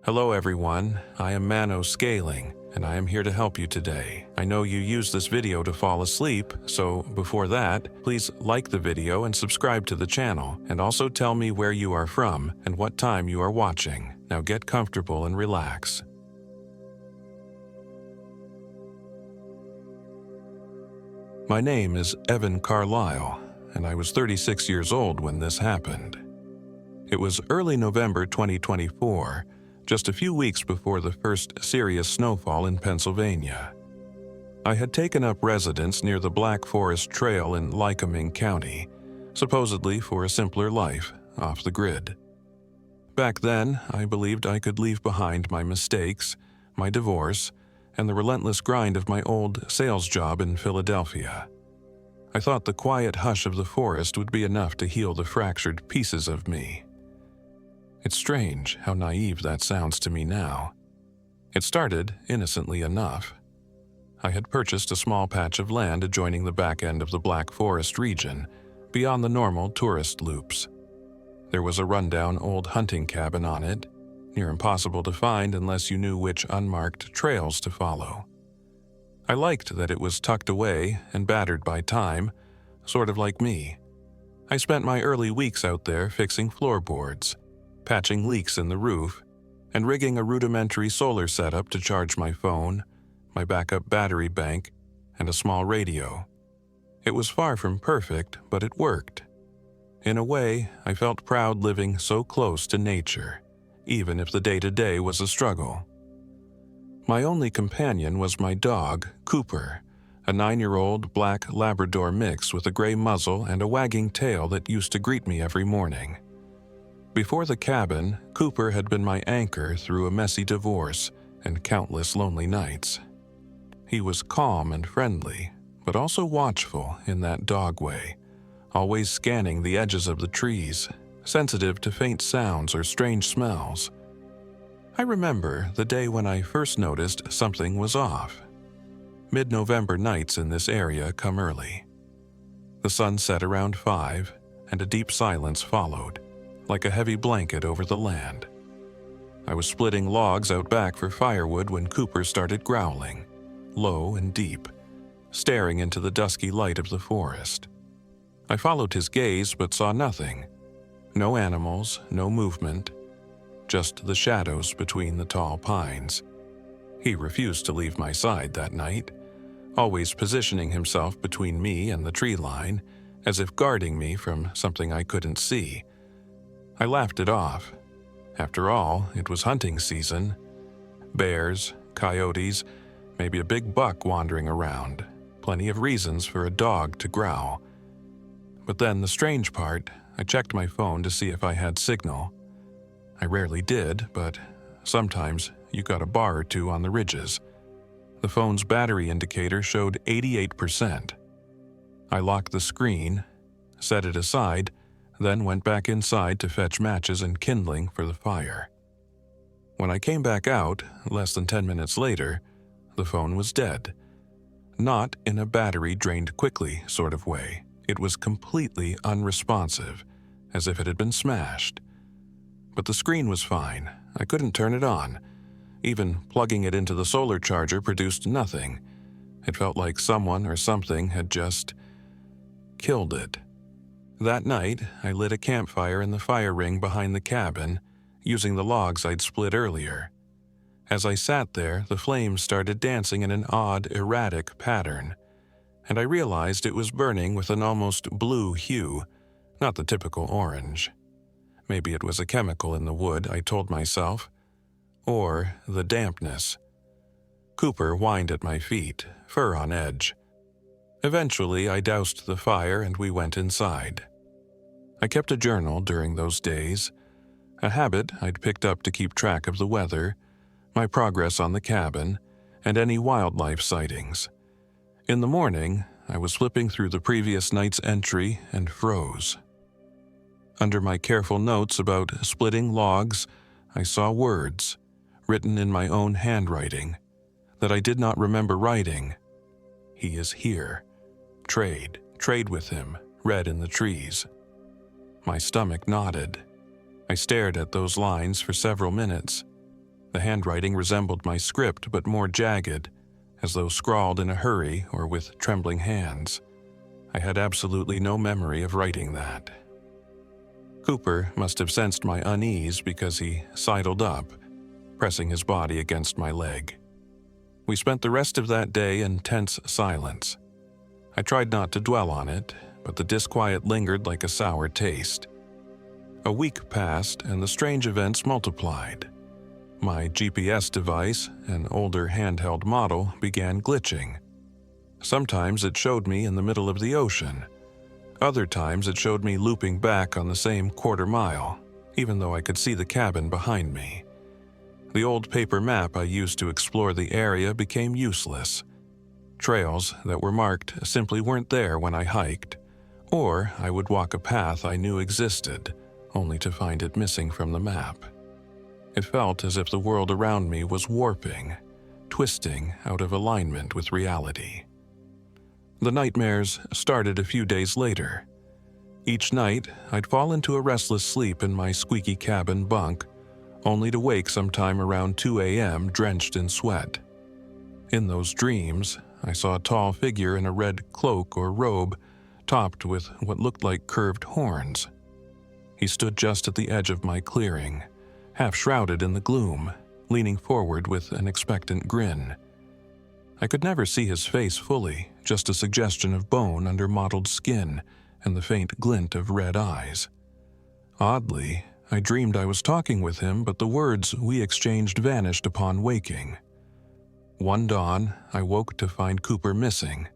Hello everyone, I am MANO Scaling, and I am here to help you today. I know you use this video to fall asleep, so before that, please like the video and subscribe to the channel, and also tell me where you are from and what time you are watching. Now get comfortable and relax. My name is Evan Carlisle, and I was 36 years old when this happened. It was early November 2024, just a few weeks before the first serious snowfall in Pennsylvania. I had taken up residence near the Black Forest Trail in Lycoming County, supposedly for a simpler life, off the grid. Back then, I believed I could leave behind my mistakes, my divorce, and the relentless grind of my old sales job in Philadelphia. I thought the quiet hush of the forest would be enough to heal the fractured pieces of me. It's strange how naive that sounds to me now. It started innocently enough. I had purchased a small patch of land adjoining the back end of the Black Forest region, beyond the normal tourist loops. There was a rundown old hunting cabin on it, near impossible to find unless you knew which unmarked trails to follow. I liked that it was tucked away and battered by time, sort of like me. I spent my early weeks out there fixing floorboards, patching leaks in the roof, and rigging a rudimentary solar setup to charge my phone, my backup battery bank, and a small radio. It was far from perfect, but it worked. In a way, I felt proud living so close to nature, even if the day-to-day was a struggle. My only companion was my dog, Cooper, a 9-year-old black Labrador mix with a gray muzzle and a wagging tail that used to greet me every morning. Before the cabin, Cooper had been my anchor through a messy divorce and countless lonely nights. He was calm and friendly, but also watchful in that dog way, always scanning the edges of the trees, sensitive to faint sounds or strange smells. I remember the day when I first noticed something was off. Mid-November nights in this area come early. The sun set around 5, and a deep silence followed, like a heavy blanket over the land. I was splitting logs out back for firewood when Cooper started growling, low and deep, staring into the dusky light of the forest. I followed his gaze but saw nothing. No animals, no movement, just the shadows between the tall pines. He refused to leave my side that night, always positioning himself between me and the tree line, as if guarding me from something I couldn't see. I laughed it off. After all, it was hunting season. Bears, coyotes, maybe a big buck wandering around. Plenty of reasons for a dog to growl. But then the strange part, I checked my phone to see if I had signal. I rarely did, but sometimes you got a bar or two on the ridges. The phone's battery indicator showed 88%. I locked the screen, set it aside, then went back inside to fetch matches and kindling for the fire. When I came back out, less than 10 minutes later, the phone was dead. Not in a battery drained quickly sort of way. It was completely unresponsive, as if it had been smashed. But the screen was fine. I couldn't turn it on. Even plugging it into the solar charger produced nothing. It felt like someone or something had just killed it. That night, I lit a campfire in the fire ring behind the cabin, using the logs I'd split earlier. As I sat there, the flames started dancing in an odd, erratic pattern, and I realized it was burning with an almost blue hue, not the typical orange. Maybe it was a chemical in the wood, I told myself, or the dampness. Cooper whined at my feet, fur on edge. Eventually, I doused the fire and we went inside. I kept a journal during those days, a habit I'd picked up to keep track of the weather, my progress on the cabin, and any wildlife sightings. In the morning, I was flipping through the previous night's entry and froze. Under my careful notes about splitting logs, I saw words, written in my own handwriting, that I did not remember writing. He is here. Trade with him, read in the trees. My stomach nodded. I stared at those lines for several minutes. The handwriting resembled my script but more jagged, as though scrawled in a hurry or with trembling hands. I had absolutely no memory of writing that. Cooper must have sensed my unease because he sidled up, pressing his body against my leg. We spent the rest of that day in tense silence. I tried not to dwell on it, but the disquiet lingered like a sour taste. A week passed and the strange events multiplied. My GPS device, an older handheld model, began glitching. Sometimes it showed me in the middle of the ocean. Other times it showed me looping back on the same quarter mile, even though I could see the cabin behind me. The old paper map I used to explore the area became useless. Trails that were marked simply weren't there when I hiked, or I would walk a path I knew existed, only to find it missing from the map. It felt as if the world around me was warping, twisting out of alignment with reality. The nightmares started a few days later. Each night, I'd fall into a restless sleep in my squeaky cabin bunk, only to wake sometime around 2 a.m. drenched in sweat. In those dreams, I saw a tall figure in a red cloak or robe, topped with what looked like curved horns. He stood just at the edge of my clearing, half shrouded in the gloom, leaning forward with an expectant grin. I could never see his face fully, just a suggestion of bone under mottled skin and the faint glint of red eyes. Oddly, I dreamed I was talking with him, but the words we exchanged vanished upon waking. One dawn, I woke to find Cooper missing.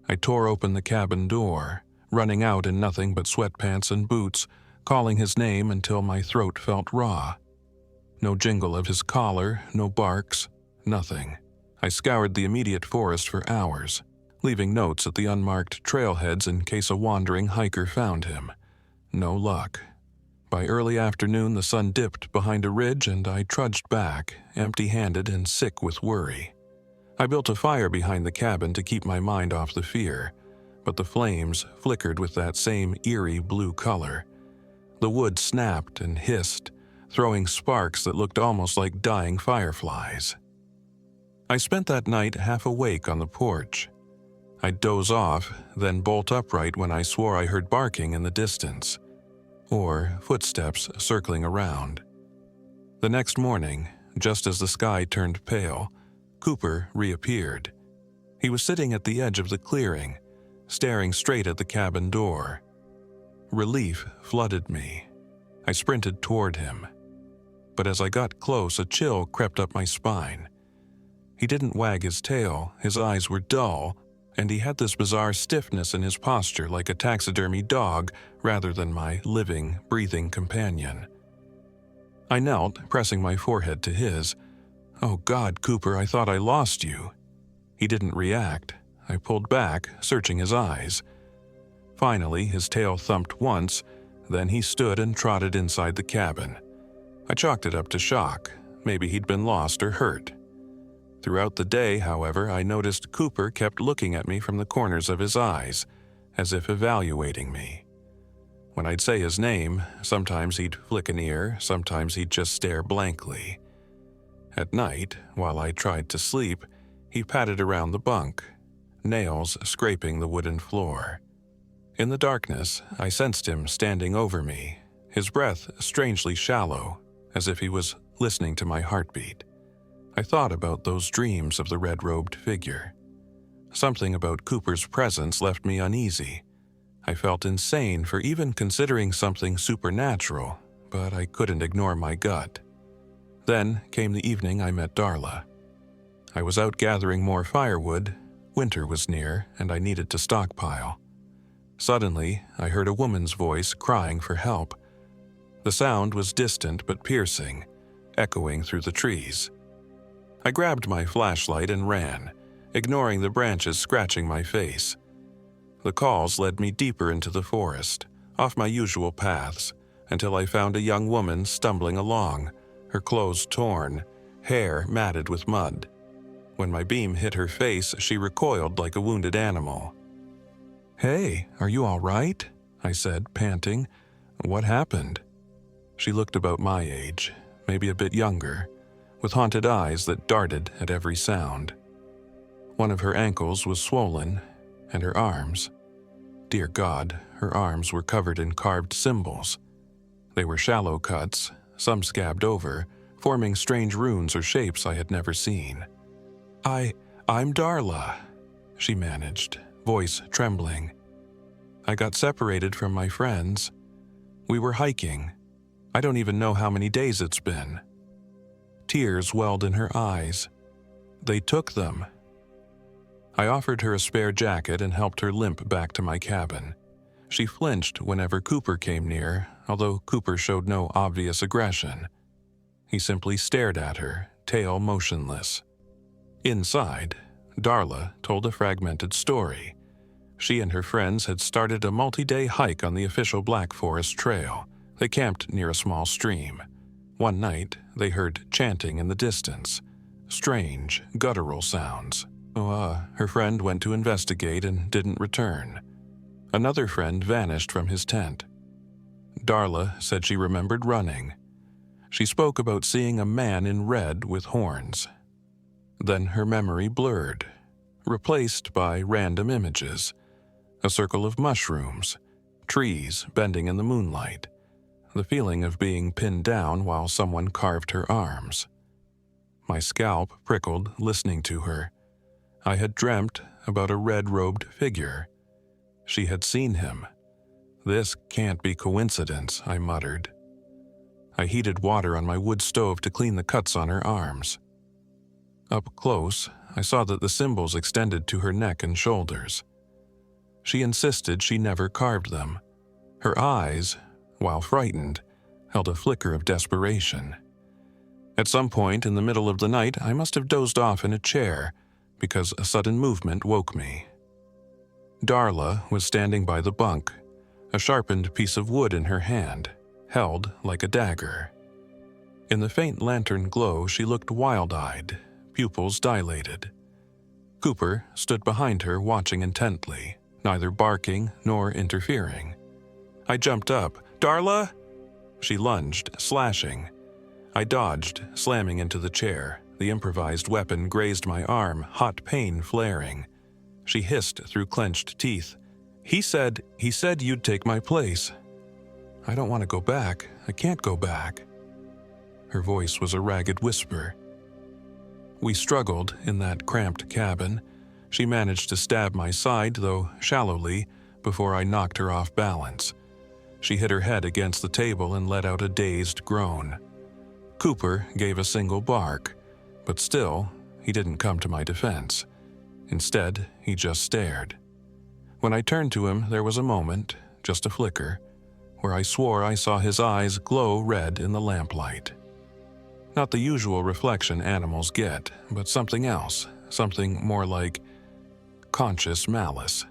I tore open the cabin door, running out in nothing but sweatpants and boots, calling his name until my throat felt raw. No jingle of his collar, no barks, nothing. I scoured the immediate forest for hours, leaving notes at the unmarked trailheads in case a wandering hiker found him. No luck. By early afternoon, the sun dipped behind a ridge and I trudged back, empty-handed and sick with worry. I built a fire behind the cabin to keep my mind off the fear, but the flames flickered with that same eerie blue color. The wood snapped and hissed, throwing sparks that looked almost like dying fireflies. I spent that night half awake on the porch. I'd doze off, then bolt upright when I swore I heard barking in the distance, or footsteps circling around. The next morning, just as the sky turned pale, Cooper reappeared. He was sitting at the edge of the clearing, staring straight at the cabin door. Relief flooded me. I sprinted toward him. But as I got close, a chill crept up my spine. He didn't wag his tail, his eyes were dull, and he had this bizarre stiffness in his posture like a taxidermy dog rather than my living, breathing companion. I knelt, pressing my forehead to his. "Oh God, Cooper, I thought I lost you." He didn't react. I pulled back, searching his eyes. Finally, his tail thumped once, then he stood and trotted inside the cabin. I chalked it up to shock. Maybe he'd been lost or hurt. Throughout the day, however, I noticed Cooper kept looking at me from the corners of his eyes, as if evaluating me. When I'd say his name, sometimes he'd flick an ear, sometimes he'd just stare blankly. At night, while I tried to sleep, he patted around the bunk, nails scraping the wooden floor. In the darkness, I sensed him standing over me, his breath strangely shallow, as if he was listening to my heartbeat. I thought about those dreams of the red-robed figure. Something about Cooper's presence left me uneasy. I felt insane for even considering something supernatural, but I couldn't ignore my gut. Then came the evening I met Darla. I was out gathering more firewood. Winter was near, and I needed to stockpile. Suddenly, I heard a woman's voice crying for help. The sound was distant but piercing, echoing through the trees. I grabbed my flashlight and ran, ignoring the branches scratching my face. The calls led me deeper into the forest, off my usual paths, until I found a young woman stumbling along, her clothes torn, hair matted with mud. When my beam hit her face, she recoiled like a wounded animal. "Hey, are you all right?" I said, panting. "What happened?" She looked about my age, maybe a bit younger, with haunted eyes that darted at every sound. One of her ankles was swollen, and her arms. Dear God, her arms were covered in carved symbols. They were shallow cuts, some scabbed over, forming strange runes or shapes I had never seen. I'm Darla, she managed, voice trembling. I got separated from my friends. We were hiking. I don't even know how many days it's been. Tears welled in her eyes. They took them. I offered her a spare jacket and helped her limp back to my cabin. She flinched whenever Cooper came near, although Cooper showed no obvious aggression. He simply stared at her, tail motionless. Inside, Darla told a fragmented story. She and her friends had started a multi-day hike on the official Black Forest Trail. They camped near a small stream. One night, they heard chanting in the distance. Strange, guttural sounds. Her friend went to investigate and didn't return. Another friend vanished from his tent. Darla said she remembered running. She spoke about seeing a man in red with horns. Then her memory blurred, replaced by random images. A circle of mushrooms, trees bending in the moonlight, the feeling of being pinned down while someone carved her arms. My scalp prickled listening to her. I had dreamt about a red-robed figure. She had seen him. This can't be coincidence, I muttered. I heated water on my wood stove to clean the cuts on her arms. Up close, I saw that the symbols extended to her neck and shoulders. She insisted she never carved them. Her eyes, while frightened, held a flicker of desperation. At some point in the middle of the night, I must have dozed off in a chair because a sudden movement woke me. Darla was standing by the bunk, a sharpened piece of wood in her hand, held like a dagger. In the faint lantern glow, she looked wild-eyed, pupils dilated. Cooper stood behind her, watching intently, neither barking nor interfering. I jumped up. "Darla!" She lunged, slashing. I dodged, slamming into the chair. The improvised weapon grazed my arm, hot pain flaring. She hissed through clenched teeth. He said you'd take my place." "I don't want to go back. I can't go back." Her voice was a ragged whisper. We struggled in that cramped cabin. She managed to stab my side, though shallowly, before I knocked her off balance. She hit her head against the table and let out a dazed groan. Cooper gave a single bark, but still, he didn't come to my defense. Instead, he just stared. When I turned to him, there was a moment, just a flicker, where I swore I saw his eyes glow red in the lamplight. Not the usual reflection animals get, but something else, something more like conscious malice.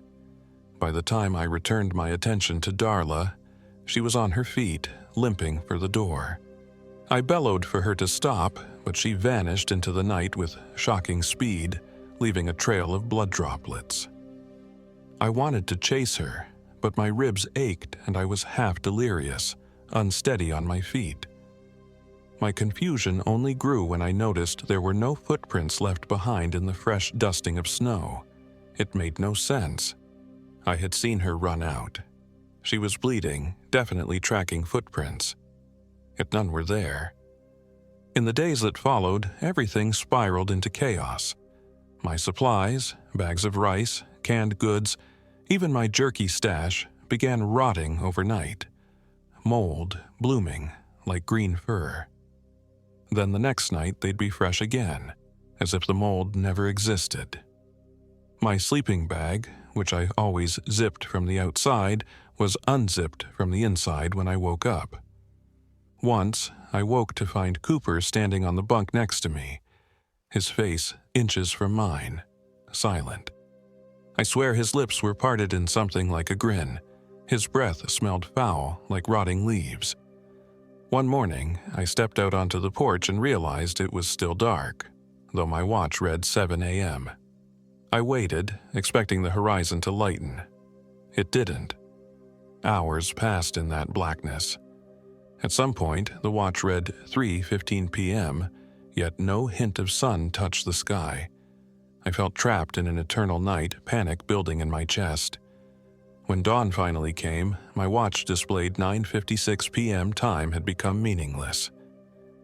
By the time I returned my attention to Darla, she was on her feet, limping for the door. I bellowed for her to stop, but she vanished into the night with shocking speed, leaving a trail of blood droplets. I wanted to chase her, but my ribs ached and I was half delirious, unsteady on my feet. My confusion only grew when I noticed there were no footprints left behind in the fresh dusting of snow. It made no sense. I had seen her run out. She was bleeding, definitely tracking footprints. Yet none were there. In the days that followed, everything spiraled into chaos. My supplies, bags of rice, canned goods, even my jerky stash began rotting overnight. Mold blooming like green fur. Then the next night they'd be fresh again, as if the mold never existed. My sleeping bag, which I always zipped from the outside, was unzipped from the inside when I woke up. Once, I woke to find Cooper standing on the bunk next to me, his face inches from mine, silent. I swear his lips were parted in something like a grin. His breath smelled foul, like rotting leaves. One morning, I stepped out onto the porch and realized it was still dark, though my watch read 7 a.m. I waited, expecting the horizon to lighten. It didn't. Hours passed in that blackness. At some point, the watch read 3:15 p.m., yet no hint of sun touched the sky. I felt trapped in an eternal night, panic building in my chest. When dawn finally came, my watch displayed 9:56 p.m. Time had become meaningless.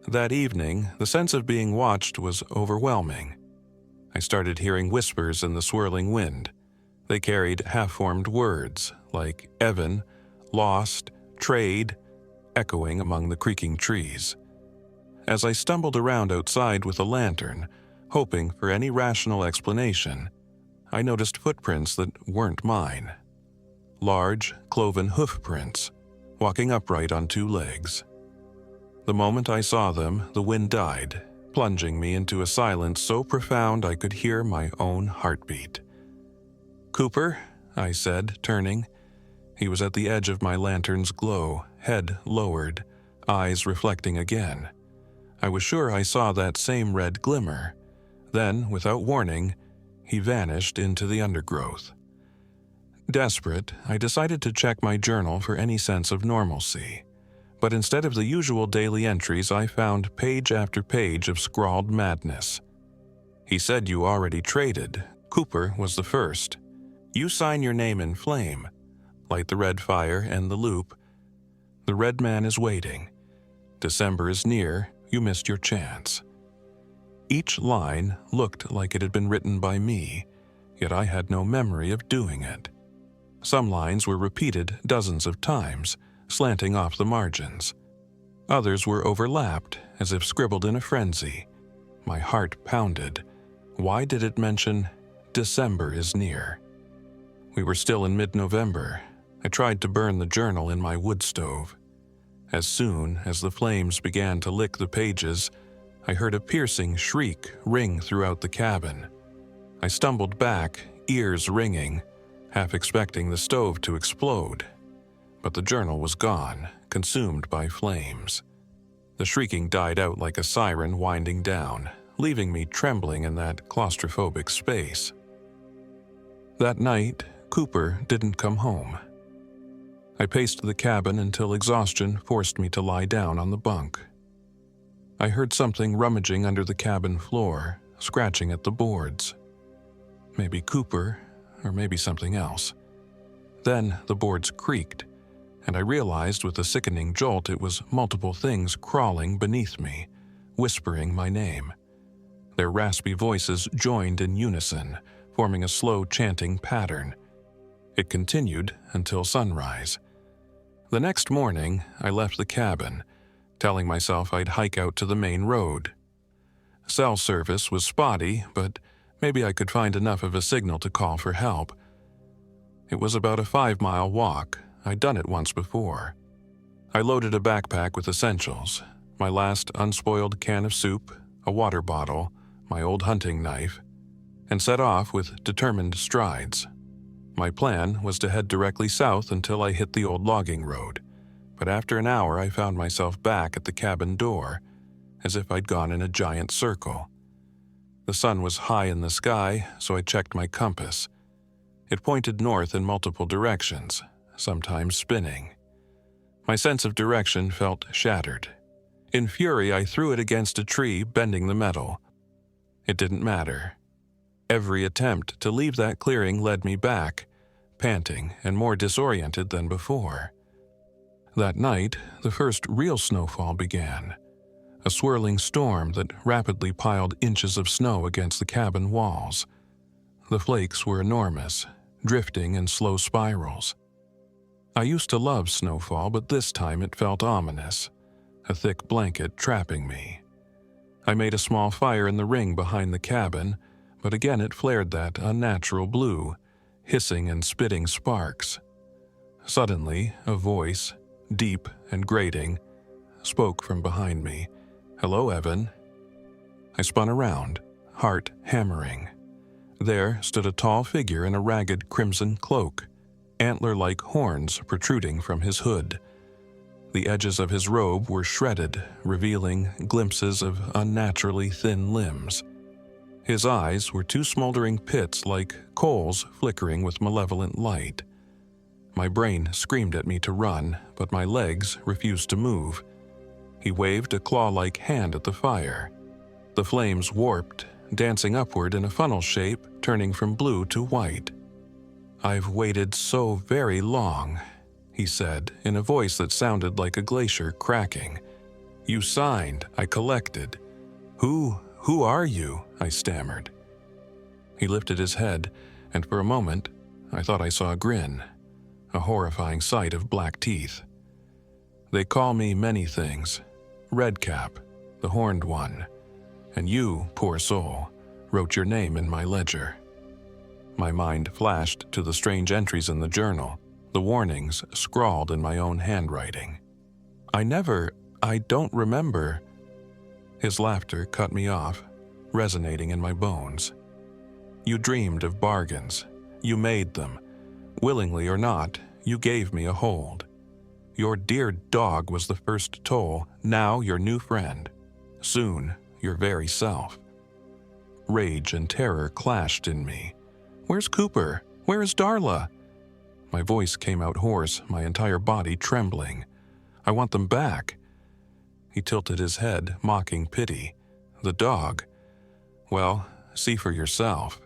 That evening, the sense of being watched was overwhelming. I started hearing whispers in the swirling wind. They carried half-formed words like Evan, lost, trade, echoing among the creaking trees. As I stumbled around outside with a lantern, hoping for any rational explanation, I noticed footprints that weren't mine. Large, cloven hoof prints, walking upright on two legs. The moment I saw them, the wind died, plunging me into a silence so profound I could hear my own heartbeat. "Cooper," I said, turning. He was at the edge of my lantern's glow, head lowered, eyes reflecting again. I was sure I saw that same red glimmer. Then, without warning, he vanished into the undergrowth. Desperate, I decided to check my journal for any sense of normalcy. But instead of the usual daily entries, I found page after page of scrawled madness. "He said you already traded. Cooper was the first. You sign your name in flame. Light the red fire and the loop. The red man is waiting. December is near. You missed your chance." Each line looked like it had been written by me, yet I had no memory of doing it. Some lines were repeated dozens of times, slanting off the margins. Others were overlapped, as if scribbled in a frenzy. My heart pounded. Why did it mention, "December is near"? We were still in mid-November. I tried to burn the journal in my wood stove. As soon as the flames began to lick the pages, I heard a piercing shriek ring throughout the cabin. I stumbled back, ears ringing, half expecting the stove to explode. But the journal was gone, consumed by flames. The shrieking died out like a siren winding down, leaving me trembling in that claustrophobic space. That night, Cooper didn't come home. I paced the cabin until exhaustion forced me to lie down on the bunk. I heard something rummaging under the cabin floor, scratching at the boards. Maybe Cooper, or maybe something else. Then the boards creaked, and I realized with a sickening jolt it was multiple things crawling beneath me, whispering my name. Their raspy voices joined in unison, forming a slow chanting pattern. It continued until sunrise. The next morning, I left the cabin, telling myself I'd hike out to the main road. Cell service was spotty, but maybe I could find enough of a signal to call for help. It was about a 5-mile walk. I'd done it once before. I loaded a backpack with essentials, my last unspoiled can of soup, a water bottle, my old hunting knife, and set off with determined strides. My plan was to head directly south until I hit the old logging road, but after an hour I found myself back at the cabin door, as if I'd gone in a giant circle. The sun was high in the sky, so I checked my compass. It pointed north in multiple directions, sometimes spinning. My sense of direction felt shattered. In fury, I threw it against a tree, bending the metal. It didn't matter. Every attempt to leave that clearing led me back, panting and more disoriented than before. That night, the first real snowfall began, a swirling storm that rapidly piled inches of snow against the cabin walls. The flakes were enormous, drifting in slow spirals. I used to love snowfall, but this time it felt ominous, a thick blanket trapping me. I made a small fire in the ring behind the cabin, but again it flared that unnatural blue, hissing and spitting sparks. Suddenly, a voice, deep and grating, spoke from behind me. "Hello, Evan." I spun around, heart hammering. There stood a tall figure in a ragged crimson cloak, antler-like horns protruding from his hood. The edges of his robe were shredded, revealing glimpses of unnaturally thin limbs. His eyes were two smoldering pits like coals flickering with malevolent light. My brain screamed at me to run, but my legs refused to move. He waved a claw-like hand at the fire. The flames warped, dancing upward in a funnel shape, turning from blue to white. "I've waited so very long," he said, in a voice that sounded like a glacier cracking. "You signed, I collected. Who are you?" I stammered. He lifted his head, and for a moment, I thought I saw a grin, a horrifying sight of black teeth. "They call me many things. Redcap, the Horned One, and you, poor soul, wrote your name in my ledger." My mind flashed to the strange entries in the journal, the warnings scrawled in my own handwriting. I don't remember." His laughter cut me off, resonating in my bones. "You dreamed of bargains. You made them. Willingly or not, you gave me a hold. Your dear dog was the first toll, now your new friend. Soon, your very self." Rage and terror clashed in me. "Where's Cooper? Where is Darla?" My voice came out hoarse, my entire body trembling. "I want them back." He tilted his head, mocking pity. "The dog? Well, see for yourself."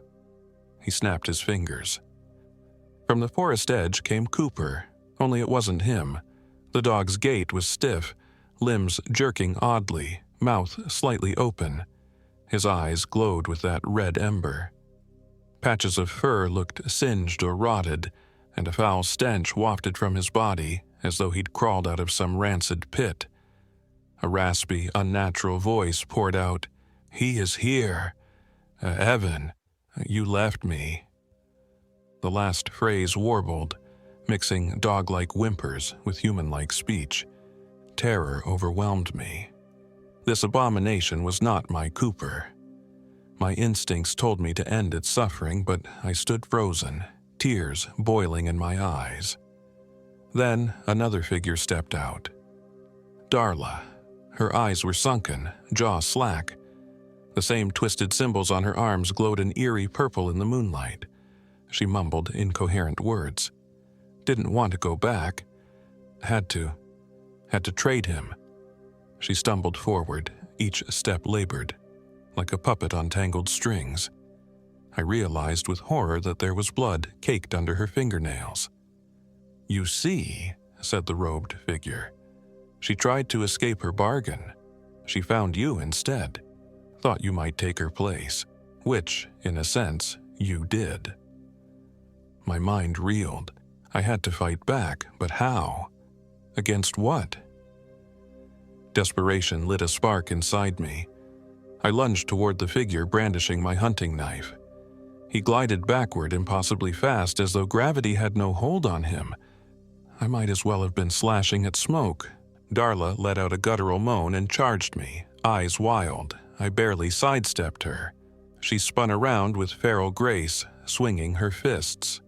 He snapped his fingers. From the forest edge came Cooper, only it wasn't him. The dog's gait was stiff, limbs jerking oddly, mouth slightly open. His eyes glowed with that red ember. Patches of fur looked singed or rotted, and a foul stench wafted from his body as though he'd crawled out of some rancid pit. A raspy, unnatural voice poured out, "He is here. Evan, you left me." The last phrase warbled, mixing dog-like whimpers with human-like speech. Terror overwhelmed me. This abomination was not my Cooper. My instincts told me to end its suffering, but I stood frozen, tears boiling in my eyes. Then another figure stepped out. Darla. Her eyes were sunken, jaw slack. The same twisted symbols on her arms glowed an eerie purple in the moonlight. She mumbled incoherent words. Didn't want to go back. Had to trade him. She stumbled forward, each step labored, like a puppet on tangled strings. I realized with horror that there was blood caked under her fingernails. "You see," said the robed figure. "She tried to escape her bargain. She found you instead. Thought you might take her place, which, in a sense, you did." My mind reeled. I had to fight back, but how? Against what? Desperation lit a spark inside me. I lunged toward the figure, brandishing my hunting knife. He glided backward impossibly fast, as though gravity had no hold on him. I might as well have been slashing at smoke. Darla let out a guttural moan and charged me, eyes wild. I barely sidestepped her. She spun around with feral grace, swinging her fists.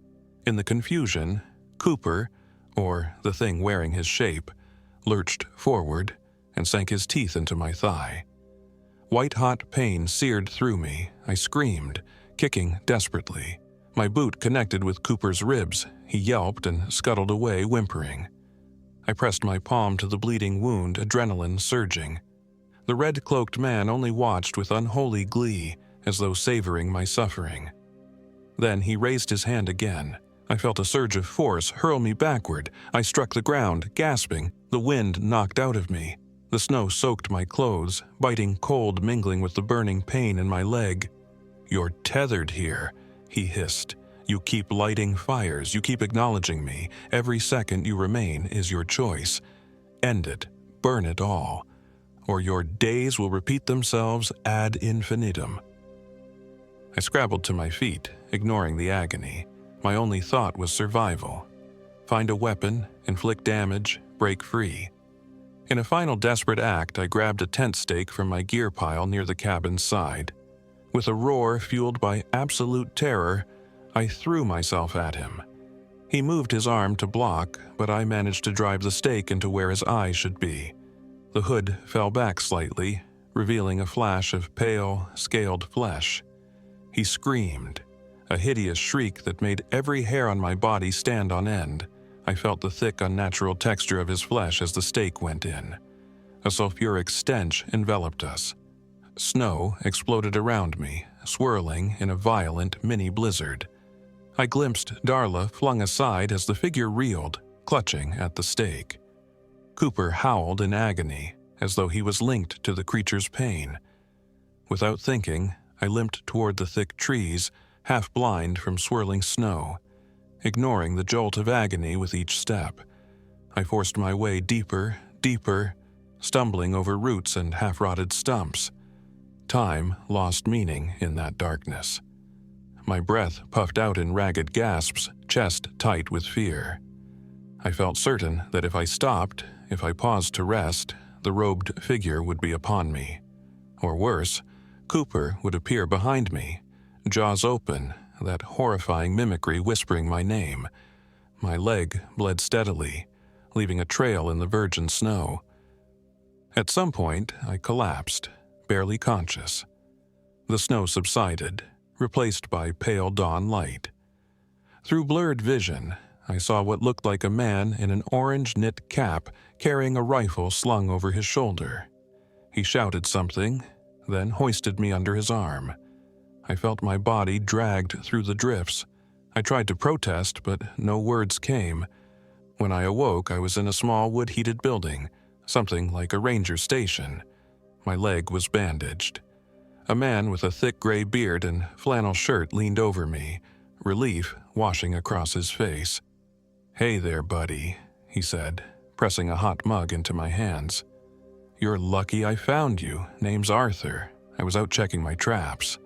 In the confusion, Cooper, or the thing wearing his shape, lurched forward and sank his teeth into my thigh. White-hot pain seared through me. I screamed, kicking desperately. My boot connected with Cooper's ribs. He yelped and scuttled away, whimpering. I pressed my palm to the bleeding wound, adrenaline surging. The red-cloaked man only watched with unholy glee, as though savoring my suffering. Then he raised his hand again. I felt a surge of force hurl me backward. I struck the ground, gasping. The wind knocked out of me. The snow soaked my clothes, biting cold mingling with the burning pain in my leg. "You're tethered here," he hissed. "You keep lighting fires, you keep acknowledging me. Every second you remain is your choice. End it, burn it all, or your days will repeat themselves ad infinitum." I scrabbled to my feet, ignoring the agony. My only thought was survival. Find a weapon, inflict damage, break free. In a final desperate act, I grabbed a tent stake from my gear pile near the cabin's side. With a roar fueled by absolute terror, I threw myself at him. He moved his arm to block, but I managed to drive the stake into where his eye should be. The hood fell back slightly, revealing a flash of pale, scaled flesh. He screamed, a hideous shriek that made every hair on my body stand on end. I felt the thick, unnatural texture of his flesh as the stake went in. A sulfuric stench enveloped us. Snow exploded around me, swirling in a violent mini blizzard. I glimpsed Darla flung aside as the figure reeled, clutching at the stake. Cooper howled in agony, as though he was linked to the creature's pain. Without thinking, I limped toward the thick trees, half blind from swirling snow. Ignoring the jolt of agony with each step, I forced my way deeper, deeper, stumbling over roots and half-rotted stumps. Time lost meaning in that darkness. My breath puffed out in ragged gasps, chest tight with fear. I felt certain that if I stopped, if I paused to rest, the robed figure would be upon me. Or worse, Cooper would appear behind me, jaws open, that horrifying mimicry whispering my name. My leg bled steadily, leaving a trail in the virgin snow. At some point, I collapsed, barely conscious. The snow subsided, replaced by pale dawn light. Through blurred vision, I saw what looked like a man in an orange knit cap carrying a rifle slung over his shoulder. He shouted something, then hoisted me under his arm. I felt my body dragged through the drifts. I tried to protest, but no words came. When I awoke, I was in a small wood-heated building, something like a ranger station. My leg was bandaged. A man with a thick gray beard and flannel shirt leaned over me, relief washing across his face. "Hey there, buddy," he said, pressing a hot mug into my hands. "You're lucky I found you. Name's Arthur. I was out checking my traps."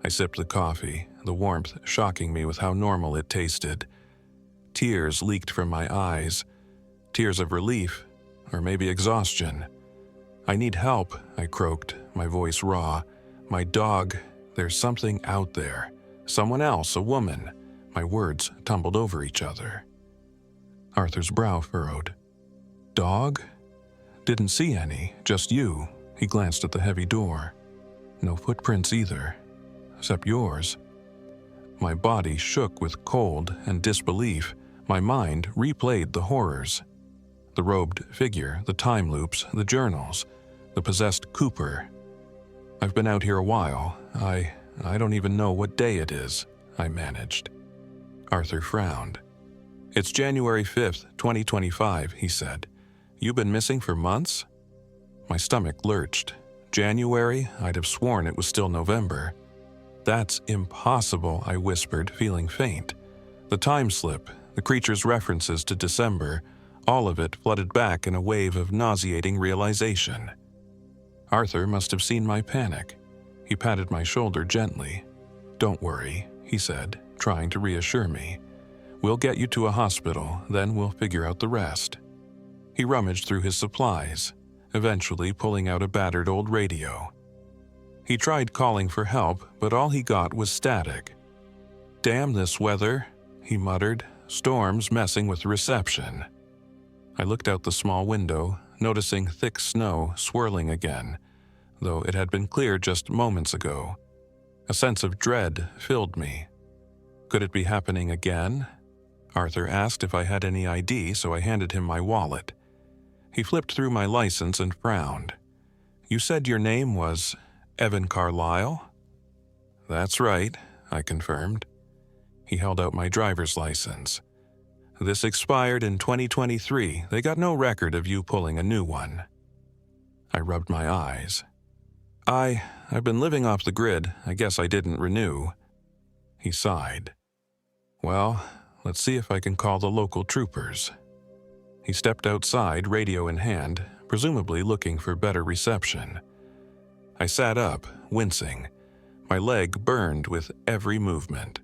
I sipped the coffee, the warmth shocking me with how normal it tasted. Tears leaked from my eyes. Tears of relief, or maybe exhaustion. "I need help," I croaked, my voice raw. "My dog, there's something out there. Someone else, a woman." My words tumbled over each other. Arthur's brow furrowed. "Dog? Didn't see any, just you." He glanced at the heavy door. "No footprints either, except yours." My body shook with cold and disbelief. My mind replayed the horrors. The robed figure, the time loops, the journals, the possessed Cooper. "I've been out here a while. I don't even know what day it is," I managed. Arthur frowned. "It's January 5th, 2025, he said. "You been missing for months?" My stomach lurched. January? I'd have sworn it was still November. "That's impossible," I whispered, feeling faint. The time slip, the creature's references to December, all of it flooded back in a wave of nauseating realization. Arthur must have seen my panic. He patted my shoulder gently. "Don't worry," he said, trying to reassure me. "We'll get you to a hospital, then we'll figure out the rest." He rummaged through his supplies, eventually pulling out a battered old radio. He tried calling for help, but all he got was static. "Damn this weather," he muttered, "storms messing with reception." I looked out the small window, noticing thick snow swirling again, though it had been clear just moments ago. A sense of dread filled me. Could it be happening again? Arthur asked if I had any ID, so I handed him my wallet. He flipped through my license and frowned. "You said your name was Evan Carlisle?" "That's right," I confirmed. He held out my driver's license. "This expired in 2023. They got no record of you pulling a new one." I rubbed my eyes. I've been living off the grid. I guess I didn't renew." He sighed. "Well, let's see if I can call the local troopers." He stepped outside, radio in hand, presumably looking for better reception. I sat up, wincing. My leg burned with every movement.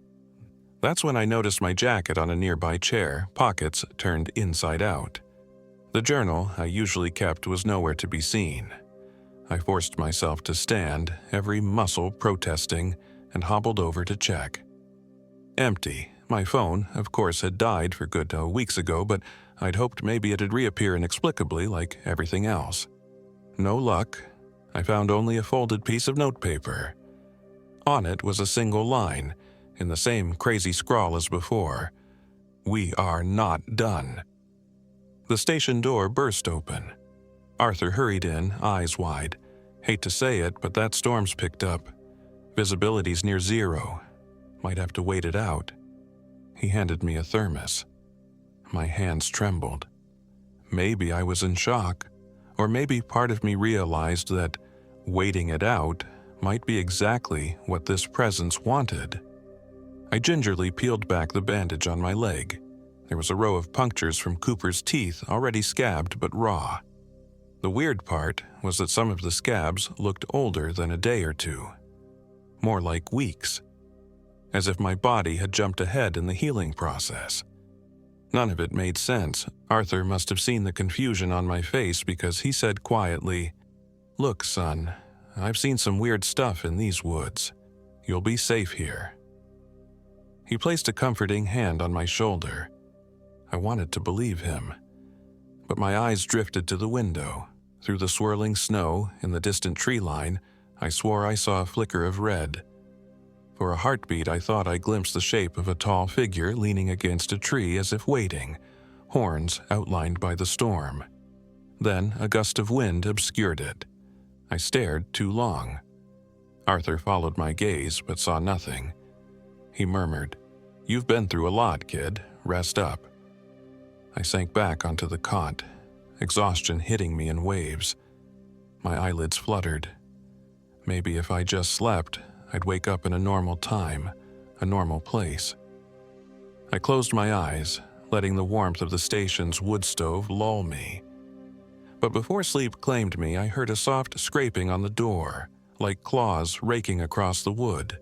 That's when I noticed my jacket on a nearby chair, pockets turned inside out. The journal I usually kept was nowhere to be seen. I forced myself to stand, every muscle protesting, and hobbled over to check. Empty. My phone, of course, had died for good 2 weeks ago, but I'd hoped maybe it'd reappear inexplicably like everything else. No luck. I found only a folded piece of notepaper. On it was a single line, in the same crazy scrawl as before. "We are not done." The station door burst open. Arthur hurried in, eyes wide. Hate to say it, but that storm's picked up. Visibility's near zero. Might have to wait it out. He handed me a thermos. My hands trembled. Maybe I was in shock, or maybe part of me realized that waiting it out might be exactly what this presence wanted. I gingerly peeled back the bandage on my leg. There was a row of punctures from Cooper's teeth, already scabbed but raw. The weird part was that some of the scabs looked older than a day or two. More like weeks. As if my body had jumped ahead in the healing process. None of it made sense. Arthur must have seen the confusion on my face because he said quietly, "Look, son, I've seen some weird stuff in these woods. You'll be safe here." He placed a comforting hand on my shoulder. I wanted to believe him, but my eyes drifted to the window. Through the swirling snow in the distant tree line, I swore I saw a flicker of red. For a heartbeat, I thought I glimpsed the shape of a tall figure leaning against a tree as if waiting, horns outlined by the storm. Then a gust of wind obscured it. I stared too long. Arthur followed my gaze but saw nothing. He murmured, "You've been through a lot, kid. Rest up." I sank back onto the cot, exhaustion hitting me in waves. My eyelids fluttered. Maybe if I just slept, I'd wake up in a normal time, a normal place. I closed my eyes, letting the warmth of the station's wood stove lull me. But before sleep claimed me, I heard a soft scraping on the door, like claws raking across the wood.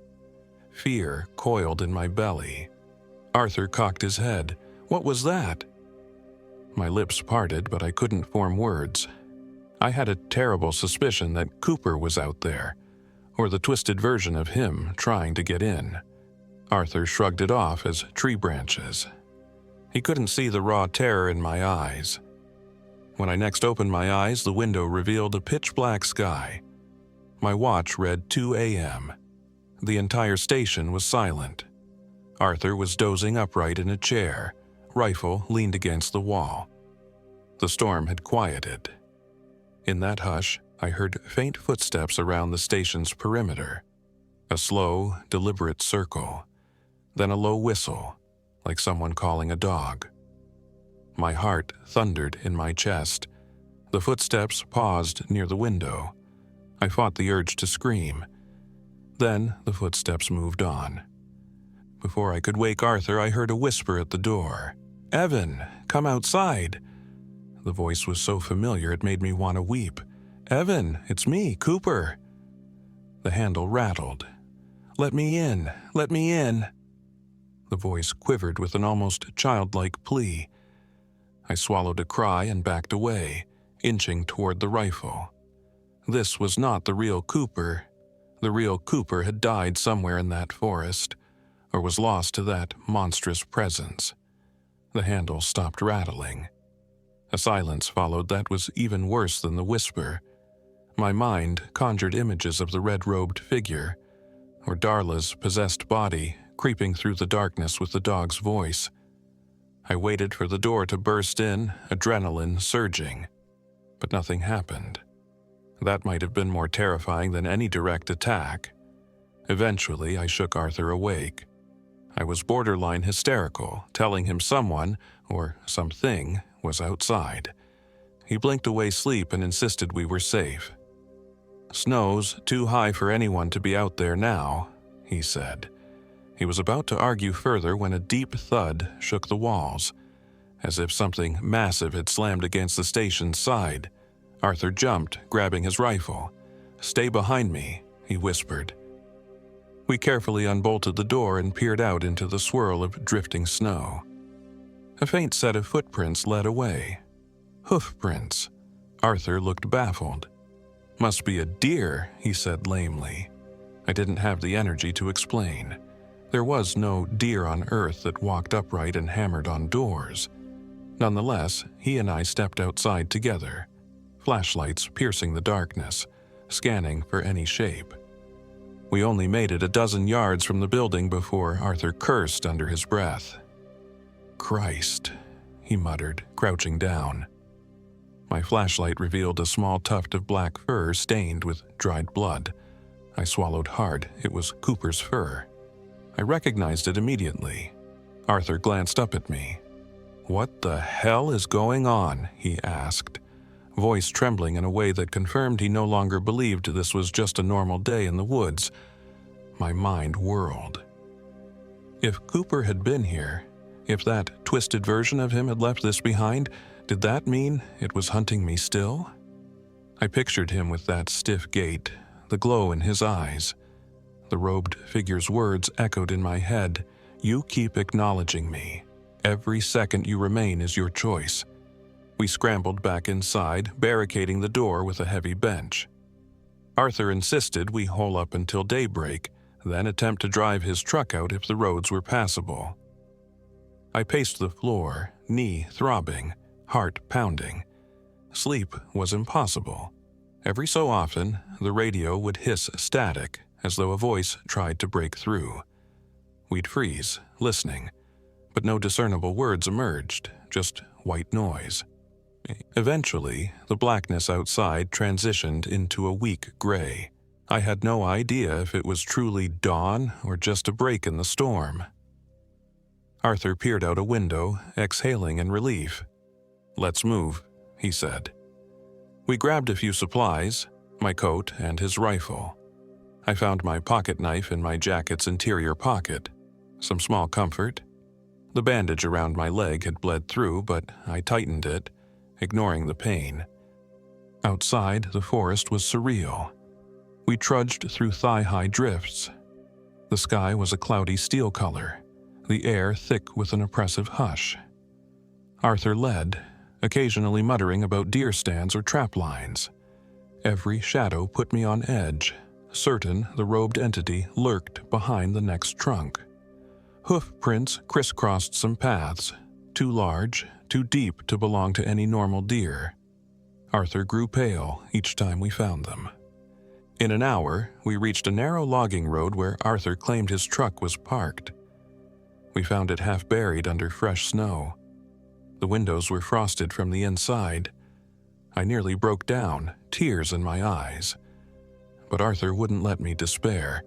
Fear coiled in my belly. Arthur cocked his head. What was that? My lips parted, but I couldn't form words. I had a terrible suspicion that Cooper was out there, or the twisted version of him trying to get in. Arthur shrugged it off as tree branches. He couldn't see the raw terror in my eyes. When I next opened my eyes, the window revealed a pitch-black sky. My watch read 2 a.m. The entire station was silent. Arthur was dozing upright in a chair, rifle leaned against the wall. The storm had quieted. In that hush, I heard faint footsteps around the station's perimeter. A slow, deliberate circle. Then a low whistle, like someone calling a dog. My heart thundered in my chest. The footsteps paused near the window. I fought the urge to scream. Then the footsteps moved on. Before I could wake Arthur, I heard a whisper at the door. "Evan, come outside." The voice was so familiar it made me want to weep. "Evan, it's me, Cooper." The handle rattled. "Let me in, let me in." The voice quivered with an almost childlike plea. I swallowed a cry and backed away, inching toward the rifle. This was not the real Cooper. The real Cooper had died somewhere in that forest, or was lost to that monstrous presence. The handle stopped rattling. A silence followed that was even worse than the whisper. My mind conjured images of the red-robed figure, or Darla's possessed body creeping through the darkness with the dog's voice. I waited for the door to burst in, adrenaline surging. But nothing happened. That might have been more terrifying than any direct attack. Eventually, I shook Arthur awake. I was borderline hysterical, telling him someone, or something, was outside. He blinked away sleep and insisted we were safe. "Snow's too high for anyone to be out there now," he said. He was about to argue further when a deep thud shook the walls, as if something massive had slammed against the station's side. Arthur jumped, grabbing his rifle. "Stay behind me," he whispered. We carefully unbolted the door and peered out into the swirl of drifting snow. A faint set of footprints led away. Hoof prints. Arthur looked baffled. "Must be a deer," he said lamely. I didn't have the energy to explain. There was no deer on Earth that walked upright and hammered on doors. Nonetheless, he and I stepped outside together, flashlights piercing the darkness, scanning for any shape. We only made it a dozen yards from the building before Arthur cursed under his breath. "Christ," he muttered, crouching down. My flashlight revealed a small tuft of black fur stained with dried blood. I swallowed hard. It was Cooper's fur. I recognized it immediately. Arthur glanced up at me. "What the hell is going on?" he asked, voice trembling in a way that confirmed he no longer believed this was just a normal day in the woods. My mind whirled. If Cooper had been here, if that twisted version of him had left this behind, did that mean it was hunting me still? I pictured him with that stiff gait, the glow in his eyes. The robed figure's words echoed in my head. "You keep acknowledging me. Every second you remain is your choice." We scrambled back inside, barricading the door with a heavy bench. Arthur insisted we hole up until daybreak, then attempt to drive his truck out if the roads were passable. I paced the floor, knee throbbing, heart pounding. Sleep was impossible. Every so often, the radio would hiss static, as though a voice tried to break through. We'd freeze, listening, but no discernible words emerged, just white noise. Eventually, the blackness outside transitioned into a weak gray. I had no idea if it was truly dawn or just a break in the storm. Arthur peered out a window, exhaling in relief. "Let's move," he said. We grabbed a few supplies, my coat and his rifle. I found my pocket knife in my jacket's interior pocket. Some small comfort. The bandage around my leg had bled through, but I tightened it, ignoring the pain. Outside, the forest was surreal. We trudged through thigh-high drifts. The sky was a cloudy steel color, the air thick with an oppressive hush. Arthur led, occasionally muttering about deer stands or trap lines. Every shadow put me on edge, certain the robed entity lurked behind the next trunk. Hoof prints crisscrossed some paths, too large, too deep to belong to any normal deer. Arthur grew pale each time we found them. In an hour, we reached a narrow logging road where Arthur claimed his truck was parked. We found it half buried under fresh snow. The windows were frosted from the inside. I nearly broke down, tears in my eyes. But Arthur wouldn't let me despair.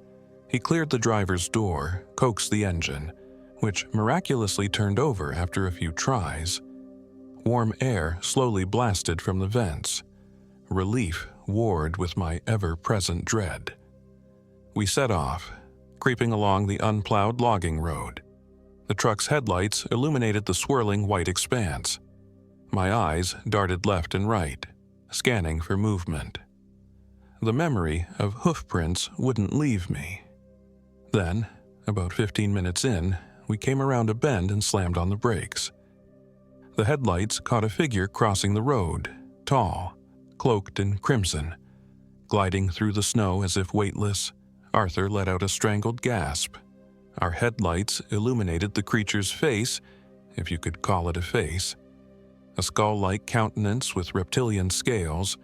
He cleared the driver's door, coaxed the engine, which miraculously turned over after a few tries. Warm air slowly blasted from the vents. Relief warred with my ever-present dread. We set off, creeping along the unplowed logging road. The truck's headlights illuminated the swirling white expanse. My eyes darted left and right, scanning for movement. The memory of hoofprints wouldn't leave me. Then, about 15 minutes in, we came around a bend and slammed on the brakes. The headlights caught a figure crossing the road, tall, cloaked in crimson. Gliding through the snow as if weightless, Arthur let out a strangled gasp. Our headlights illuminated the creature's face, if you could call it a face. A skull-like countenance with reptilian scales,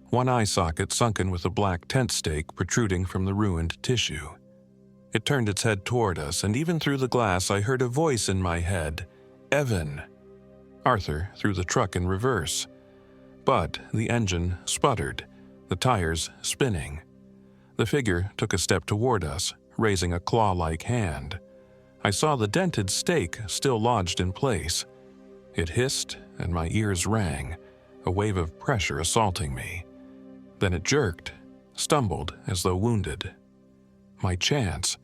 one eye socket sunken with a black tent stake protruding from the ruined tissue. It turned its head toward us, and even through the glass I heard a voice in my head, "Evan." Arthur threw the truck in reverse. But the engine sputtered, the tires spinning. The figure took a step toward us, raising a claw-like hand. I saw the dented stake still lodged in place. It hissed, and my ears rang, a wave of pressure assaulting me. Then it jerked, stumbled as though wounded. My chance.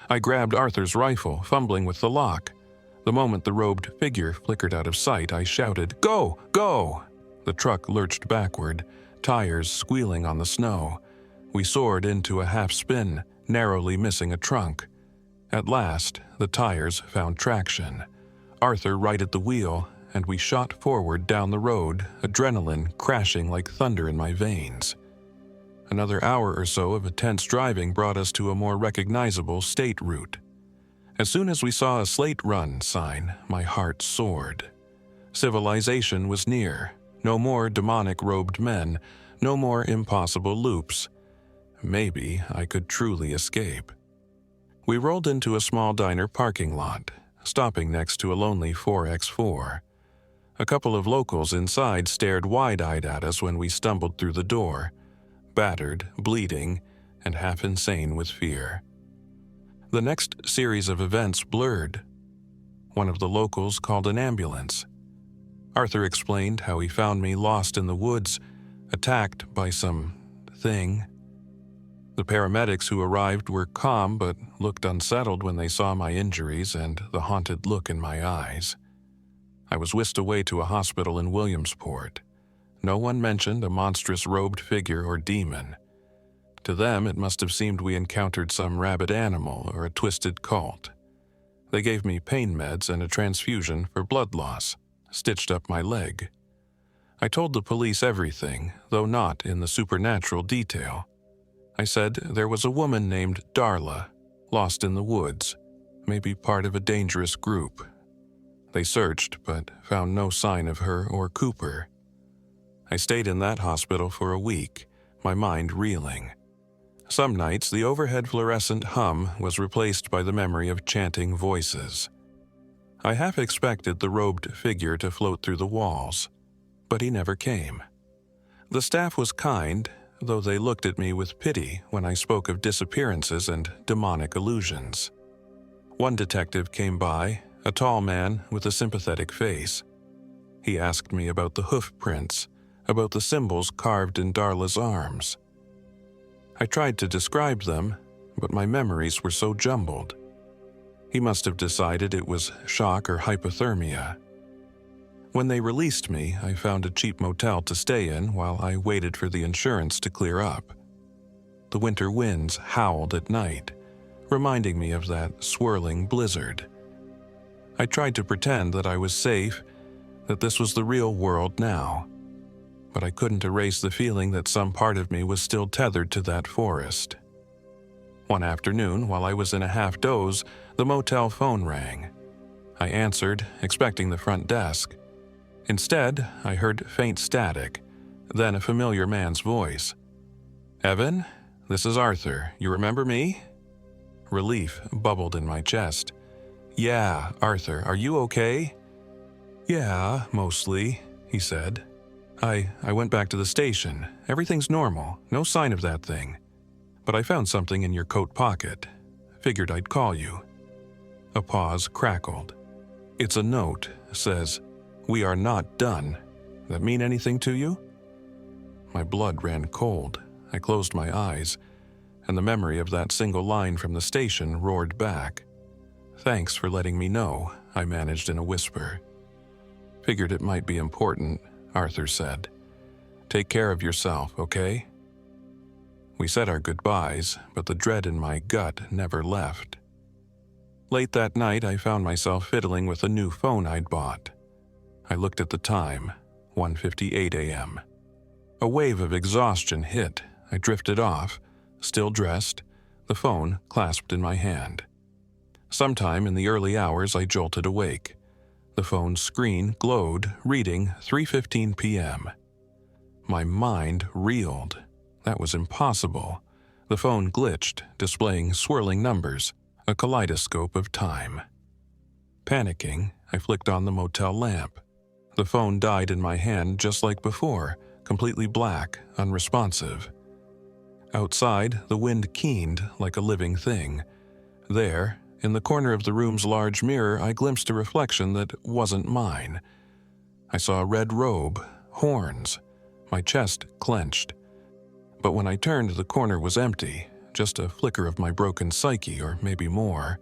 I grabbed Arthur's rifle, fumbling with the lock. The moment the robed figure flickered out of sight, I shouted, "Go! Go!" The truck lurched backward, tires squealing on the snow. We soared into a half-spin, narrowly missing a trunk. At last, the tires found traction. Arthur righted the wheel, and we shot forward down the road, adrenaline crashing like thunder in my veins. Another hour or so of intense driving brought us to a more recognizable state route. As soon as we saw a Slate Run sign, my heart soared. Civilization was near. No more demonic-robed men, no more impossible loops. Maybe I could truly escape. We rolled into a small diner parking lot, stopping next to a lonely 4x4. A couple of locals inside stared wide-eyed at us when we stumbled through the door, battered, bleeding, and half insane with fear. The next series of events blurred. One of the locals called an ambulance. Arthur explained how he found me lost in the woods, attacked by some thing. The paramedics who arrived were calm but looked unsettled when they saw my injuries and the haunted look in my eyes. I was whisked away to a hospital in Williamsport. No one mentioned a monstrous robed figure or demon. To them, it must have seemed we encountered some rabid animal or a twisted cult. They gave me pain meds and a transfusion for blood loss, stitched up my leg. I told the police everything, though not in the supernatural detail. I said there was a woman named Darla, lost in the woods, maybe part of a dangerous group. They searched, but found no sign of her or Cooper. I stayed in that hospital for a week, my mind reeling. Some nights, the overhead fluorescent hum was replaced by the memory of chanting voices. I half expected the robed figure to float through the walls, but he never came. The staff was kind, though they looked at me with pity when I spoke of disappearances and demonic illusions. One detective came by, a tall man with a sympathetic face. He asked me about the hoof prints, about the symbols carved in Darla's arms. I tried to describe them, but my memories were so jumbled. He must have decided it was shock or hypothermia. When they released me, I found a cheap motel to stay in while I waited for the insurance to clear up. The winter winds howled at night, reminding me of that swirling blizzard. I tried to pretend that I was safe, that this was the real world now, but I couldn't erase the feeling that some part of me was still tethered to that forest. One afternoon, while I was in a half-doze, the motel phone rang. I answered, expecting the front desk. Instead, I heard faint static, then a familiar man's voice. "Evan, this is Arthur. You remember me?" Relief bubbled in my chest. "Yeah, Arthur, are you okay?" "Yeah, mostly," he said. I went back to the station. Everything's normal, no sign of that thing. But I found something in your coat pocket. Figured I'd call you." A pause crackled. "It's a note. Says, 'We are not done.' That mean anything to you?" My blood ran cold. I closed my eyes, and the memory of that single line from the station roared back. "Thanks for letting me know," I managed in a whisper. "Figured it might be important," Arthur said. "Take care of yourself, okay?" We said our goodbyes, but the dread in my gut never left. Late that night, I found myself fiddling with a new phone I'd bought. I looked at the time, 1:58 a.m. A wave of exhaustion hit. I drifted off, still dressed, the phone clasped in my hand. Sometime in the early hours, I jolted awake. The phone's screen glowed, reading 3:15 p.m. My mind reeled. That was impossible. The phone glitched, displaying swirling numbers, a kaleidoscope of time. Panicking, I flicked on the motel lamp. The phone died in my hand just like before, completely black, unresponsive. Outside, the wind keened like a living thing. There, in the corner of the room's large mirror, I glimpsed a reflection that wasn't mine. I saw a red robe, horns. My chest clenched. But when I turned, the corner was empty, just a flicker of my broken psyche, or maybe more.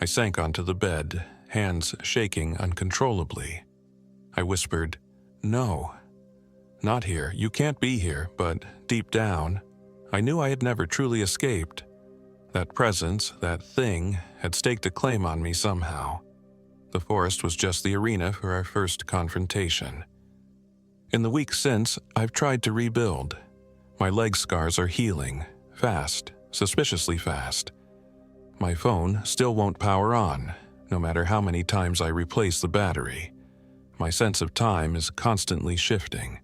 I sank onto the bed, hands shaking uncontrollably. I whispered, "No, not here. You can't be here," but deep down, I knew I had never truly escaped. That presence, that thing, had staked a claim on me somehow. The forest was just the arena for our first confrontation. In the weeks since, I've tried to rebuild. My leg scars are healing, fast, suspiciously fast. My phone still won't power on, no matter how many times I replace the battery. My sense of time is constantly shifting.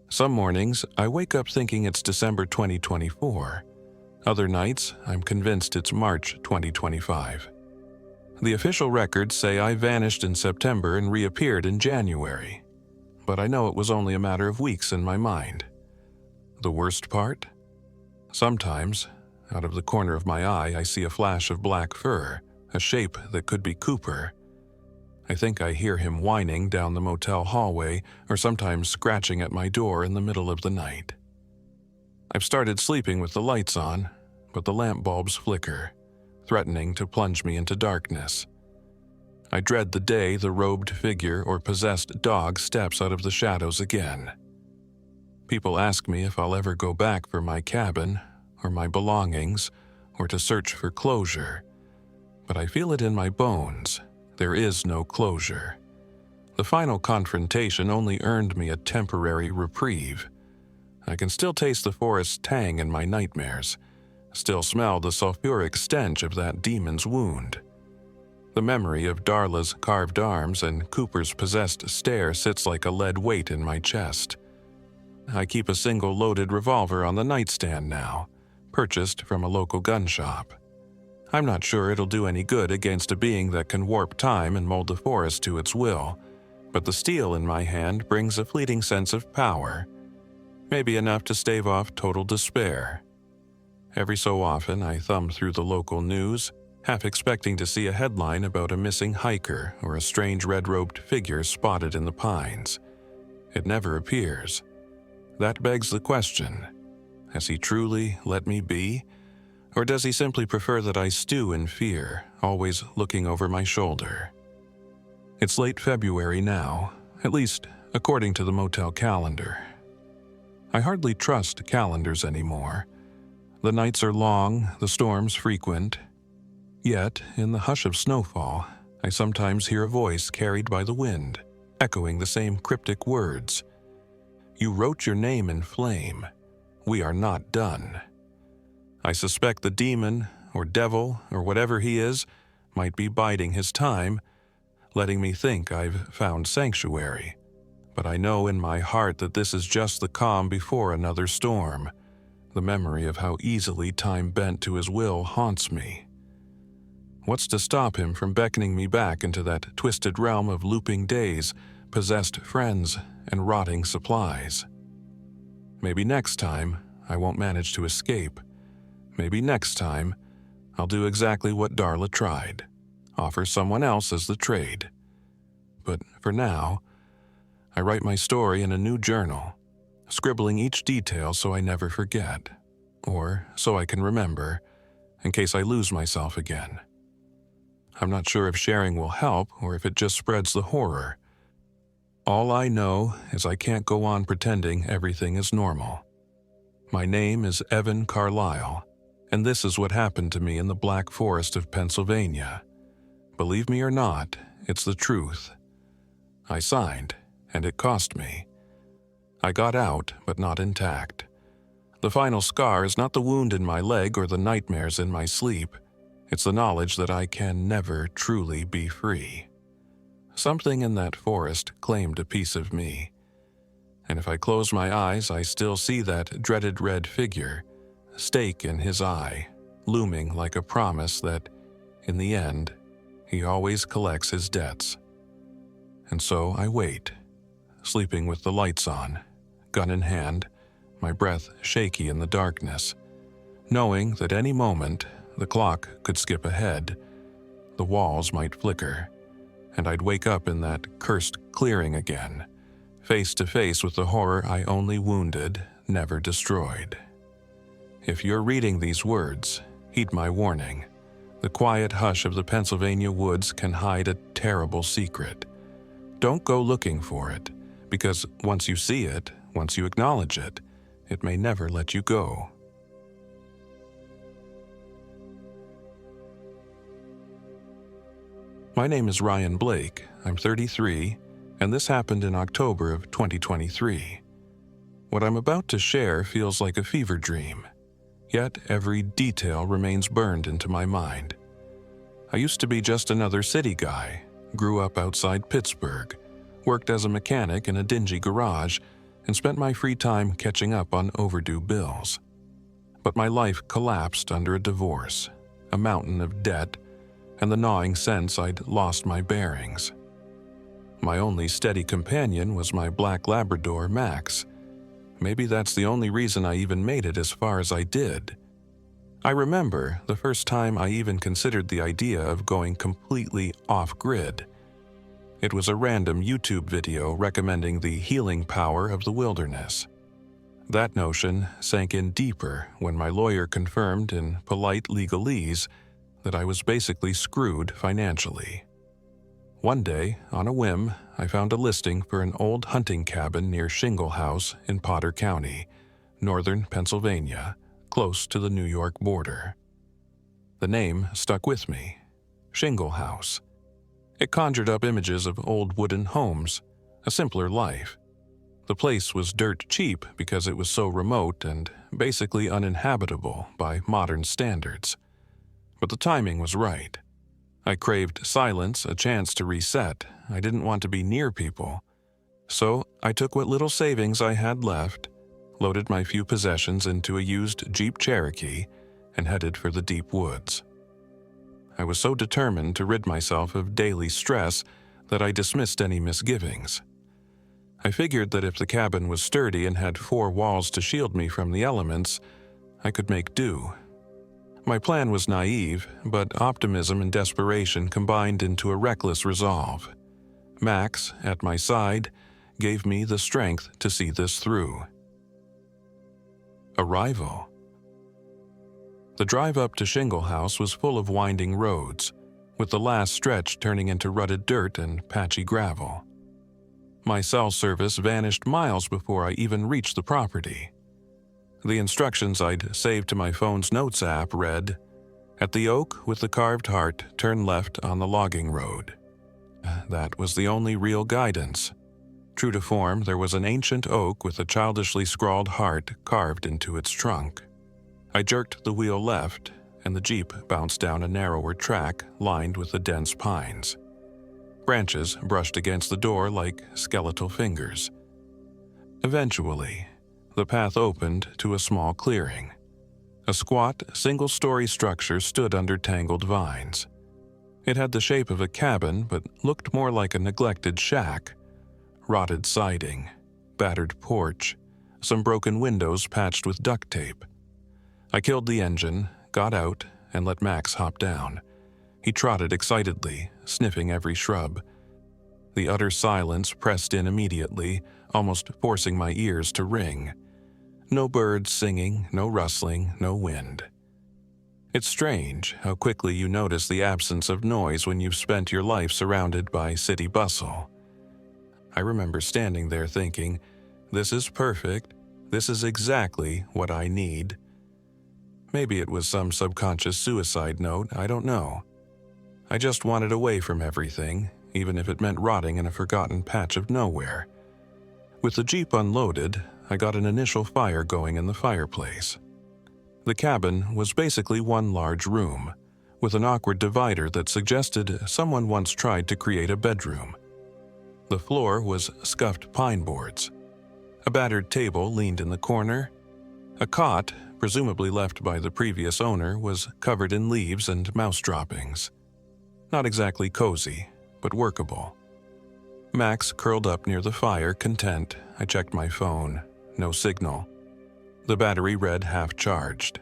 Some mornings, I wake up thinking it's December 2024. Other nights, I'm convinced it's March 2025. The official records say I vanished in September and reappeared in January, but I know it was only a matter of weeks in my mind. The worst part? Sometimes, out of the corner of my eye, I see a flash of black fur, a shape that could be Cooper. I think I hear him whining down the motel hallway or sometimes scratching at my door in the middle of the night. I've started sleeping with the lights on, but the lamp bulbs flicker, threatening to plunge me into darkness. I dread the day the robed figure or possessed dog steps out of the shadows again. People ask me if I'll ever go back for my cabin, or my belongings, or to search for closure. But I feel it in my bones. There is no closure. The final confrontation only earned me a temporary reprieve. I can still taste the forest's tang in my nightmares, still smell the sulfuric stench of that demon's wound. The memory of Darla's carved arms and Cooper's possessed stare sits like a lead weight in my chest. I keep a single loaded revolver on the nightstand now, purchased from a local gun shop. I'm not sure it'll do any good against a being that can warp time and mold the forest to its will, but the steel in my hand brings a fleeting sense of power, maybe enough to stave off total despair. Every so often, I thumb through the local news, half expecting to see a headline about a missing hiker or a strange red-robed figure spotted in the pines. It never appears. That begs the question, has he truly let me be? Or does he simply prefer that I stew in fear, always looking over my shoulder? It's late February now, at least according to the motel calendar. I hardly trust calendars anymore. The nights are long, the storms frequent. Yet, in the hush of snowfall, I sometimes hear a voice carried by the wind, echoing the same cryptic words. You wrote your name in flame. We are not done. I suspect the demon, or devil, or whatever he is, might be biding his time, letting me think I've found sanctuary. But I know in my heart that this is just the calm before another storm. The memory of how easily time bent to his will haunts me. What's to stop him from beckoning me back into that twisted realm of looping days, possessed friends, and rotting supplies? Maybe next time I won't manage to escape. Maybe next time I'll do exactly what Darla tried, offer someone else as the trade. But for now, I write my story in a new journal, scribbling each detail so I never forget, or so I can remember, in case I lose myself again. I'm not sure if sharing will help or if it just spreads the horror. All I know is I can't go on pretending everything is normal. My name is Evan Carlisle, and this is what happened to me in the Black Forest of Pennsylvania. Believe me or not, it's the truth. I signed, and it cost me. I got out, but not intact. The final scar is not the wound in my leg or the nightmares in my sleep. It's the knowledge that I can never truly be free. Something in that forest claimed a piece of me. And if I close my eyes, I still see that dreaded red figure, stake in his eye, looming like a promise that, in the end, he always collects his debts. And so I wait, sleeping with the lights on, gun in hand, my breath shaky in the darkness, knowing that any moment the clock could skip ahead, the walls might flicker, and I'd wake up in that cursed clearing again, face to face with the horror I only wounded, never destroyed. If you're reading these words, heed my warning. The quiet hush of the Pennsylvania woods can hide a terrible secret. Don't go looking for it, because once you see it, once you acknowledge it, it may never let you go. My name is Ryan Blake, I'm 33, and this happened in October of 2023. What I'm about to share feels like a fever dream, yet every detail remains burned into my mind. I used to be just another city guy, grew up outside Pittsburgh, worked as a mechanic in a dingy garage, and spent my free time catching up on overdue bills. But my life collapsed under a divorce, a mountain of debt, and the gnawing sense I'd lost my bearings. My only steady companion was my black Labrador, Max. Maybe that's the only reason I even made it as far as I did. I remember the first time I even considered the idea of going completely off-grid. It was a random YouTube video recommending the healing power of the wilderness. That notion sank in deeper when my lawyer confirmed in polite legalese that I was basically screwed financially. One day, on a whim, I found a listing for an old hunting cabin near Shingle House in Potter County, northern Pennsylvania, close to the New York border. The name stuck with me, Shingle House. It conjured up images of old wooden homes, a simpler life. The place was dirt cheap because it was so remote and basically uninhabitable by modern standards. But the timing was right. I craved silence, a chance to reset. I didn't want to be near people. So I took what little savings I had left, loaded my few possessions into a used Jeep Cherokee, and headed for the deep woods. I was so determined to rid myself of daily stress that I dismissed any misgivings. I figured that if the cabin was sturdy and had 4 walls to shield me from the elements, I could make do. My plan was naive, but optimism and desperation combined into a reckless resolve. Max, at my side, gave me the strength to see this through. Arrival. The drive up to Shingle House was full of winding roads, with the last stretch turning into rutted dirt and patchy gravel. My cell service vanished miles before I even reached the property. The instructions I'd saved to my phone's notes app read, "At the oak with the carved heart, turn left on the logging road." That was the only real guidance. True to form, there was an ancient oak with a childishly scrawled heart carved into its trunk. I jerked the wheel left, and the Jeep bounced down a narrower track lined with the dense pines. Branches brushed against the door like skeletal fingers. Eventually, the path opened to a small clearing. A squat, single-story structure stood under tangled vines. It had the shape of a cabin, but looked more like a neglected shack. Rotted siding, battered porch, some broken windows patched with duct tape. I killed the engine, got out, and let Max hop down. He trotted excitedly, sniffing every shrub. The utter silence pressed in immediately, almost forcing my ears to ring. No birds singing, no rustling, no wind. It's strange how quickly you notice the absence of noise when you've spent your life surrounded by city bustle. I remember standing there thinking, this is perfect, this is exactly what I need. Maybe it was some subconscious suicide note, I don't know. I just wanted away from everything, even if it meant rotting in a forgotten patch of nowhere. With the Jeep unloaded, I got an initial fire going in the fireplace. The cabin was basically one large room, with an awkward divider that suggested someone once tried to create a bedroom. The floor was scuffed pine boards. A battered table leaned in the corner. A cot, presumably left by the previous owner, was covered in leaves and mouse droppings. Not exactly cozy, but workable. Max curled up near the fire, content. I checked my phone. No signal. The battery read half-charged.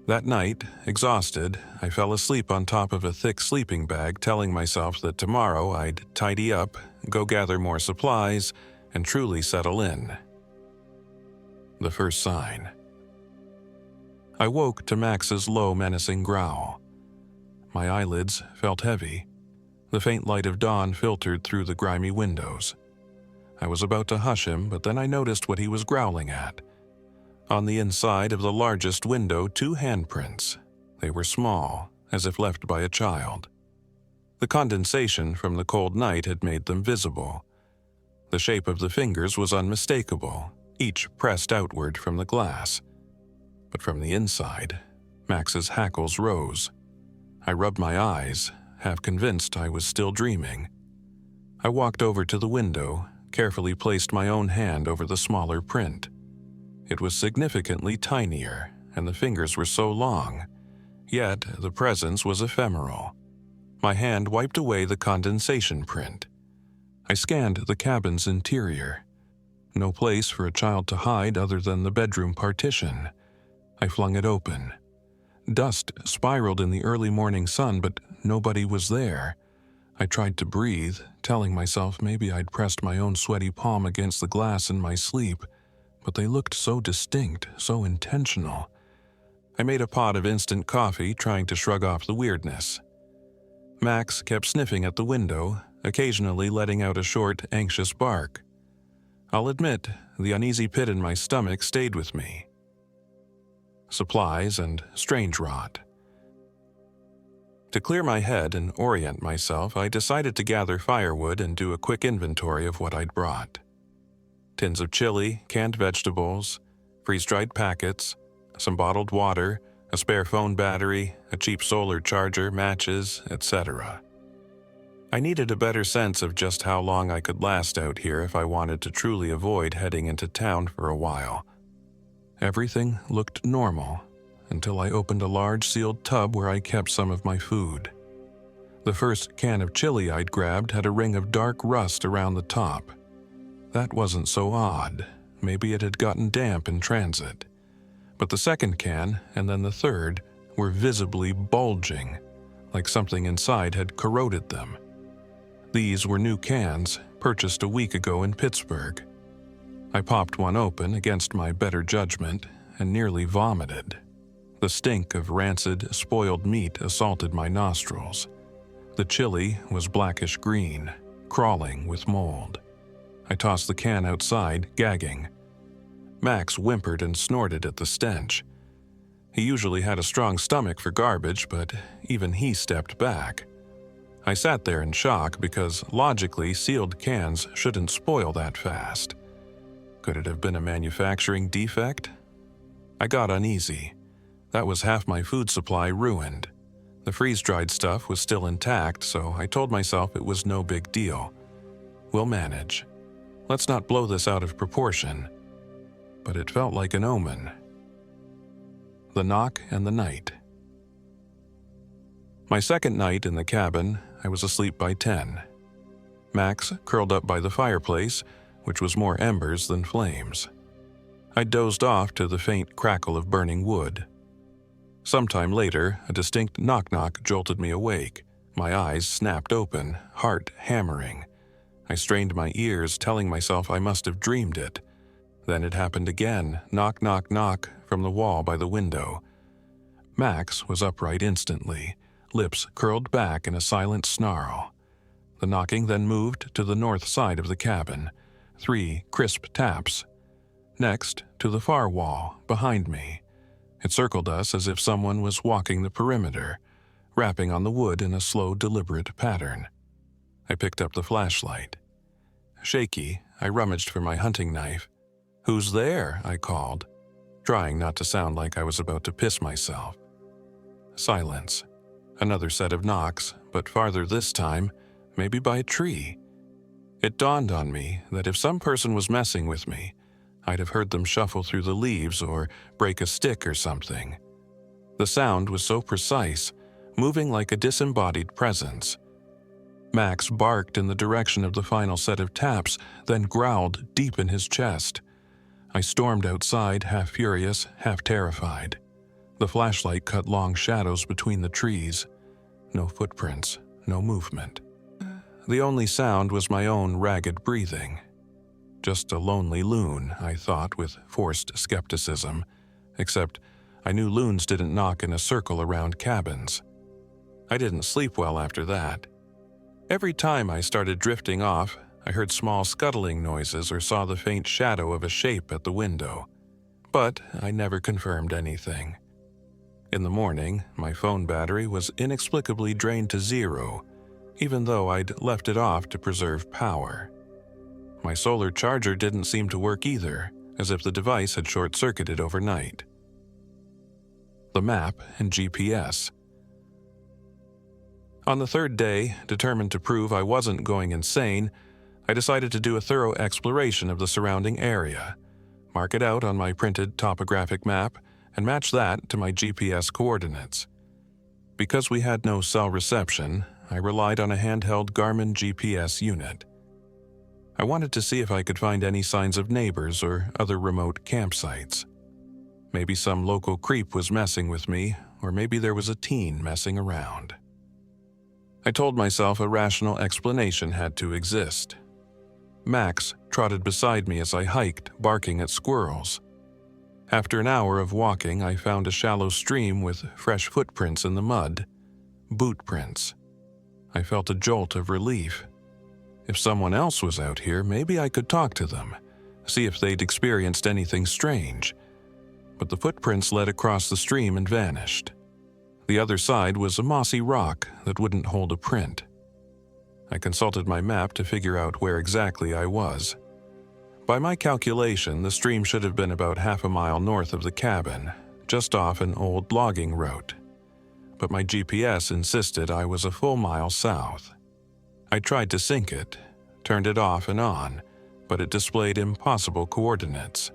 That night, exhausted, I fell asleep on top of a thick sleeping bag, telling myself that tomorrow I'd tidy up, go gather more supplies, and truly settle in. The first sign. I woke to Max's low, menacing growl. My eyelids felt heavy. The faint light of dawn filtered through the grimy windows. I was about to hush him, but then I noticed what he was growling at. On the inside of the largest window, 2 handprints. They were small, as if left by a child. The condensation from the cold night had made them visible. The shape of the fingers was unmistakable, each pressed outward from the glass. But from the inside, Max's hackles rose. I rubbed my eyes, half convinced I was still dreaming. I walked over to the window, carefully placed my own hand over the smaller print. It was significantly tinier, and the fingers were so long, yet the presence was ephemeral. My hand wiped away the condensation print. I scanned the cabin's interior. No place for a child to hide other than the bedroom partition. I flung it open. Dust spiraled in the early morning sun, but nobody was there. I tried to breathe, telling myself maybe I'd pressed my own sweaty palm against the glass in my sleep, but they looked so distinct, so intentional. I made a pot of instant coffee, trying to shrug off the weirdness. Max kept sniffing at the window, occasionally letting out a short, anxious bark. I'll admit, the uneasy pit in my stomach stayed with me. Supplies and strange rot. To clear my head and orient myself, I decided to gather firewood and do a quick inventory of what I'd brought. Tins of chili, canned vegetables, freeze-dried packets, some bottled water, a spare phone battery, a cheap solar charger, matches, etc. I needed a better sense of just how long I could last out here if I wanted to truly avoid heading into town for a while. Everything looked normal until I opened a large sealed tub where I kept some of my food. The first can of chili I'd grabbed had a ring of dark rust around the top. That wasn't so odd. Maybe it had gotten damp in transit. But the second can, and then the third, were visibly bulging, like something inside had corroded them. These were new cans, purchased a week ago in Pittsburgh. I popped one open against my better judgment and nearly vomited. The stink of rancid, spoiled meat assaulted my nostrils. The chili was blackish green, crawling with mold. I tossed the can outside, gagging. Max whimpered and snorted at the stench. He usually had a strong stomach for garbage, but even he stepped back. I sat there in shock because, logically, sealed cans shouldn't spoil that fast. Could it have been a manufacturing defect? I got uneasy. That was half my food supply ruined. The freeze-dried stuff was still intact, so I told myself it was no big deal. We'll manage. Let's not blow this out of proportion. But it felt like an omen. The knock and the night. My second night in the cabin, I was asleep by 10. Max curled up by the fireplace, which was more embers than flames. I dozed off to the faint crackle of burning wood. Sometime later, a distinct knock-knock jolted me awake. My eyes snapped open, heart hammering. I strained my ears, telling myself I must have dreamed it. Then it happened again, knock, knock, knock, from the wall by the window. Max was upright instantly, lips curled back in a silent snarl. The knocking then moved to the north side of the cabin. 3 crisp taps. Next, to the far wall, behind me. It circled us as if someone was walking the perimeter, rapping on the wood in a slow, deliberate pattern. I picked up the flashlight. Shaky, I rummaged for my hunting knife. "Who's there?" I called, trying not to sound like I was about to piss myself. Silence. Another set of knocks, but farther this time, maybe by a tree. It dawned on me that if some person was messing with me, I'd have heard them shuffle through the leaves or break a stick or something. The sound was so precise, moving like a disembodied presence. Max barked in the direction of the final set of taps, then growled deep in his chest. I stormed outside, half furious, half terrified. The flashlight cut long shadows between the trees. No footprints, no movement. The only sound was my own ragged breathing. Just a lonely loon, I thought with forced skepticism, except I knew loons didn't knock in a circle around cabins. I didn't sleep well after that. Every time I started drifting off, I heard small scuttling noises or saw the faint shadow of a shape at the window. But I never confirmed anything. In the morning, my phone battery was inexplicably drained to 0, even though I'd left it off to preserve power. My solar charger didn't seem to work either, as if the device had short-circuited overnight. The map and GPS. On the third day, determined to prove I wasn't going insane, I decided to do a thorough exploration of the surrounding area, mark it out on my printed topographic map, and match that to my GPS coordinates. Because we had no cell reception, I relied on a handheld Garmin GPS unit. I wanted to see if I could find any signs of neighbors or other remote campsites. Maybe some local creep was messing with me, or maybe there was a teen messing around. I told myself a rational explanation had to exist. Max trotted beside me as I hiked, barking at squirrels. After an hour of walking, I found a shallow stream with fresh footprints in the mud. Boot prints. I felt a jolt of relief. If someone else was out here, maybe I could talk to them, see if they'd experienced anything strange. But the footprints led across the stream and vanished. The other side was a mossy rock that wouldn't hold a print. I consulted my map to figure out where exactly I was. By my calculation, the stream should have been about half a mile north of the cabin, just off an old logging route. But my GPS insisted I was a full mile south. I tried to sync it, turned it off and on, but it displayed impossible coordinates.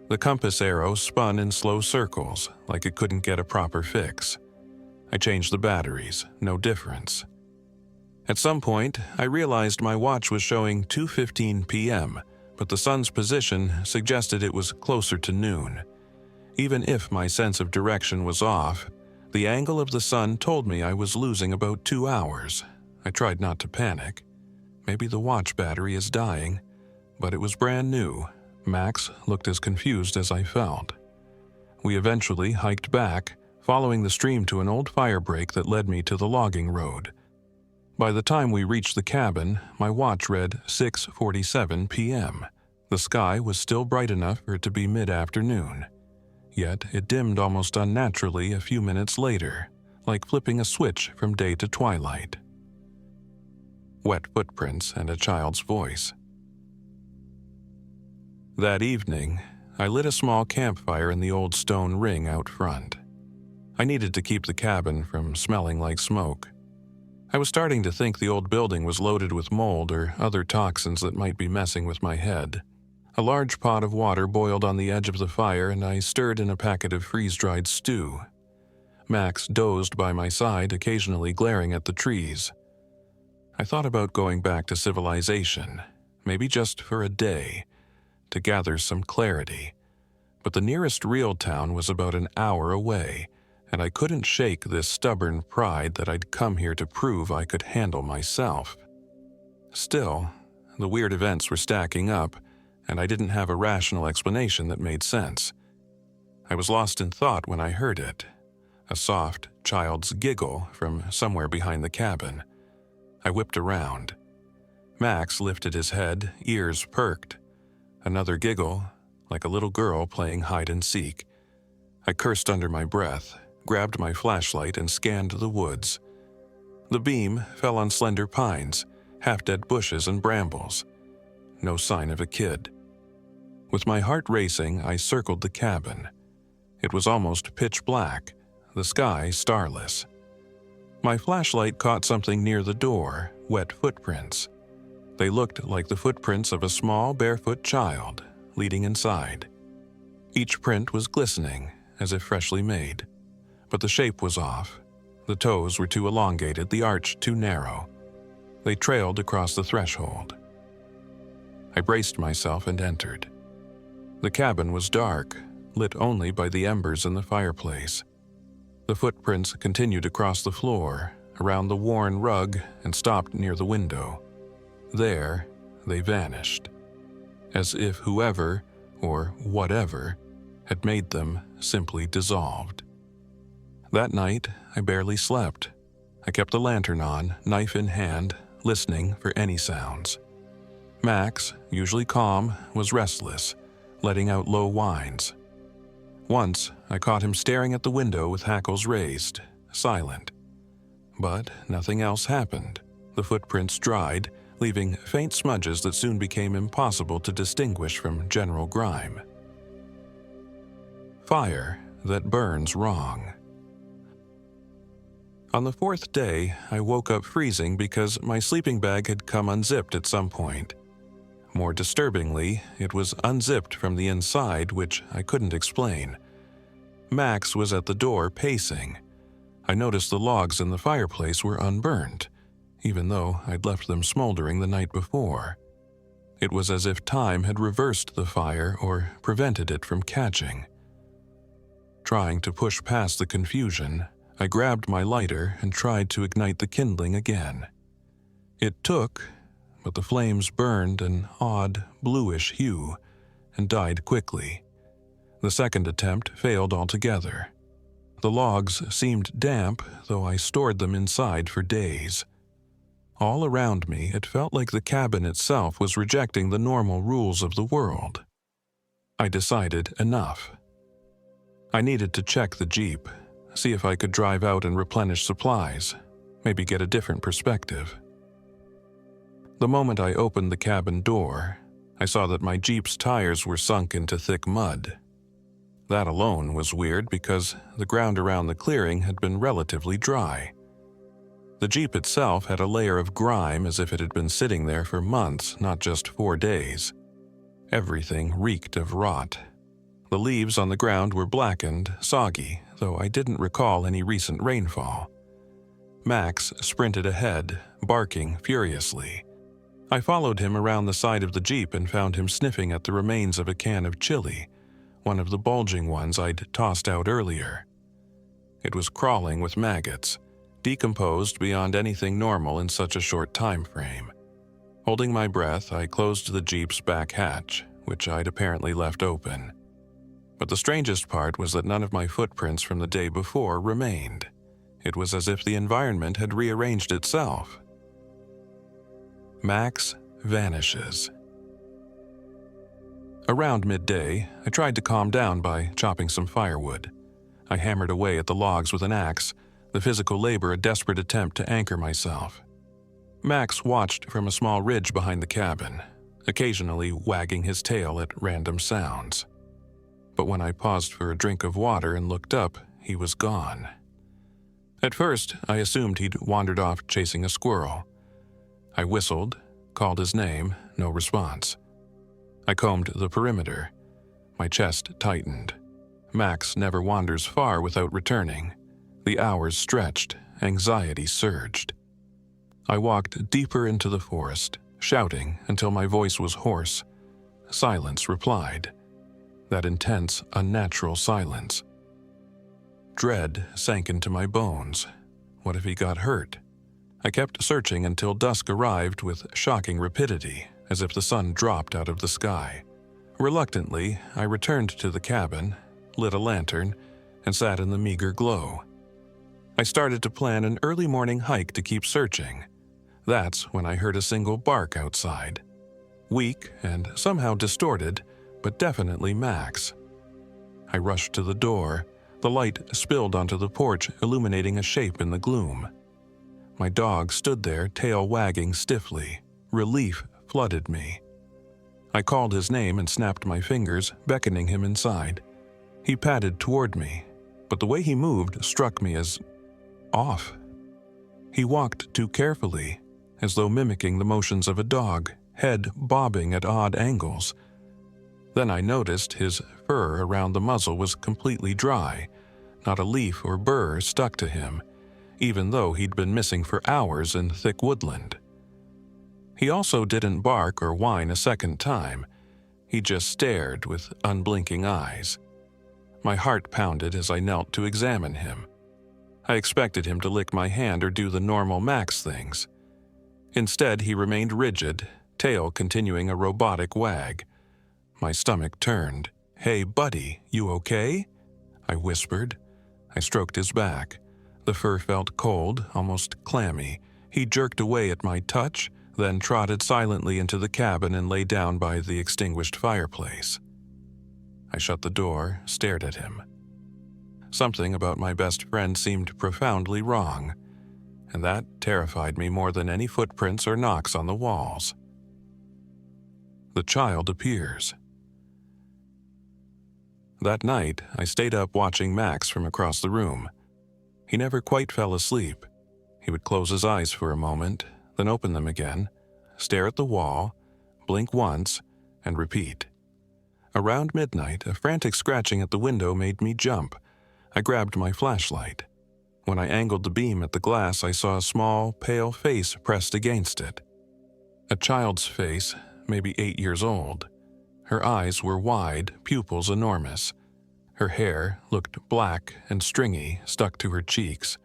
The compass arrow spun in slow circles, like it couldn't get a proper fix. I changed the batteries, no difference. At some point, I realized my watch was showing 2:15 p.m., but the sun's position suggested it was closer to noon. Even if my sense of direction was off, the angle of the sun told me I was losing about 2 hours. I tried not to panic. Maybe the watch battery is dying, but it was brand new. Max looked as confused as I felt. We eventually hiked back, following the stream to an old fire break that led me to the logging road. By the time we reached the cabin, my watch read 6:47 p.m. The sky was still bright enough for it to be mid-afternoon. Yet it dimmed almost unnaturally a few minutes later, like flipping a switch from day to twilight. Wet footprints and a child's voice. That evening, I lit a small campfire in the old stone ring out front. I needed to keep the cabin from smelling like smoke. I was starting to think the old building was loaded with mold or other toxins that might be messing with my head. A large pot of water boiled on the edge of the fire, and I stirred in a packet of freeze-dried stew. Max dozed by my side, occasionally glaring at the trees. I thought about going back to civilization, maybe just for a day, to gather some clarity. But the nearest real town was about an hour away, and I couldn't shake this stubborn pride that I'd come here to prove I could handle myself. Still, the weird events were stacking up, and I didn't have a rational explanation that made sense. I was lost in thought when I heard it, a soft child's giggle from somewhere behind the cabin. I whipped around. Max lifted his head, ears perked. Another giggle, like a little girl playing hide-and-seek. I cursed under my breath, grabbed my flashlight, and scanned the woods. The beam fell on slender pines, half-dead bushes and brambles. No sign of a kid. With my heart racing, I circled the cabin. It was almost pitch black, the sky starless. My flashlight caught something near the door, wet footprints. They looked like the footprints of a small, barefoot child, leading inside. Each print was glistening, as if freshly made. But the shape was off. The toes were too elongated, the arch too narrow. They trailed across the threshold. I braced myself and entered. The cabin was dark, lit only by the embers in the fireplace. The footprints continued across the floor, around the worn rug, and stopped near the window. There, they vanished, as if whoever, or whatever, had made them simply dissolved. That night, I barely slept. I kept the lantern on, knife in hand, listening for any sounds. Max, usually calm, was restless, letting out low whines. Once, I caught him staring at the window with hackles raised, silent. But nothing else happened. The footprints dried, leaving faint smudges that soon became impossible to distinguish from general grime. Fire that burns wrong. On the fourth day, I woke up freezing because my sleeping bag had come unzipped at some point. More disturbingly, it was unzipped from the inside, which I couldn't explain. Max was at the door pacing. I noticed the logs in the fireplace were unburnt, even though I'd left them smoldering the night before. It was as if time had reversed the fire or prevented it from catching. Trying to push past the confusion, I grabbed my lighter and tried to ignite the kindling again. It took, but the flames burned an odd, bluish hue and died quickly. The second attempt failed altogether. The logs seemed damp, though I stored them inside for days. All around me, it felt like the cabin itself was rejecting the normal rules of the world. I decided enough. I needed to check the Jeep, see if I could drive out and replenish supplies, maybe get a different perspective. The moment I opened the cabin door, I saw that my Jeep's tires were sunk into thick mud. That alone was weird because the ground around the clearing had been relatively dry. The Jeep itself had a layer of grime as if it had been sitting there for months, not just 4 days. Everything reeked of rot. The leaves on the ground were blackened, soggy, though I didn't recall any recent rainfall. Max sprinted ahead, barking furiously. I followed him around the side of the Jeep and found him sniffing at the remains of a can of chili, one of the bulging ones I'd tossed out earlier. It was crawling with maggots, decomposed beyond anything normal in such a short time frame. Holding my breath, I closed the Jeep's back hatch, which I'd apparently left open. But the strangest part was that none of my footprints from the day before remained. It was as if the environment had rearranged itself. Max vanishes. Around midday, I tried to calm down by chopping some firewood. I hammered away at the logs with an axe, the physical labor a desperate attempt to anchor myself. Max watched from a small ridge behind the cabin, occasionally wagging his tail at random sounds. But when I paused for a drink of water and looked up, he was gone. At first, I assumed he'd wandered off chasing a squirrel. I whistled, called his name, no response. I combed the perimeter. My chest tightened. Max never wanders far without returning. The hours stretched, anxiety surged. I walked deeper into the forest, shouting until my voice was hoarse. Silence replied. That intense, unnatural silence. Dread sank into my bones. What if he got hurt? I kept searching until dusk arrived with shocking rapidity, as if the sun dropped out of the sky. Reluctantly, I returned to the cabin, lit a lantern, and sat in the meager glow. I started to plan an early morning hike to keep searching. That's when I heard a single bark outside. Weak and somehow distorted, but definitely Max. I rushed to the door. The light spilled onto the porch, illuminating a shape in the gloom. My dog stood there, tail wagging stiffly. Relief flooded me. I called his name and snapped my fingers, beckoning him inside. He padded toward me, but the way he moved struck me as off. He walked too carefully, as though mimicking the motions of a dog, head bobbing at odd angles. Then I noticed his fur around the muzzle was completely dry. Not a leaf or burr stuck to him, even though he'd been missing for hours in thick woodland. He also didn't bark or whine a second time. He just stared with unblinking eyes. My heart pounded as I knelt to examine him. I expected him to lick my hand or do the normal Max things. Instead, he remained rigid, tail continuing a robotic wag. My stomach turned. "Hey, buddy, you okay?" I whispered. I stroked his back. The fur felt cold, almost clammy. He jerked away at my touch, then trotted silently into the cabin and lay down by the extinguished fireplace. I shut the door, stared at him. Something about my best friend seemed profoundly wrong, and that terrified me more than any footprints or knocks on the walls. The child appears. That night, I stayed up watching Max from across the room. He never quite fell asleep. He would close his eyes for a moment, then open them again, stare at the wall, blink once, and repeat. Around midnight, a frantic scratching at the window made me jump. I grabbed my flashlight. When I angled the beam at the glass, I saw a small, pale face pressed against it. A child's face, maybe 8 years old. Her eyes were wide, pupils enormous. Her hair looked black and stringy, stuck to her cheeks.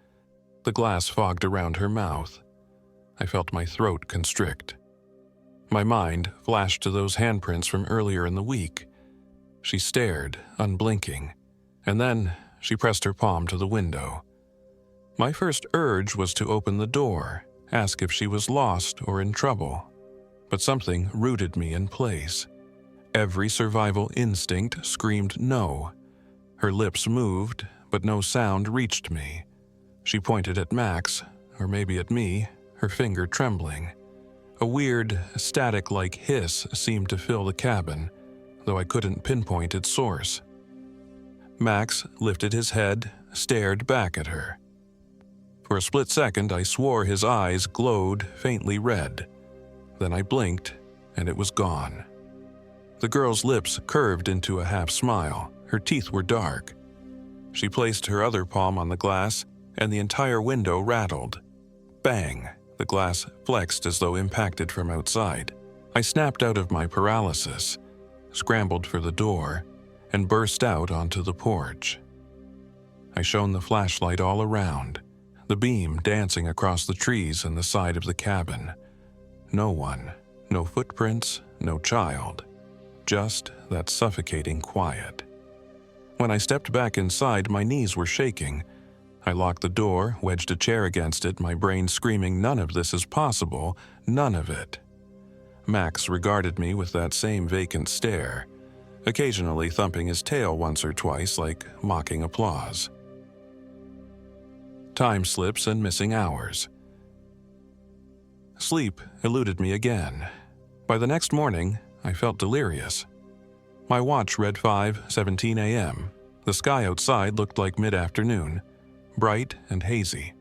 The glass fogged around her mouth. I felt my throat constrict. My mind flashed to those handprints from earlier in the week. She stared, unblinking, and then she pressed her palm to the window. My first urge was to open the door, ask if she was lost or in trouble, but something rooted me in place. Every survival instinct screamed no. Her lips moved, but no sound reached me. She pointed at Max, or maybe at me, her finger trembling. A weird, static-like hiss seemed to fill the cabin, though I couldn't pinpoint its source. Max lifted his head, stared back at her. For a split second, I swore his eyes glowed faintly red. Then I blinked, and it was gone. The girl's lips curved into a half smile. Her teeth were dark. She placed her other palm on the glass, and the entire window rattled. Bang! The glass flexed as though impacted from outside. I snapped out of my paralysis, scrambled for the door, and burst out onto the porch. I shone the flashlight all around, the beam dancing across the trees and the side of the cabin. No one, no footprints, no child. Just that suffocating quiet. When I stepped back inside, my knees were shaking. I locked the door, wedged a chair against it, my brain screaming, none of this is possible, none of it. Max regarded me with that same vacant stare, occasionally thumping his tail once or twice like mocking applause. Time slips and missing hours. Sleep eluded me again. By the next morning, I felt delirious. My watch read 5:17 a.m. The sky outside looked like mid-afternoon, bright and hazy.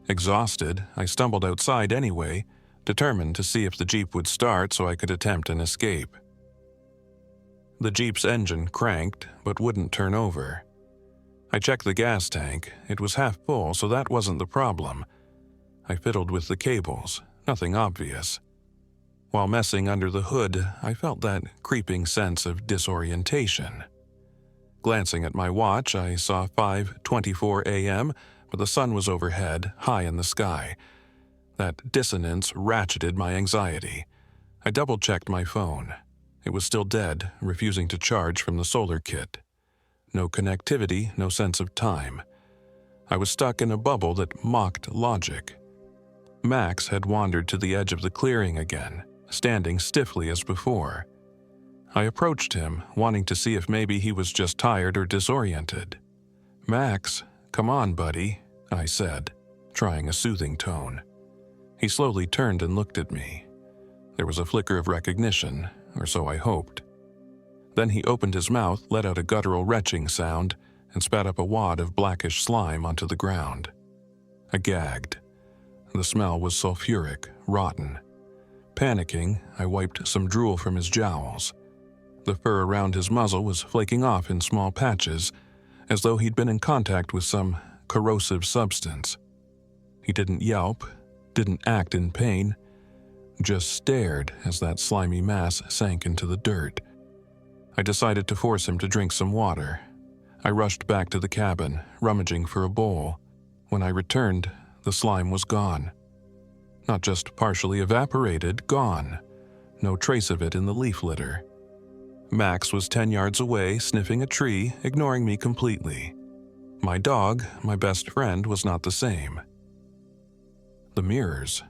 Exhausted, I stumbled outside anyway, determined to see if the Jeep would start so I could attempt an escape. The Jeep's engine cranked, but wouldn't turn over. I checked the gas tank. It was half full, so that wasn't the problem. I fiddled with the cables, nothing obvious. While messing under the hood, I felt that creeping sense of disorientation. Glancing at my watch, I saw 5:24 a.m., but the sun was overhead, high in the sky. That dissonance ratcheted my anxiety. I double-checked my phone. It was still dead, refusing to charge from the solar kit. No connectivity, no sense of time. I was stuck in a bubble that mocked logic. Max had wandered to the edge of the clearing again, standing stiffly as before. I approached him, wanting to see if maybe he was just tired or disoriented. "Max, come on, buddy," I said, trying a soothing tone. He slowly turned and looked at me. There was a flicker of recognition, or so I hoped. Then he opened his mouth, let out a guttural retching sound, and spat up a wad of blackish slime onto the ground. I gagged. The smell was sulfuric, rotten. Panicking, I wiped some drool from his jowls. The fur around his muzzle was flaking off in small patches, as though he'd been in contact with some corrosive substance. He didn't yelp, didn't act in pain, just stared as that slimy mass sank into the dirt. I decided to force him to drink some water. I rushed back to the cabin, rummaging for a bowl. When I returned, the slime was gone. Not just partially evaporated, gone. No trace of it in the leaf litter. Max was 10 yards away, sniffing a tree, ignoring me completely. My dog, my best friend, was not the same. The mirrors.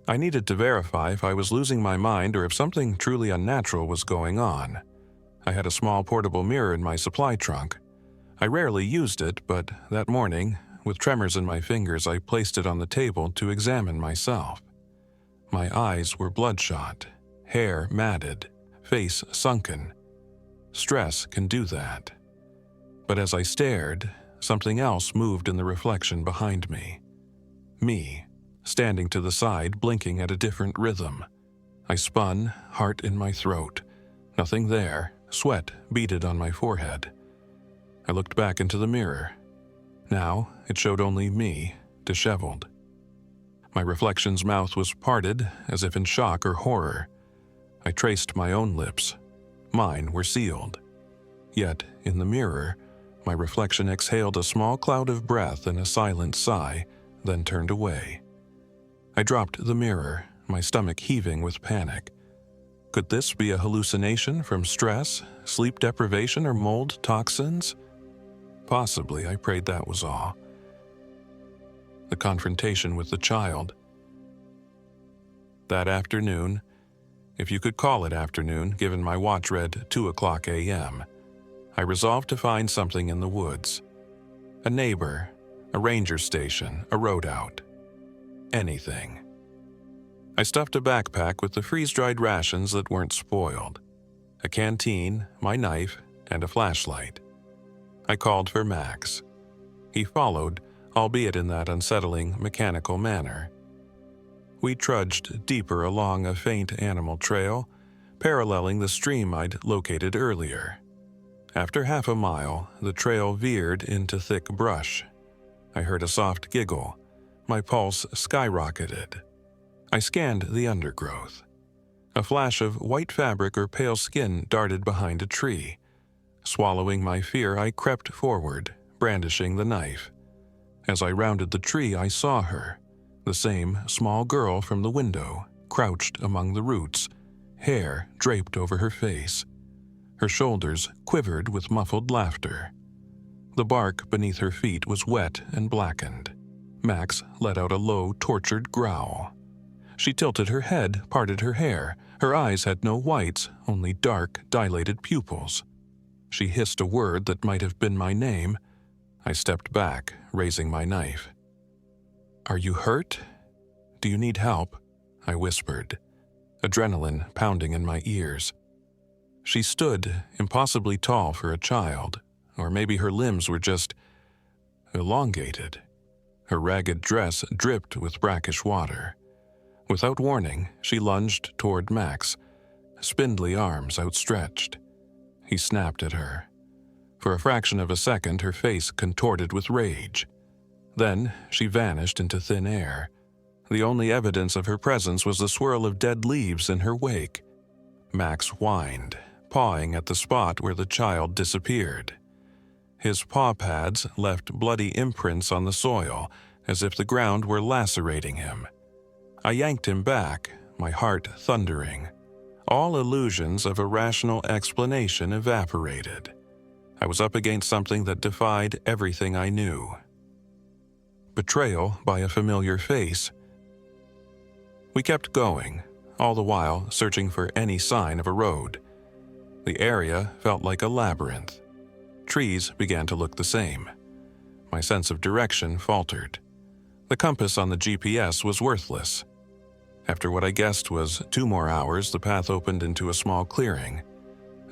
I needed to verify if I was losing my mind or if something truly unnatural was going on. I had a small portable mirror in my supply trunk. I rarely used it, but that morning, with tremors in my fingers, I placed it on the table to examine myself. My eyes were bloodshot, hair matted, face sunken. Stress can do that. But as I stared, something else moved in the reflection behind me. Me, standing to the side, blinking at a different rhythm. I spun, heart in my throat. Nothing there, sweat beaded on my forehead. I looked back into the mirror. Now it showed only me, disheveled. My reflection's mouth was parted, as if in shock or horror. I traced my own lips. Mine were sealed. Yet, in the mirror, my reflection exhaled a small cloud of breath and a silent sigh, then turned away. I dropped the mirror, my stomach heaving with panic. Could this be a hallucination from stress, sleep deprivation, or mold toxins? Possibly, I prayed that was all. The confrontation with the child. That afternoon, if you could call it afternoon, given my watch read 2:00 a.m., I resolved to find something in the woods. A neighbor, a ranger station, a road out. Anything. I stuffed a backpack with the freeze-dried rations that weren't spoiled, a canteen, my knife, and a flashlight. I called for Max. He followed, albeit in that unsettling, mechanical manner. We trudged deeper along a faint animal trail, paralleling the stream I'd located earlier. After half a mile, the trail veered into thick brush. I heard a soft giggle. My pulse skyrocketed. I scanned the undergrowth. A flash of white fabric or pale skin darted behind a tree. Swallowing my fear, I crept forward, brandishing the knife. As I rounded the tree, I saw her, the same small girl from the window, crouched among the roots, hair draped over her face. Her shoulders quivered with muffled laughter. The bark beneath her feet was wet and blackened. Max let out a low, tortured growl. She tilted her head, parted her hair. Her eyes had no whites, only dark, dilated pupils. She hissed a word that might have been my name. I stepped back, raising my knife. "Are you hurt? Do you need help?" I whispered, adrenaline pounding in my ears. She stood, impossibly tall for a child, or maybe her limbs were just elongated. Her ragged dress dripped with brackish water. Without warning, she lunged toward Max, spindly arms outstretched. He snapped at her. For a fraction of a second, her face contorted with rage. Then she vanished into thin air. The only evidence of her presence was the swirl of dead leaves in her wake. Max whined, pawing at the spot where the child disappeared. His paw pads left bloody imprints on the soil, as if the ground were lacerating him. I yanked him back, my heart thundering. All illusions of a rational explanation evaporated. I was up against something that defied everything I knew. Betrayal by a familiar face. We kept going, all the while searching for any sign of a road. The area felt like a labyrinth. Trees began to look the same. My sense of direction faltered. The compass on the GPS was worthless. After what I guessed was 2 more hours, the path opened into a small clearing.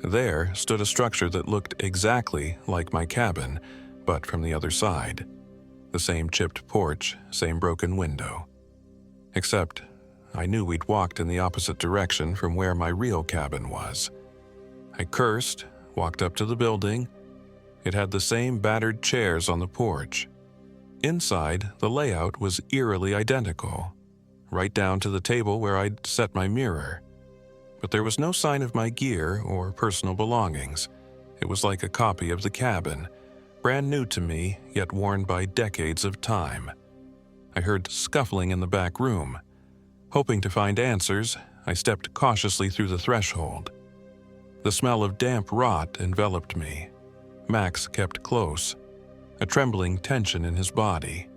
There stood a structure that looked exactly like my cabin, but from the other side. The same chipped porch, same broken window. Except, I knew we'd walked in the opposite direction from where my real cabin was. I cursed, walked up to the building. It had the same battered chairs on the porch. Inside, the layout was eerily identical, right down to the table where I'd set my mirror. But there was no sign of my gear or personal belongings. It was like a copy of the cabin, brand new to me, yet worn by decades of time. I heard scuffling in the back room. Hoping to find answers, I stepped cautiously through the threshold. The smell of damp rot enveloped me. Max kept close, a trembling tension in his body.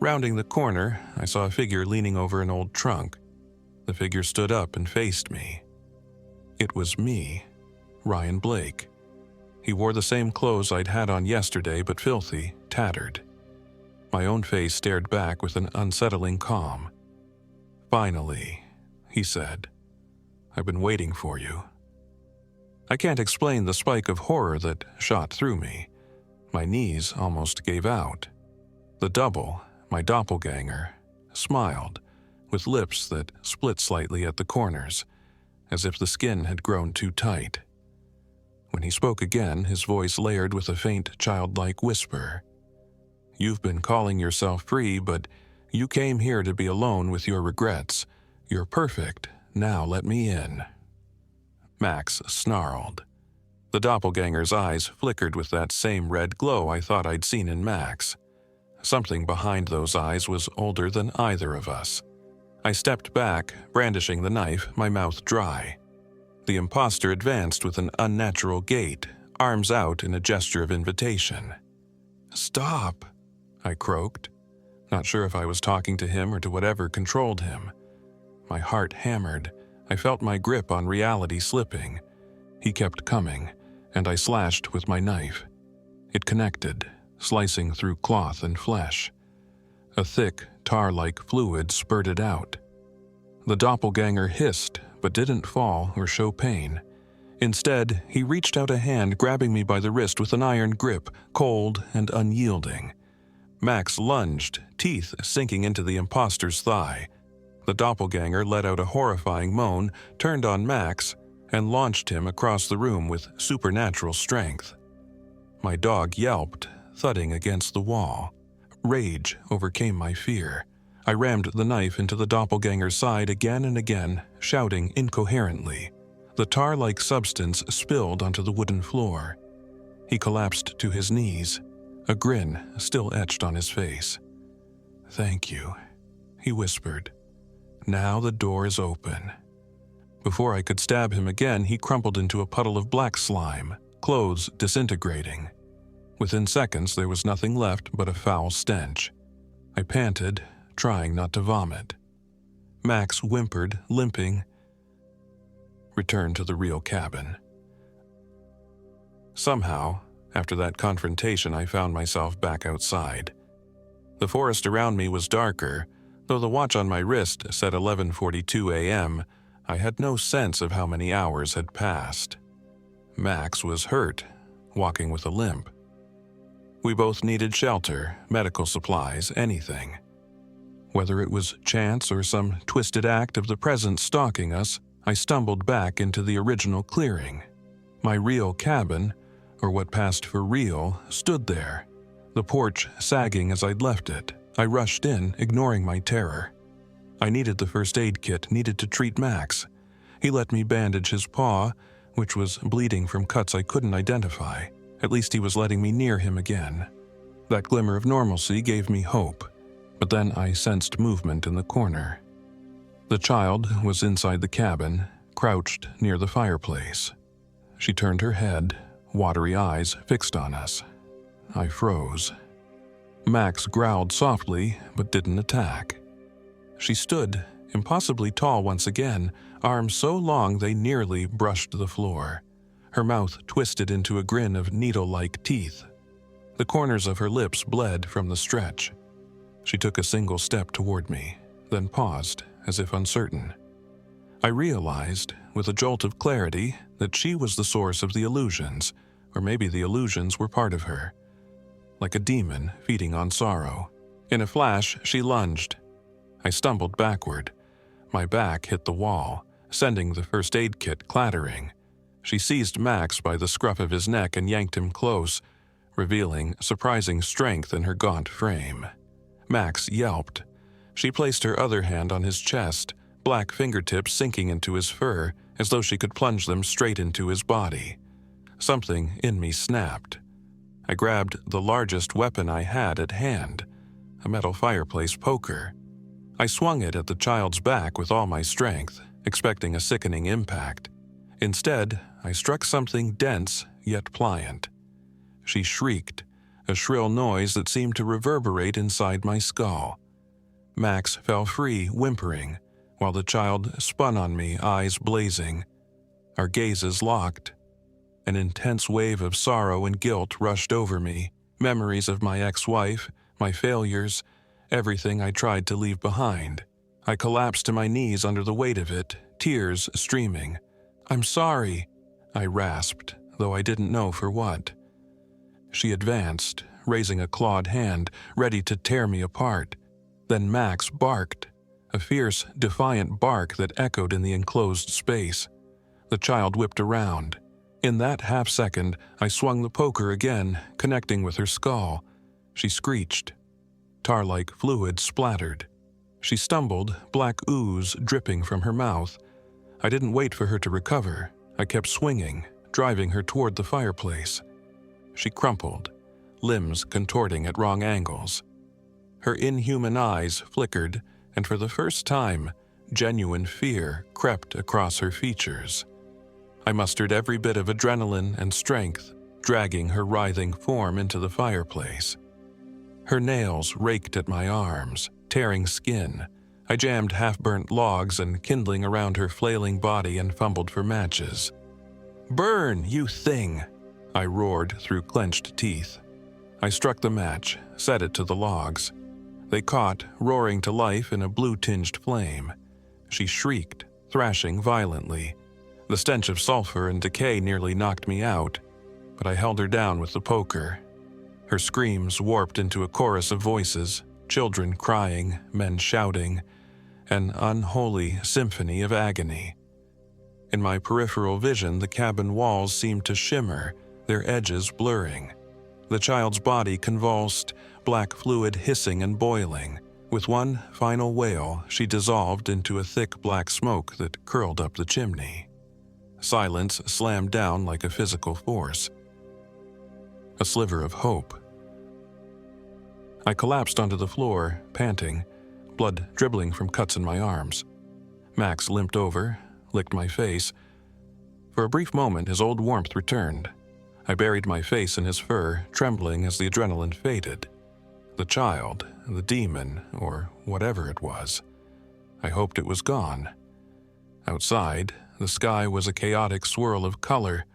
Rounding the corner, I saw a figure leaning over an old trunk. The figure stood up and faced me. It was me, Ryan Blake. He wore the same clothes I'd had on yesterday, but filthy, tattered. My own face stared back with an unsettling calm. "Finally," he said. "I've been waiting for you." I can't explain the spike of horror that shot through me. My knees almost gave out. The double, my doppelganger, smiled, with lips that split slightly at the corners, as if the skin had grown too tight. When he spoke again, his voice layered with a faint, childlike whisper. You've been calling yourself free, but you came here to be alone with your regrets. You're perfect. Now let me in." Max snarled. The doppelganger's eyes flickered with that same red glow I thought I'd seen in Max. Something behind those eyes was older than either of us. I stepped back, brandishing the knife, my mouth dry. The imposter advanced with an unnatural gait, arms out in a gesture of invitation. "Stop," I croaked, not sure if I was talking to him or to whatever controlled him. My heart hammered. I felt my grip on reality slipping. He kept coming, and I slashed with my knife. It connected, slicing through cloth and flesh. A thick, tar-like fluid spurted out. The doppelganger hissed, but didn't fall or show pain. Instead, he reached out a hand, grabbing me by the wrist with an iron grip, cold and unyielding. Max lunged, teeth sinking into the imposter's thigh. The doppelganger let out a horrifying moan, turned on Max, and launched him across the room with supernatural strength. My dog yelped, thudding against the wall. Rage overcame my fear. I rammed the knife into the doppelganger's side again and again, shouting incoherently. The tar-like substance spilled onto the wooden floor. He collapsed to his knees, a grin still etched on his face. "Thank you," he whispered. "Now the door is open." Before I could stab him again, he crumpled into a puddle of black slime, clothes disintegrating. Within seconds, there was nothing left but a foul stench. I panted, trying not to vomit. Max whimpered, limping, returned to the real cabin. Somehow, after that confrontation, I found myself back outside. The forest around me was darker. Though the watch on my wrist said 11:42 a.m., I had no sense of how many hours had passed. Max was hurt, walking with a limp. We both needed shelter, medical supplies, anything. Whether it was chance or some twisted act of the present stalking us, I stumbled back into the original clearing. My real cabin, or what passed for real, stood there, the porch sagging as I'd left it. I rushed in, ignoring my terror. I needed the first aid kit, needed to treat Max. He let me bandage his paw, which was bleeding from cuts I couldn't identify. At least he was letting me near him again. That glimmer of normalcy gave me hope, but then I sensed movement in the corner. The child was inside the cabin, crouched near the fireplace. She turned her head, watery eyes fixed on us. I froze. Max growled softly, but didn't attack. She stood, impossibly tall once again, arms so long they nearly brushed the floor. Her mouth twisted into a grin of needle-like teeth. The corners of her lips bled from the stretch. She took a single step toward me, then paused, as if uncertain. I realized, with a jolt of clarity, that she was the source of the illusions, or maybe the illusions were part of her. Like a demon feeding on sorrow. In a flash, she lunged. I stumbled backward. My back hit the wall, sending the first aid kit clattering. She seized Max by the scruff of his neck and yanked him close, revealing surprising strength in her gaunt frame. Max yelped. She placed her other hand on his chest, black fingertips sinking into his fur, as though she could plunge them straight into his body. Something in me snapped. I grabbed the largest weapon I had at hand, a metal fireplace poker. I swung it at the child's back with all my strength, expecting a sickening impact. Instead, I struck something dense yet pliant. She shrieked, a shrill noise that seemed to reverberate inside my skull. Max fell free, whimpering, while the child spun on me, eyes blazing. Our gazes locked. An intense wave of sorrow and guilt rushed over me, memories of my ex-wife, my failures, everything I tried to leave behind. I collapsed to my knees under the weight of it, tears streaming. "I'm sorry," I rasped, though I didn't know for what. She advanced, raising a clawed hand, ready to tear me apart. Then Max barked, a fierce, defiant bark that echoed in the enclosed space. The child whipped around. In that half-second, I swung the poker again, connecting with her skull. She screeched. Tar-like fluid splattered. She stumbled, black ooze dripping from her mouth. I didn't wait for her to recover. I kept swinging, driving her toward the fireplace. She crumpled, limbs contorting at wrong angles. Her inhuman eyes flickered, and for the first time, genuine fear crept across her features. I mustered every bit of adrenaline and strength, dragging her writhing form into the fireplace. Her nails raked at my arms, tearing skin. I jammed half-burnt logs and kindling around her flailing body and fumbled for matches. "Burn, you thing!" I roared through clenched teeth. I struck the match, set it to the logs. They caught, roaring to life in a blue-tinged flame. She shrieked, thrashing violently. The stench of sulfur and decay nearly knocked me out, but I held her down with the poker. Her screams warped into a chorus of voices, children crying, men shouting, an unholy symphony of agony. In my peripheral vision, the cabin walls seemed to shimmer, their edges blurring. The child's body convulsed, black fluid hissing and boiling. With one final wail, she dissolved into a thick black smoke that curled up the chimney. Silence slammed down like a physical force. A sliver of hope. I collapsed onto the floor, panting, blood dribbling from cuts in my arms. Max limped over, licked my face. For a brief moment, his old warmth returned. I buried my face in his fur, trembling as the adrenaline faded. The child, the demon, or whatever it was. I hoped it was gone. Outside, the sky was a chaotic swirl of color,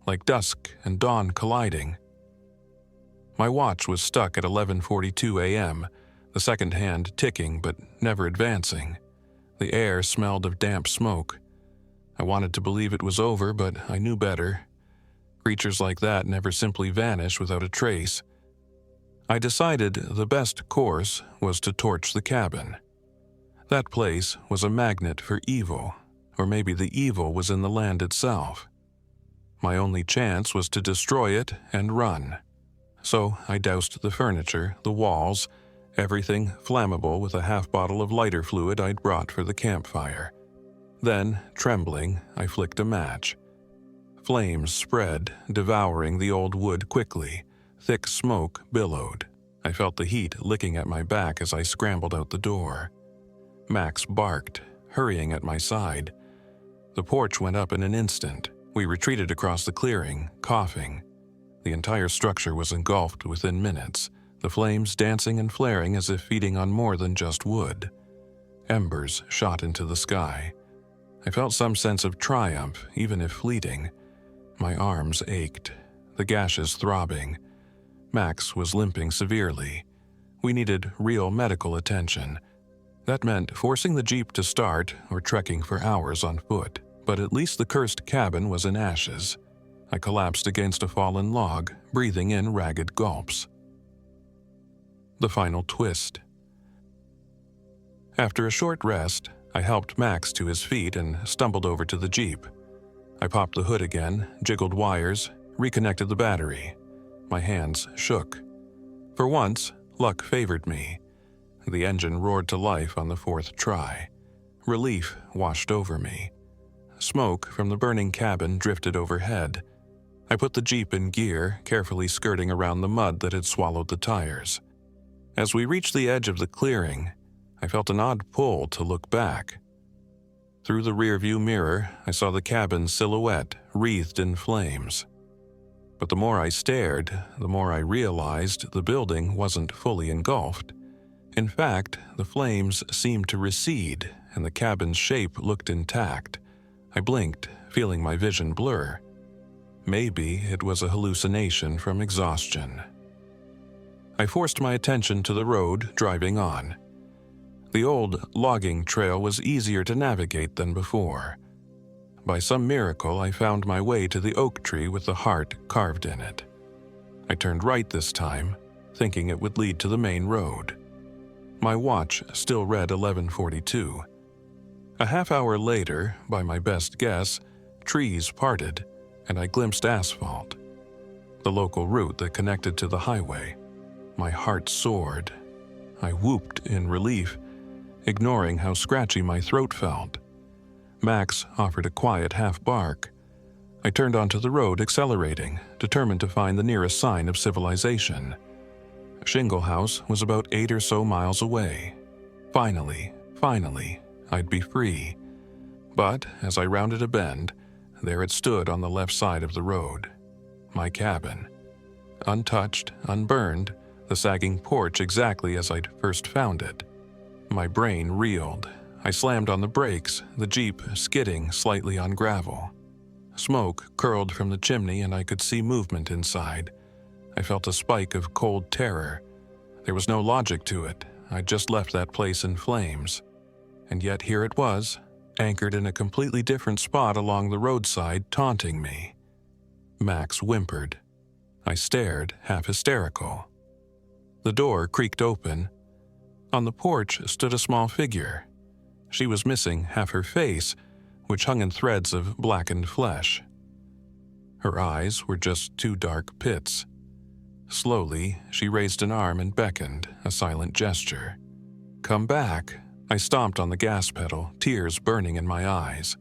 like dusk and dawn colliding. My watch was stuck at 11:42 a.m., the second hand ticking but never advancing. The air smelled of damp smoke. I wanted to believe it was over, but I knew better. Creatures like that never simply vanish without a trace. I decided the best course was to torch the cabin. That place was a magnet for evil, or maybe the evil was in the land itself. My only chance was to destroy it and run. So I doused the furniture, the walls, everything flammable with a half-bottle of lighter fluid I'd brought for the campfire. Then, trembling, I flicked a match. Flames spread, devouring the old wood quickly. Thick smoke billowed. I felt the heat licking at my back as I scrambled out the door. Max barked, hurrying at my side. The porch went up in an instant. We retreated across the clearing, coughing. The entire structure was engulfed within minutes, the flames dancing and flaring as if feeding on more than just wood. Embers shot into the sky. I felt some sense of triumph, even if fleeting. My arms ached, the gashes throbbing. Max was limping severely. We needed real medical attention. That meant forcing the Jeep to start or trekking for hours on foot, but at least the cursed cabin was in ashes. I collapsed against a fallen log, breathing in ragged gulps. The final twist. After a short rest, I helped Max to his feet and stumbled over to the Jeep. I popped the hood again, jiggled wires, reconnected the battery. My hands shook. For once, luck favored me. The engine roared to life on the fourth try. Relief washed over me. Smoke from the burning cabin drifted overhead. I put the Jeep in gear, carefully skirting around the mud that had swallowed the tires. As we reached the edge of the clearing, I felt an odd pull to look back. Through the rearview mirror, I saw the cabin's silhouette wreathed in flames. But the more I stared, the more I realized the building wasn't fully engulfed. In fact, the flames seemed to recede, and the cabin's shape looked intact. I blinked, feeling my vision blur. Maybe it was a hallucination from exhaustion. I forced my attention to the road, driving on. The old logging trail was easier to navigate than before. By some miracle, I found my way to the oak tree with the heart carved in it. I turned right this time, thinking it would lead to the main road. My watch still read 11:42. A half hour later, by my best guess, trees parted, and I glimpsed asphalt. The local route that connected to the highway. My heart soared. I whooped in relief, ignoring how scratchy my throat felt. Max offered a quiet half bark. I turned onto the road, accelerating, determined to find the nearest sign of civilization. Shingle House was about 8 or so miles away. Finally, I'd be free. But as I rounded a bend, there it stood on the left side of the road. My cabin. Untouched, unburned, the sagging porch exactly as I'd first found it. My brain reeled. I slammed on the brakes, the Jeep skidding slightly on gravel. Smoke curled from the chimney and I could see movement inside. I felt a spike of cold terror. There was no logic to it. I'd just left that place in flames. And yet here it was, anchored in a completely different spot along the roadside, taunting me. Max whimpered. I stared, half hysterical. The door creaked open. On the porch stood a small figure. She was missing half her face, which hung in threads of blackened flesh. Her eyes were just 2 dark pits. Slowly, she raised an arm and beckoned, a silent gesture. "Come back." I stomped on the gas pedal, tears burning in my eyes.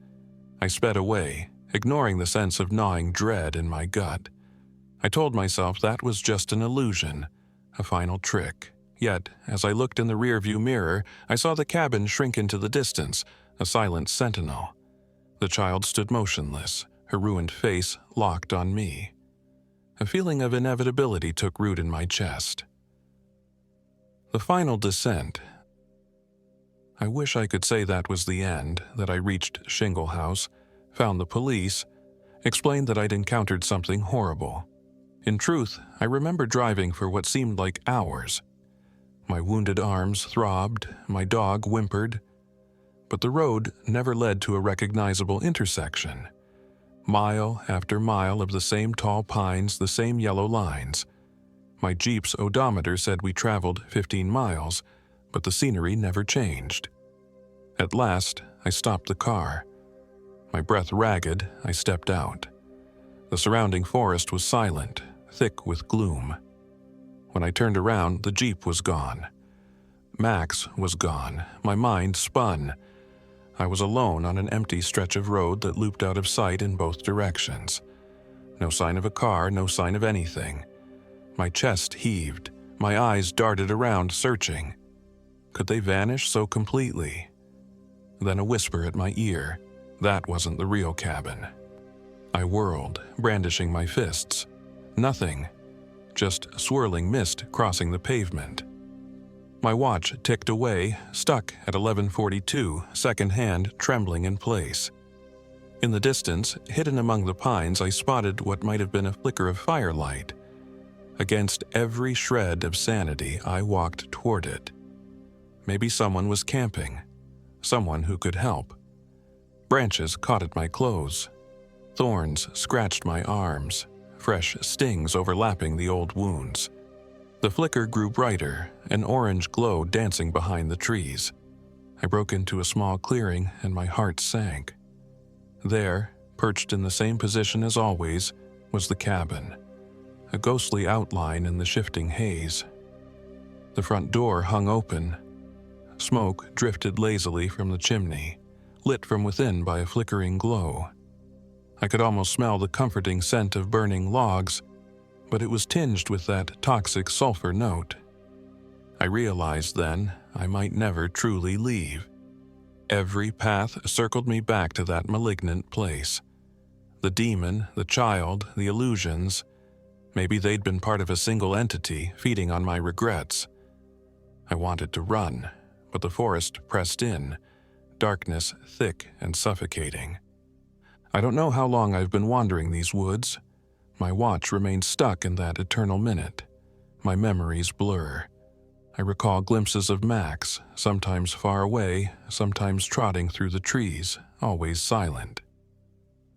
I sped away, ignoring the sense of gnawing dread in my gut. I told myself that was just an illusion, a final trick. Yet, as I looked in the rearview mirror, I saw the cabin shrink into the distance, a silent sentinel. The child stood motionless, her ruined face locked on me. A feeling of inevitability took root in my chest. The final descent. I wish I could say that was the end, that I reached Shingle House, found the police, explained that I'd encountered something horrible. In truth, I remember driving for what seemed like hours. My wounded arms throbbed, my dog whimpered, but the road never led to a recognizable intersection. Mile after mile of the same tall pines, the same yellow lines. My Jeep's odometer said we traveled 15 miles, but the scenery never changed. At last, I stopped the car. My breath ragged, I stepped out. The surrounding forest was silent, thick with gloom. When I turned around, the Jeep was gone. Max was gone. My mind spun. I was alone on an empty stretch of road that looped out of sight in both directions. No sign of a car, no sign of anything. My chest heaved. My eyes darted around, searching. Could they vanish so completely? Then a whisper at my ear. That wasn't the real cabin. I whirled, brandishing my fists. Nothing. Just swirling mist crossing the pavement. My watch ticked away, stuck at 11:42, second hand trembling in place. In the distance, hidden among the pines, I spotted what might have been a flicker of firelight. Against every shred of sanity, I walked toward it. Maybe someone was camping. Someone who could help. Branches caught at my clothes. Thorns scratched my arms, fresh stings overlapping the old wounds. The flicker grew brighter, an orange glow dancing behind the trees. I broke into a small clearing and my heart sank. There, perched in the same position as always, was the cabin, a ghostly outline in the shifting haze. The front door hung open. Smoke drifted lazily from the chimney, lit from within by a flickering glow. I could almost smell the comforting scent of burning logs, but it was tinged with that toxic sulfur note. I realized then I might never truly leave. Every path circled me back to that malignant place. The demon, the child, the illusions, maybe they'd been part of a single entity feeding on my regrets. I wanted to run, but the forest pressed in, darkness thick and suffocating. I don't know how long I've been wandering these woods. My watch remains stuck in that eternal minute. My memories blur. I recall glimpses of Max, sometimes far away, sometimes trotting through the trees, always silent.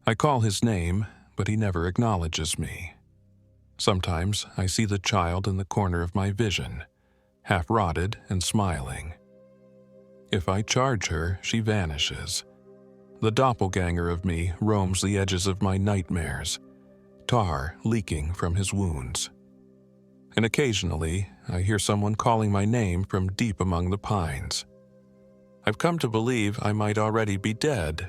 I call his name, but he never acknowledges me. Sometimes I see the child in the corner of my vision, half-rotted and smiling. If I charge her, she vanishes. The doppelganger of me roams the edges of my nightmares, tar leaking from his wounds. and occasionally I hear someone calling my name from deep among the pines. I've come to believe I might already be dead,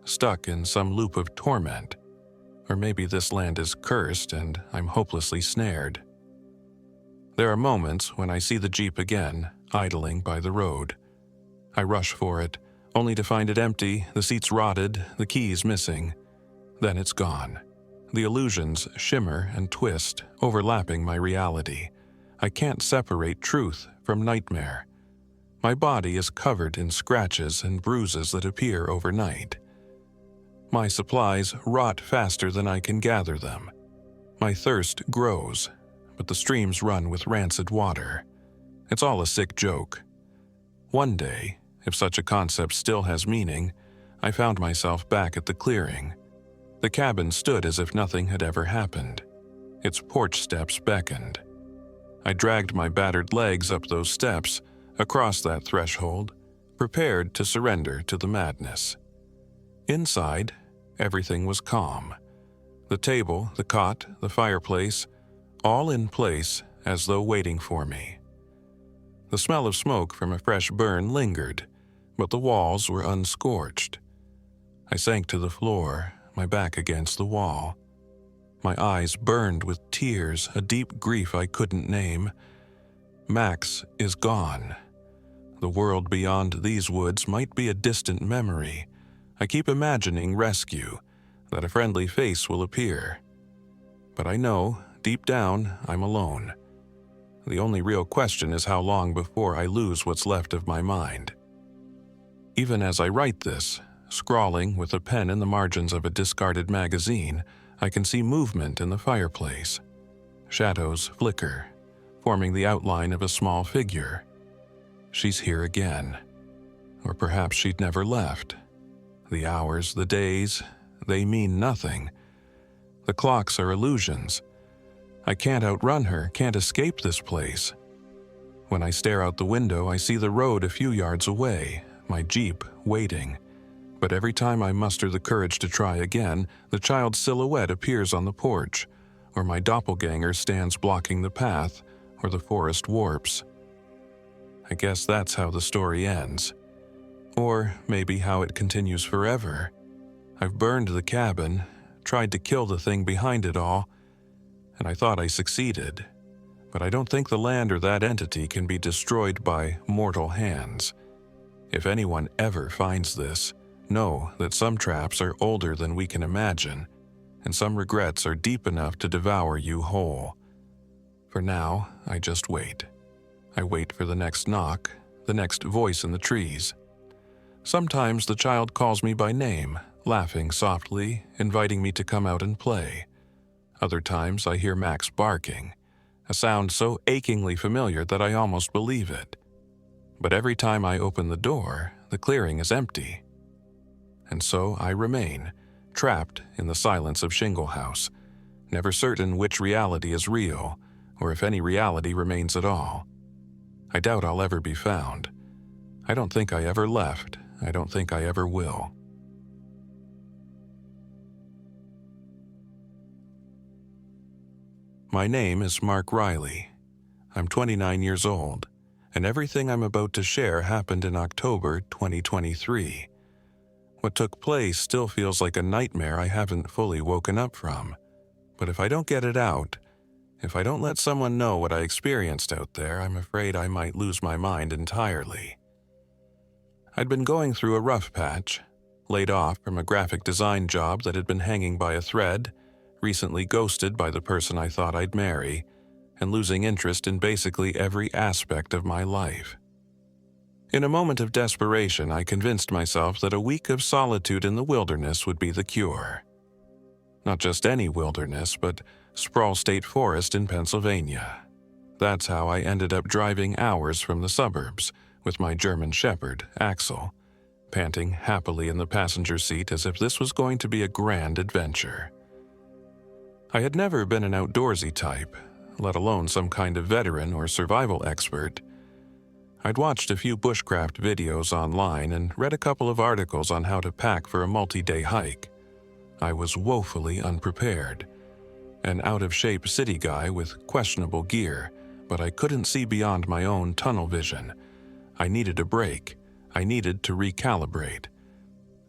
stuck in some loop of torment, or maybe this land is cursed and I'm hopelessly snared. There are moments when I see the Jeep again, idling by the road. I rush for it, only to find it empty, the seats rotted, the keys missing. Then it's gone. The illusions shimmer and twist, overlapping my reality. I can't separate truth from nightmare. My body is covered in scratches and bruises that appear overnight. My supplies rot faster than I can gather them. My thirst grows, but the streams run with rancid water. It's all a sick joke. One day, if such a concept still has meaning, I found myself back at the clearing. The cabin stood as if nothing had ever happened. Its porch steps beckoned. I dragged my battered legs up those steps, across that threshold, prepared to surrender to the madness. Inside, everything was calm. The table, the cot, the fireplace, all in place as though waiting for me. The smell of smoke from a fresh burn lingered, but the walls were unscorched. I sank to the floor, my back against the wall. My eyes burned with tears, a deep grief I couldn't name. Max is gone. The world beyond these woods might be a distant memory. I keep imagining rescue, that a friendly face will appear. But I know, deep down, I'm alone. The only real question is how long before I lose what's left of my mind. Even as I write this, scrawling with a pen in the margins of a discarded magazine, I can see movement in the fireplace. Shadows flicker, forming the outline of a small figure. She's here again. Or perhaps she'd never left. The hours, the days, they mean nothing. The clocks are illusions. I can't outrun her, can't escape this place. When I stare out the window, I see the road a few yards away, my Jeep waiting. But every time I muster the courage to try again, the child's silhouette appears on the porch, or my doppelganger stands blocking the path, or the forest warps. I guess that's how the story ends. Or maybe how it continues forever. I've burned the cabin, tried to kill the thing behind it all, and I thought I succeeded. But I don't think the land or that entity can be destroyed by mortal hands. If anyone ever finds this, know that some traps are older than we can imagine, and some regrets are deep enough to devour you whole. For now, I just wait. I wait for the next knock, the next voice in the trees. Sometimes the child calls me by name, laughing softly, inviting me to come out and play. Other times I hear Max barking, a sound so achingly familiar that I almost believe it. But every time I open the door, the clearing is empty. And so I remain, trapped in the silence of Shingle House, never certain which reality is real, or if any reality remains at all. I doubt I'll ever be found. I don't think I ever left. I don't think I ever will. My name is Mark Riley. I'm 29 years old, and everything I'm about to share happened in October 2023. What took place still feels like a nightmare I haven't fully woken up from. But if I don't get it out, if I don't let someone know what I experienced out there, I'm afraid I might lose my mind entirely. I'd been going through a rough patch, laid off from a graphic design job that had been hanging by a thread, recently ghosted by the person I thought I'd marry, and losing interest in basically every aspect of my life. In a moment of desperation, I convinced myself that a week of solitude in the wilderness would be the cure. Not just any wilderness, but Sproul State Forest in Pennsylvania. That's how I ended up driving hours from the suburbs, with my German Shepherd, Axel, panting happily in the passenger seat as if this was going to be a grand adventure. I had never been an outdoorsy type, let alone some kind of veteran or survival expert. I'd watched a few bushcraft videos online and read a couple of articles on how to pack for a multi-day hike. I was woefully unprepared. an out-of-shape city guy with questionable gear, but I couldn't see beyond my own tunnel vision. I needed a break. I needed to recalibrate.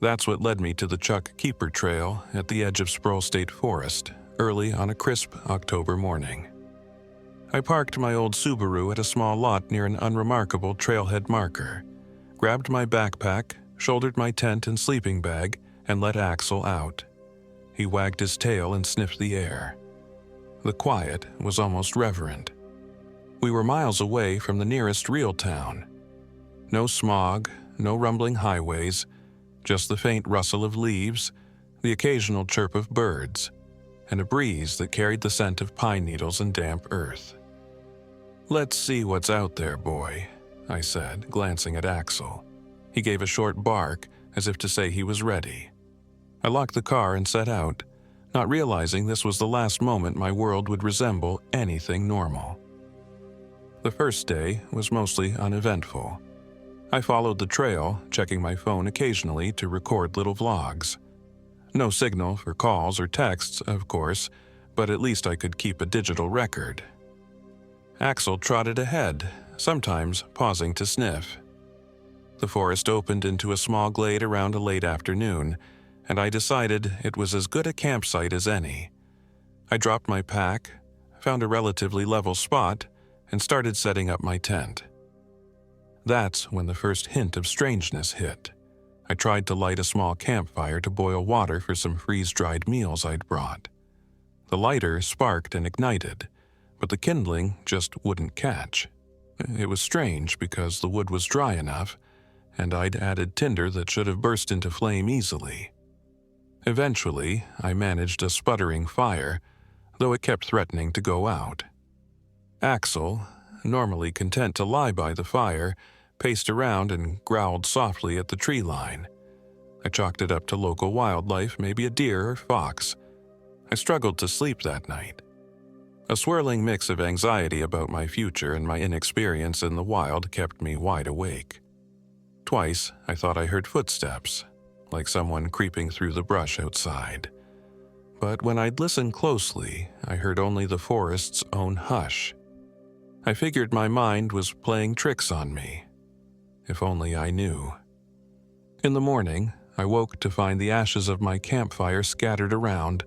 That's what led me to the Chuck Keeper Trail at the edge of Sproul State Forest, early on a crisp October morning. I parked my old Subaru at a small lot near an unremarkable trailhead marker, grabbed my backpack, shouldered my tent and sleeping bag, and let Axel out. He wagged his tail and sniffed the air. The quiet was almost reverent. We were miles away from the nearest real town. No smog, no rumbling highways, just the faint rustle of leaves, the occasional chirp of birds, and a breeze that carried the scent of pine needles and damp earth. "Let's see what's out there, boy," I said, glancing at Axel. He gave a short bark, as if to say he was ready. I locked the car and set out, not realizing this was the last moment my world would resemble anything normal. The first day was mostly uneventful. I followed the trail, checking my phone occasionally to record little vlogs. No signal for calls or texts, of course, but at least I could keep a digital record. Axel trotted ahead, sometimes pausing to sniff. The forest opened into a small glade around a late afternoon, and I decided it was as good a campsite as any. I dropped my pack, found a relatively level spot, and started setting up my tent. That's when the first hint of strangeness hit. I tried to light a small campfire to boil water for some freeze-dried meals I'd brought. The lighter sparked and ignited, but the kindling just wouldn't catch. It was strange because the wood was dry enough, and I'd added tinder that should have burst into flame easily. Eventually, I managed a sputtering fire, though it kept threatening to go out. Axel, normally content to lie by the fire, paced around and growled softly at the tree line. I chalked it up to local wildlife, maybe a deer or fox. I struggled to sleep that night. A swirling mix of anxiety about my future and my inexperience in the wild kept me wide awake. Twice, I thought I heard footsteps, like someone creeping through the brush outside. But when I'd listened closely, I heard only the forest's own hush. I figured my mind was playing tricks on me. If only I knew. In the morning, I woke to find the ashes of my campfire scattered around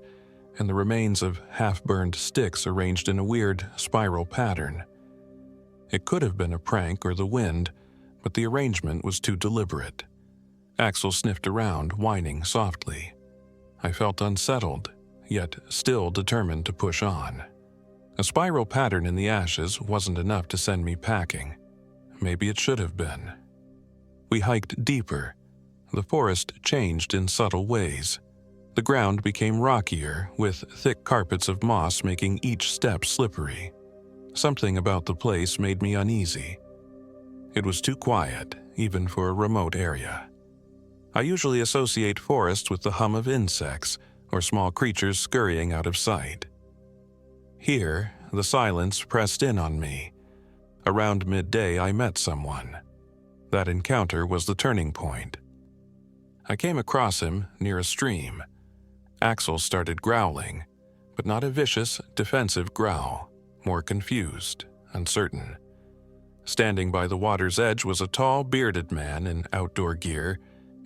and the remains of half-burned sticks arranged in a weird spiral pattern. It could have been a prank or the wind, but the arrangement was too deliberate. Axel sniffed around, whining softly. I felt unsettled, yet still determined to push on. A spiral pattern in the ashes wasn't enough to send me packing. Maybe it should have been. We hiked deeper. The forest changed in subtle ways. The ground became rockier, with thick carpets of moss making each step slippery. Something about the place made me uneasy. It was too quiet, even for a remote area. I usually associate forests with the hum of insects or small creatures scurrying out of sight. Here, the silence pressed in on me. Around midday, I met someone. That encounter was the turning point. I came across him near a stream. Axel started growling, but not a vicious, defensive growl, more confused, uncertain. Standing by the water's edge was a tall, bearded man in outdoor gear,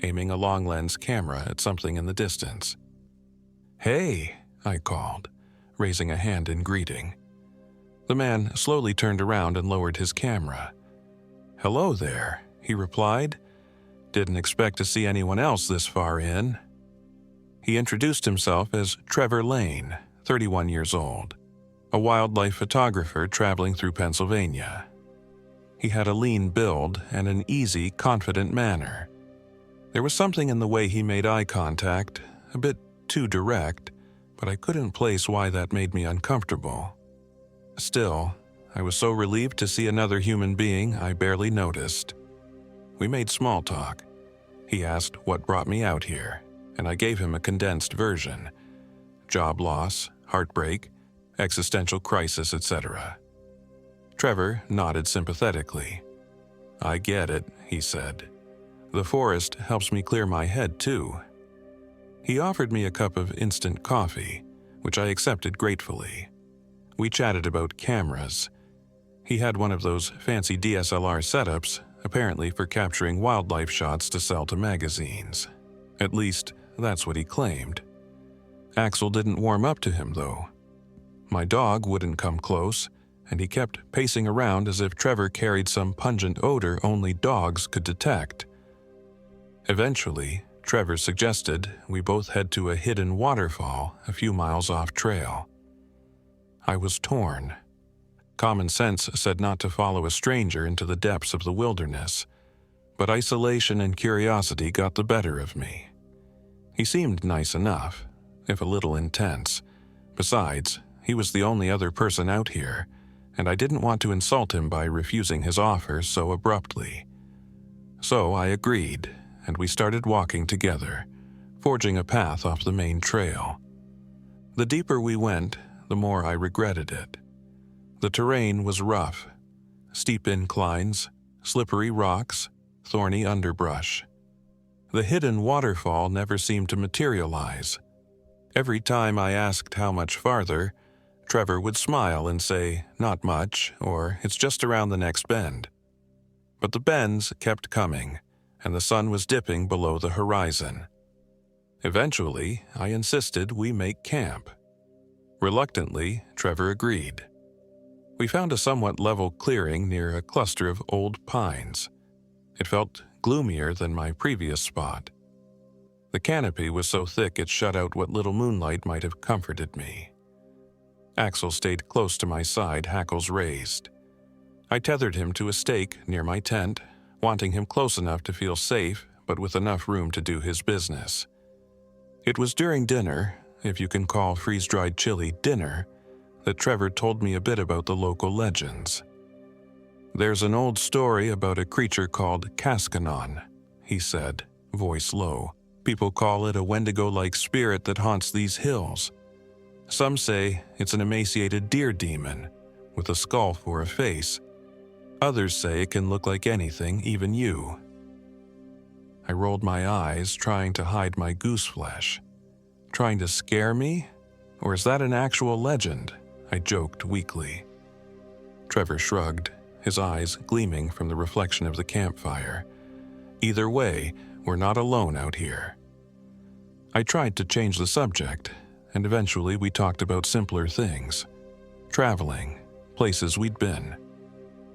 aiming a long-lens camera at something in the distance. "Hey," I called, raising a hand in greeting. The man slowly turned around and lowered his camera. "Hello there," he replied. "Didn't expect to see anyone else this far in." He introduced himself as Trevor Lane, 31 years old, a wildlife photographer traveling through Pennsylvania. He had a lean build and an easy, confident manner. There was something in the way he made eye contact, a bit too direct, but I couldn't place why that made me uncomfortable. Still, I was so relieved to see another human being I barely noticed. We made small talk. He asked what brought me out here, and I gave him a condensed version. Job loss, heartbreak, existential crisis, etc. Trevor nodded sympathetically. "I get it," he said. "The forest helps me clear my head too." He offered me a cup of instant coffee, which I accepted gratefully. We chatted about cameras. He had one of those fancy DSLR setups, apparently for capturing wildlife shots to sell to magazines. At least, that's what he claimed. Axel didn't warm up to him, though. My dog wouldn't come close, and he kept pacing around as if Trevor carried some pungent odor only dogs could detect. Eventually, Trevor suggested we both head to a hidden waterfall a few miles off trail. I was torn. Common sense said not to follow a stranger into the depths of the wilderness, but isolation and curiosity got the better of me. He seemed nice enough, if a little intense. Besides, he was the only other person out here, and I didn't want to insult him by refusing his offer so abruptly. So I agreed, and we started walking together, forging a path off the main trail. The deeper we went, the more I regretted it. The terrain was rough. Steep inclines, slippery rocks, thorny underbrush. The hidden waterfall never seemed to materialize. Every time I asked how much farther, Trevor would smile and say, "Not much," or "It's just around the next bend." But the bends kept coming, and the sun was dipping below the horizon. Eventually, I insisted we make camp. Reluctantly, Trevor agreed. We found a somewhat level clearing near a cluster of old pines. It felt gloomier than my previous spot. The canopy was so thick it shut out what little moonlight might have comforted me. Axel stayed close to my side, hackles raised. I tethered him to a stake near my tent, wanting him close enough to feel safe, but with enough room to do his business. It was during dinner, if you can call freeze-dried chili dinner, that Trevor told me a bit about the local legends. "There's an old story about a creature called Kaskanon," he said, voice low. "People call it a Wendigo-like spirit that haunts these hills. Some say it's an emaciated deer demon, with a skull for a face. Others say it can look like anything, even you." I rolled my eyes, trying to hide my goose flesh. "Trying to scare me? Or is that an actual legend?" I joked weakly. Trevor shrugged, his eyes gleaming from the reflection of the campfire. Either way, we're not alone out here. I tried to change the subject, and eventually we talked about simpler things. Traveling, places we'd been.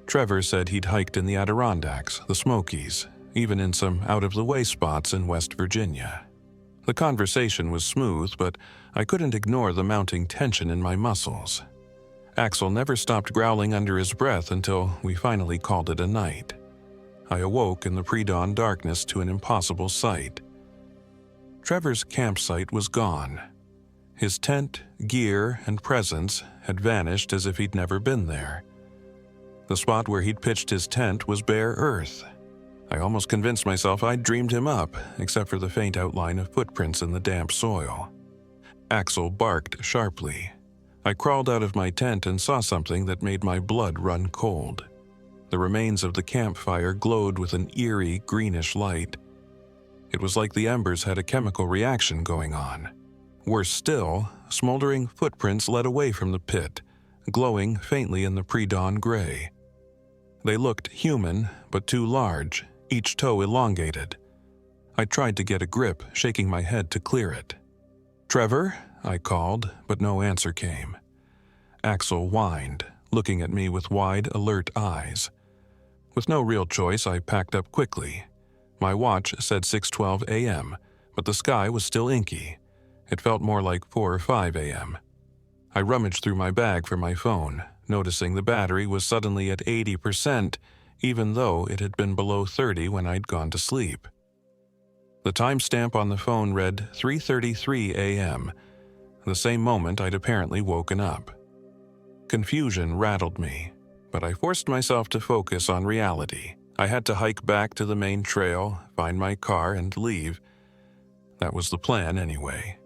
Trevor said he'd hiked in the Adirondacks, the Smokies, even in some out-of-the-way spots in West Virginia. The conversation was smooth, but I couldn't ignore the mounting tension in my muscles. Axel never stopped growling under his breath until we finally called it a night. I awoke in the pre-dawn darkness to an impossible sight. Trevor's campsite was gone. His tent, gear, and presence had vanished as if he'd never been there. The spot where he'd pitched his tent was bare earth. I almost convinced myself I'd dreamed him up, except for the faint outline of footprints in the damp soil. Axel barked sharply. I crawled out of my tent and saw something that made my blood run cold. The remains of the campfire glowed with an eerie greenish light. It was like the embers had a chemical reaction going on. Worse still, smoldering footprints led away from the pit, glowing faintly in the pre-dawn gray. They looked human, but too large, each toe elongated. I tried to get a grip, shaking my head to clear it. "Trevor?" I called, but no answer came. Axel whined, looking at me with wide, alert eyes. With no real choice, I packed up quickly. My watch said 6:12 a.m., but the sky was still inky. It felt more like 4 or 5 a.m. I rummaged through my bag for my phone, noticing the battery was suddenly at 80%, even though it had been below 30 when I'd gone to sleep. The timestamp on the phone read 3:33 a.m., the same moment I'd apparently woken up. Confusion rattled me, but I forced myself to focus on reality. I had to hike back to the main trail, find my car, and leave. That was the plan anyway.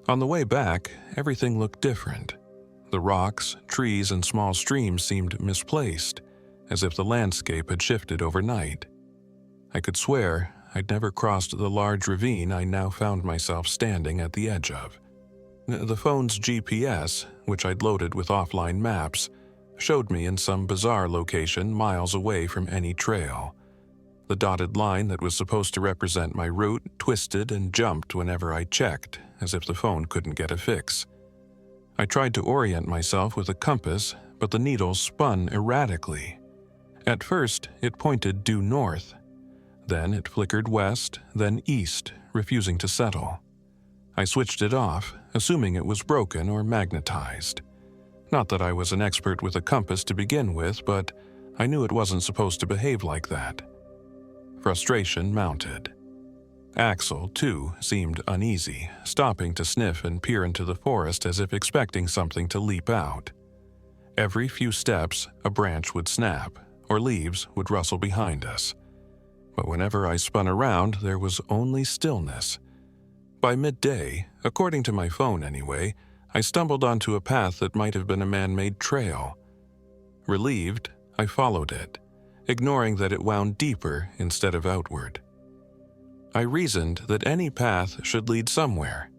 On the way back, everything looked different. The rocks, trees, and small streams seemed misplaced, as if the landscape had shifted overnight. I could swear I'd never crossed the large ravine I now found myself standing at the edge of. The phone's GPS, which I'd loaded with offline maps, showed me in some bizarre location miles away from any trail. The dotted line that was supposed to represent my route twisted and jumped whenever I checked, as if the phone couldn't get a fix. I tried to orient myself with a compass, but the needle spun erratically. At first, it pointed due north. Then it flickered west, then east, refusing to settle. I switched it off, assuming it was broken or magnetized. Not that I was an expert with a compass to begin with, but I knew it wasn't supposed to behave like that. Frustration mounted. Axel, too, seemed uneasy, stopping to sniff and peer into the forest as if expecting something to leap out. Every few steps, a branch would snap, or leaves would rustle behind us. But whenever I spun around, there was only stillness. By midday, according to my phone anyway, I stumbled onto a path that might have been a man-made trail. Relieved, I followed it, ignoring that it wound deeper instead of outward. I reasoned that any path should lead somewhere.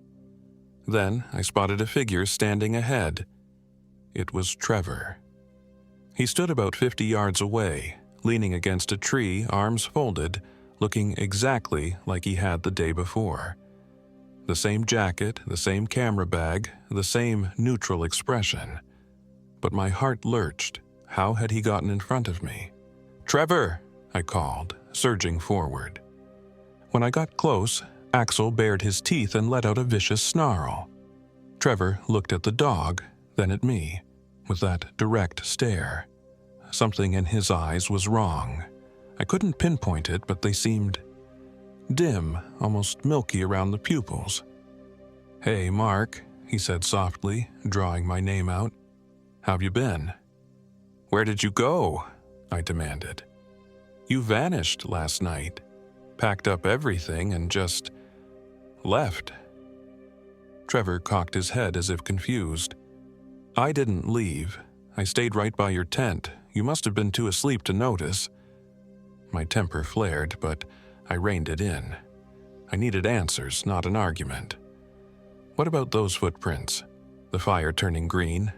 Then I spotted a figure standing ahead. It was Trevor. He stood about 50 yards away, leaning against a tree, arms folded, looking exactly like he had the day before. The same jacket, the same camera bag, the same neutral expression. But my heart lurched. How had he gotten in front of me? "Trevor!" I called, surging forward. When I got close, Axel bared his teeth and let out a vicious snarl. Trevor looked at the dog, then at me, with that direct stare. Something in his eyes was wrong. I couldn't pinpoint it, but they seemed dim, almost milky around the pupils. "Hey, Mark," he said softly, drawing my name out. "How've you been?" "Where did you go?" I demanded. "You vanished last night, packed up everything and just left." Trevor cocked his head as if confused. "I didn't leave. I stayed right by your tent. You must have been too asleep to notice." My temper flared, but I reined it in. I needed answers, not an argument. "What about those footprints? The fire turning green?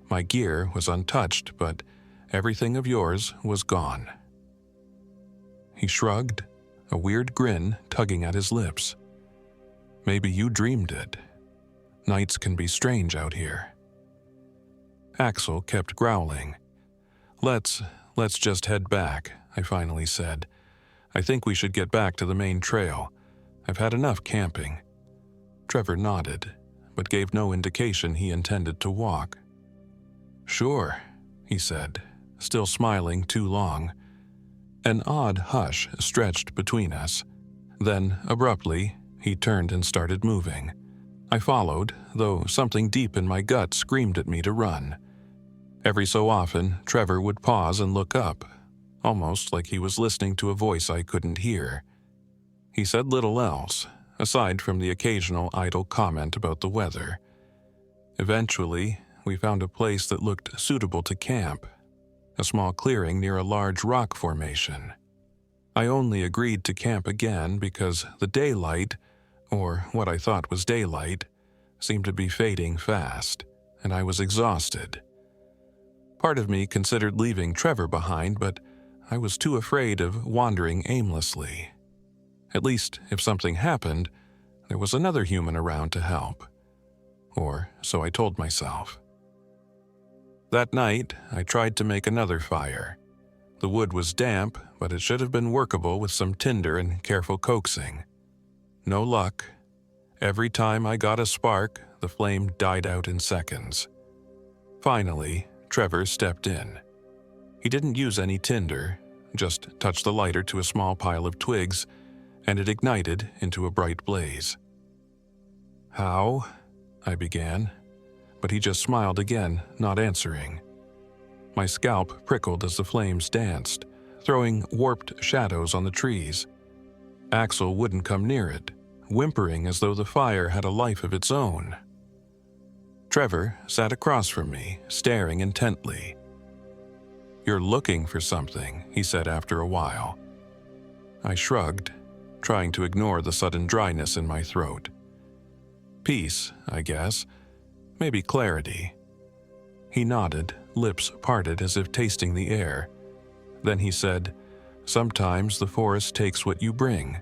My gear was untouched, but everything of yours was gone." He shrugged, a weird grin tugging at his lips. "Maybe you dreamed it. Nights can be strange out here." Axel kept growling. Let's just head back," I finally said. "I think we should get back to the main trail. I've had enough camping." Trevor nodded, but gave no indication he intended to walk. "Sure," he said, still smiling too long. An odd hush stretched between us. Then, abruptly, he turned and started moving. I followed, though something deep in my gut screamed at me to run. Every so often, Trevor would pause and look up, almost like he was listening to a voice I couldn't hear. He said little else, aside from the occasional idle comment about the weather. Eventually, we found a place that looked suitable to camp, a small clearing near a large rock formation. I only agreed to camp again because the daylight, or what I thought was daylight, seemed to be fading fast, and I was exhausted. Part of me considered leaving Trevor behind, but I was too afraid of wandering aimlessly. At least, if something happened, there was another human around to help. Or so I told myself. That night, I tried to make another fire. The wood was damp, but it should have been workable with some tinder and careful coaxing. No luck. Every time I got a spark, the flame died out in seconds. Finally, Trevor stepped in. He didn't use any tinder, just touched the lighter to a small pile of twigs, and it ignited into a bright blaze. "How?" I began, but he just smiled again, not answering. My scalp prickled as the flames danced, throwing warped shadows on the trees. Axel wouldn't come near it, whimpering as though the fire had a life of its own. Trevor sat across from me, staring intently. "You're looking for something," he said after a while. I shrugged, trying to ignore the sudden dryness in my throat. Peace, I guess. Maybe clarity. He nodded, lips parted as if tasting the air. Then he said, "Sometimes the forest takes what you bring.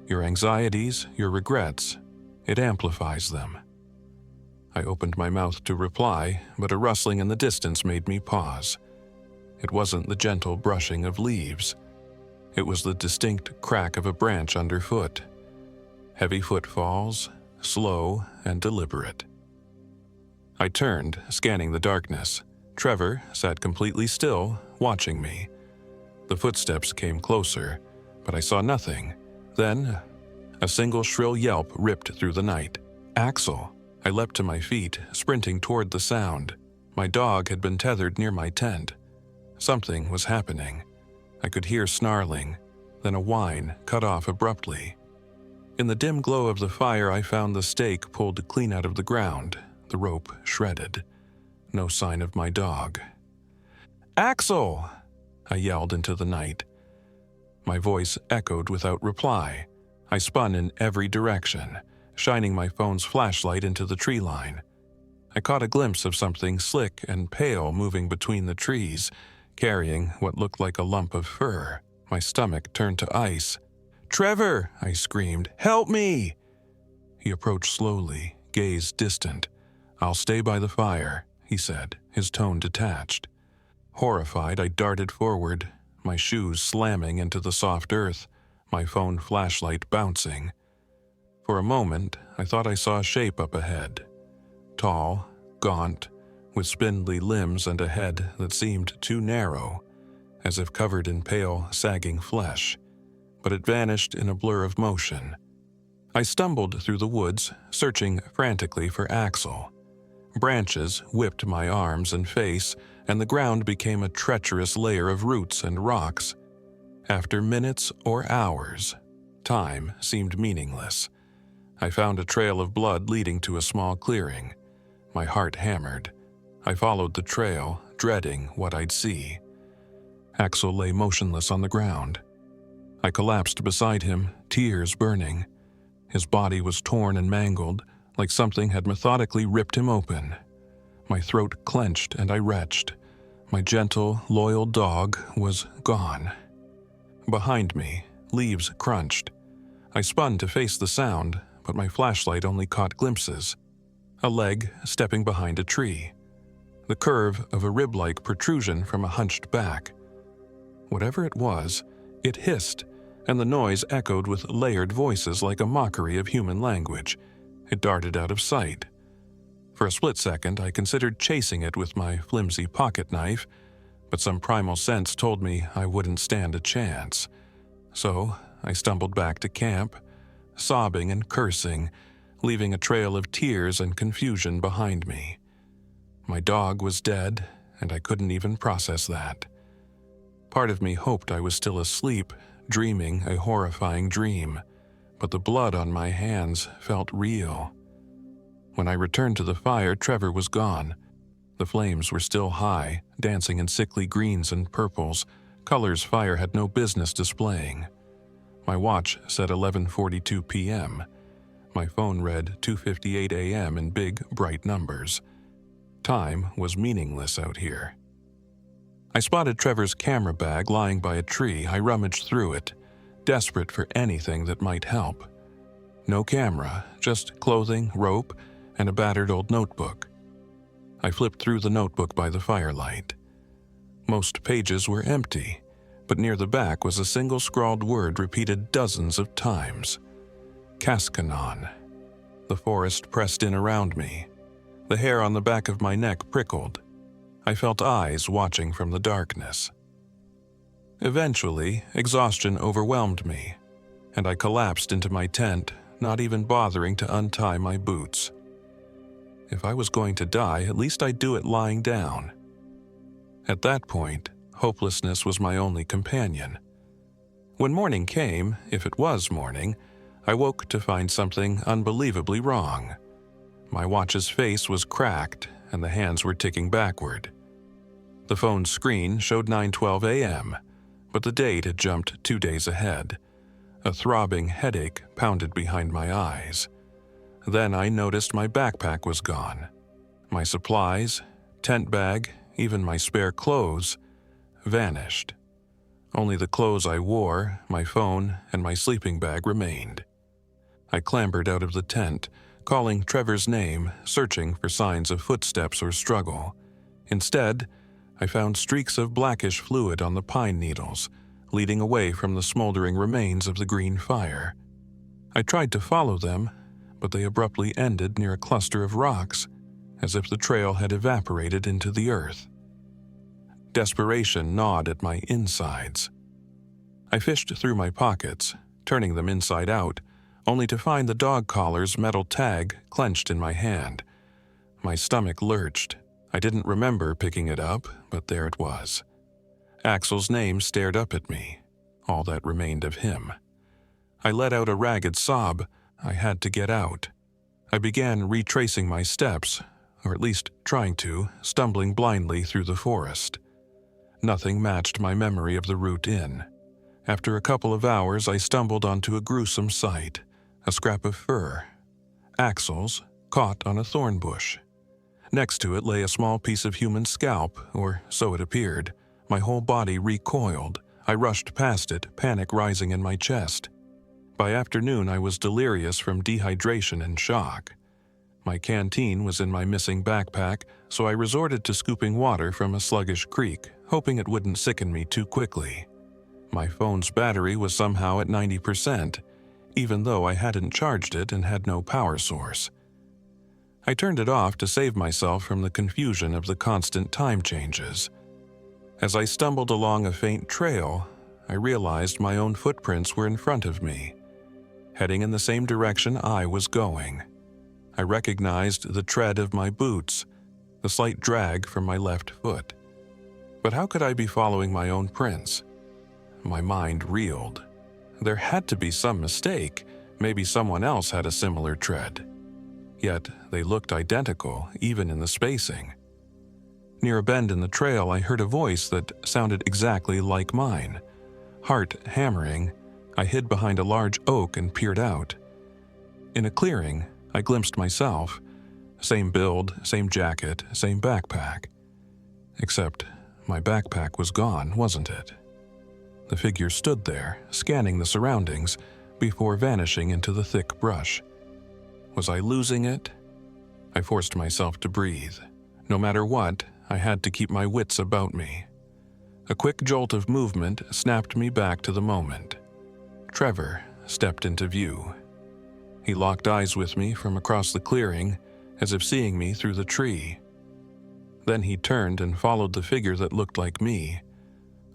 Your anxieties, your regrets, it amplifies them." I opened my mouth to reply, but a rustling in the distance made me pause. It wasn't the gentle brushing of leaves. It was the distinct crack of a branch underfoot. Heavy footfalls, slow and deliberate. I turned, scanning the darkness. Trevor sat completely still, watching me. The footsteps came closer, but I saw nothing. Then, a single shrill yelp ripped through the night. Axel! I leapt to my feet, sprinting toward the sound. My dog had been tethered near my tent. Something was happening. I could hear snarling, then a whine cut off abruptly. In the dim glow of the fire, I found the stake pulled clean out of the ground, the rope shredded. No sign of my dog. "Axel!" I yelled into the night. My voice echoed without reply. I spun in every direction, shining my phone's flashlight into the tree line. I caught a glimpse of something slick and pale moving between the trees, carrying what looked like a lump of fur. My stomach turned to ice. "Trevor!" I screamed. "Help me!" He approached slowly, gaze distant. "I'll stay by the fire," he said, his tone detached. Horrified, I darted forward, my shoes slamming into the soft earth, my phone flashlight bouncing. For a moment, I thought I saw a shape up ahead. Tall, gaunt, with spindly limbs and a head that seemed too narrow, as if covered in pale, sagging flesh. But it vanished in a blur of motion. I stumbled through the woods, searching frantically for Axel. Branches whipped my arms and face, and the ground became a treacherous layer of roots and rocks. After minutes or hours, time seemed meaningless. I found a trail of blood leading to a small clearing. My heart hammered. I followed the trail, dreading what I'd see. Axel lay motionless on the ground. I collapsed beside him, tears burning. His body was torn and mangled, like something had methodically ripped him open. My throat clenched and I retched. My gentle, loyal dog was gone. Behind me, leaves crunched. I spun to face the sound, but my flashlight only caught glimpses. A leg stepping behind a tree. The curve of a rib-like protrusion from a hunched back. Whatever it was, it hissed, and the noise echoed with layered voices like a mockery of human language. It darted out of sight. For a split second, I considered chasing it with my flimsy pocket knife, but some primal sense told me I wouldn't stand a chance. So I stumbled back to camp, sobbing and cursing, leaving a trail of tears and confusion behind me. My dog was dead, and I couldn't even process that. Part of me hoped I was still asleep, dreaming a horrifying dream, but the blood on my hands felt real. When I returned to the fire, Trevor was gone. The flames were still high, dancing in sickly greens and purples, colors fire had no business displaying. My watch said 11:42 p.m. My phone read 2:58 a.m. in big, bright numbers. Time was meaningless out here. I spotted Trevor's camera bag lying by a tree. I rummaged through it, desperate for anything that might help. No camera, just clothing, rope, and a battered old notebook. I flipped through the notebook by the firelight. Most pages were empty, but near the back was a single scrawled word repeated dozens of times. Kaskanon. The forest pressed in around me. The hair on the back of my neck prickled. I felt eyes watching from the darkness. Eventually, exhaustion overwhelmed me, and I collapsed into my tent, not even bothering to untie my boots. If I was going to die, at least I'd do it lying down. At that point, hopelessness was my only companion. When morning came, if it was morning, I woke to find something unbelievably wrong. My watch's face was cracked, and the hands were ticking backward. The phone's screen showed 9:12 a.m., but the date had jumped 2 days ahead. A throbbing headache pounded behind my eyes. Then I noticed my backpack was gone. My supplies, tent bag, even my spare clothes vanished. Only the clothes I wore, my phone, and my sleeping bag remained. I clambered out of the tent, calling Trevor's name, searching for signs of footsteps or struggle. Instead, I found streaks of blackish fluid on the pine needles, leading away from the smoldering remains of the green fire. I tried to follow them, but they abruptly ended near a cluster of rocks, as if the trail had evaporated into the earth. Desperation gnawed at my insides. I fished through my pockets, turning them inside out, only to find the dog collar's metal tag clenched in my hand. My stomach lurched. I didn't remember picking it up, but there it was. Axel's name stared up at me, all that remained of him. I let out a ragged sob. I had to get out. I began retracing my steps, or at least trying to, stumbling blindly through the forest. Nothing matched my memory of the route in. After a couple of hours, I stumbled onto a gruesome sight, a scrap of fur. Axel's, caught on a thorn bush. Next to it lay a small piece of human scalp, or so it appeared. My whole body recoiled. I rushed past it, panic rising in my chest. By afternoon, I was delirious from dehydration and shock. My canteen was in my missing backpack, so I resorted to scooping water from a sluggish creek, hoping it wouldn't sicken me too quickly. My phone's battery was somehow at 90%, even though I hadn't charged it and had no power source. I turned it off to save myself from the confusion of the constant time changes. As I stumbled along a faint trail, I realized my own footprints were in front of me, heading in the same direction I was going. I recognized the tread of my boots, the slight drag from my left foot. But how could I be following my own prints? My mind reeled. There had to be some mistake. Maybe someone else had a similar tread. Yet they looked identical, even in the spacing. Near a bend in the trail, I heard a voice that sounded exactly like mine. Heart hammering, I hid behind a large oak and peered out. In a clearing, I glimpsed myself. Same build, same jacket, same backpack. Except my backpack was gone, wasn't it? The figure stood there, scanning the surroundings, before vanishing into the thick brush. Was I losing it? I forced myself to breathe. No matter what, I had to keep my wits about me. A quick jolt of movement snapped me back to the moment. Trevor stepped into view. He locked eyes with me from across the clearing, as if seeing me through the tree. Then he turned and followed the figure that looked like me.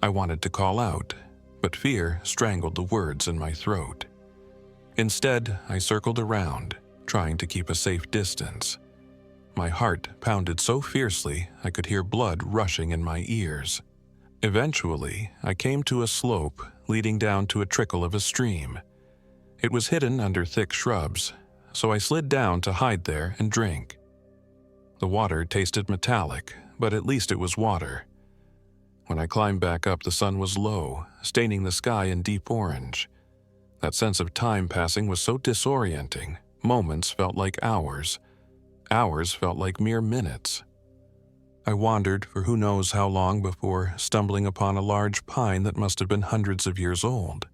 I wanted to call out, but fear strangled the words in my throat. Instead, I circled around, trying to keep a safe distance. My heart pounded so fiercely I could hear blood rushing in my ears. Eventually, I came to a slope leading down to a trickle of a stream. It was hidden under thick shrubs, so I slid down to hide there and drink. The water tasted metallic, but at least it was water. When I climbed back up, the sun was low, staining the sky in deep orange. That sense of time passing was so disorienting. Moments felt like hours. Hours felt like mere minutes. I wandered for who knows how long before stumbling upon a large pine that must have been hundreds of years old.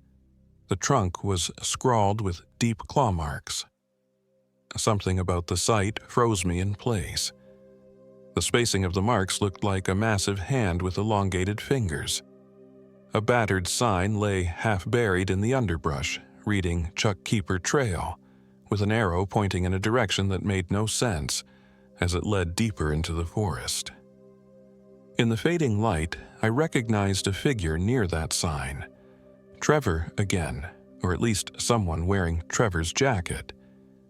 The trunk was scrawled with deep claw marks. Something about the sight froze me in place. The spacing of the marks looked like a massive hand with elongated fingers. A battered sign lay half buried in the underbrush, reading Chuck Keeper Trail, with an arrow pointing in a direction that made no sense as it led deeper into the forest. In the fading light, I recognized a figure near that sign. Trevor again, or at least someone wearing Trevor's jacket.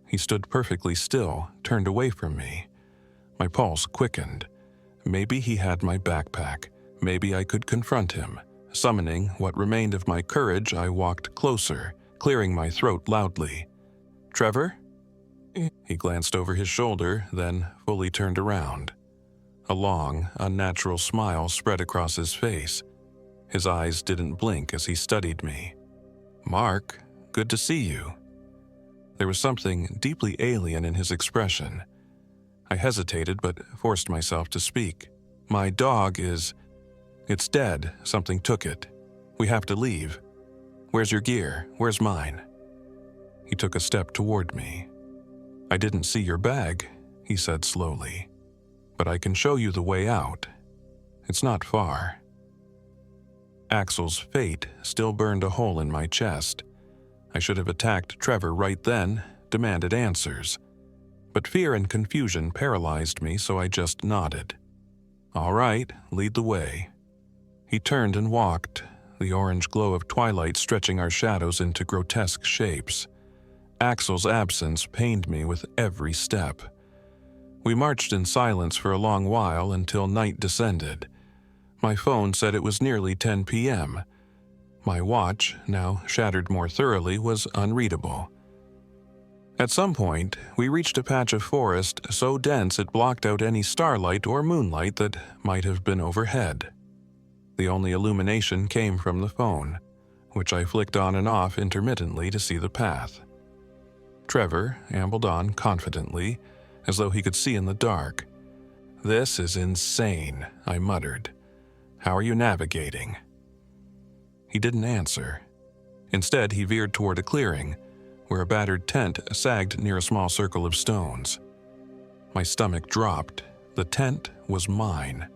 He stood perfectly still, turned away from me. My pulse quickened. Maybe he had my backpack. Maybe I could confront him. Summoning what remained of my courage, I walked closer, clearing my throat loudly. "Trevor?" He glanced over his shoulder, then fully turned around. A long, unnatural smile spread across his face. His eyes didn't blink as he studied me. "Mark, good to see you." There was something deeply alien in his expression. I hesitated but forced myself to speak. "My dog is... It's dead. Something took it. We have to leave. Where's your gear? Where's mine?" He took a step toward me. "I didn't see your bag," he said slowly, "but I can show you the way out. It's not far." Axel's fate still burned a hole in my chest. I should have attacked Trevor right then, demanded answers. But fear and confusion paralyzed me, so I just nodded. "All right, lead the way." He turned and walked, the orange glow of twilight stretching our shadows into grotesque shapes. Axel's absence pained me with every step. We marched in silence for a long while until night descended. My phone said it was nearly 10 p.m. My watch, now shattered more thoroughly, was unreadable. At some point, we reached a patch of forest so dense it blocked out any starlight or moonlight that might have been overhead. The only illumination came from the phone, which I flicked on and off intermittently to see the path. Trevor ambled on confidently, as though he could see in the dark. "This is insane," I muttered. "How are you navigating?" He didn't answer. Instead, he veered toward a clearing, where a battered tent sagged near a small circle of stones. My stomach dropped. The tent was mine.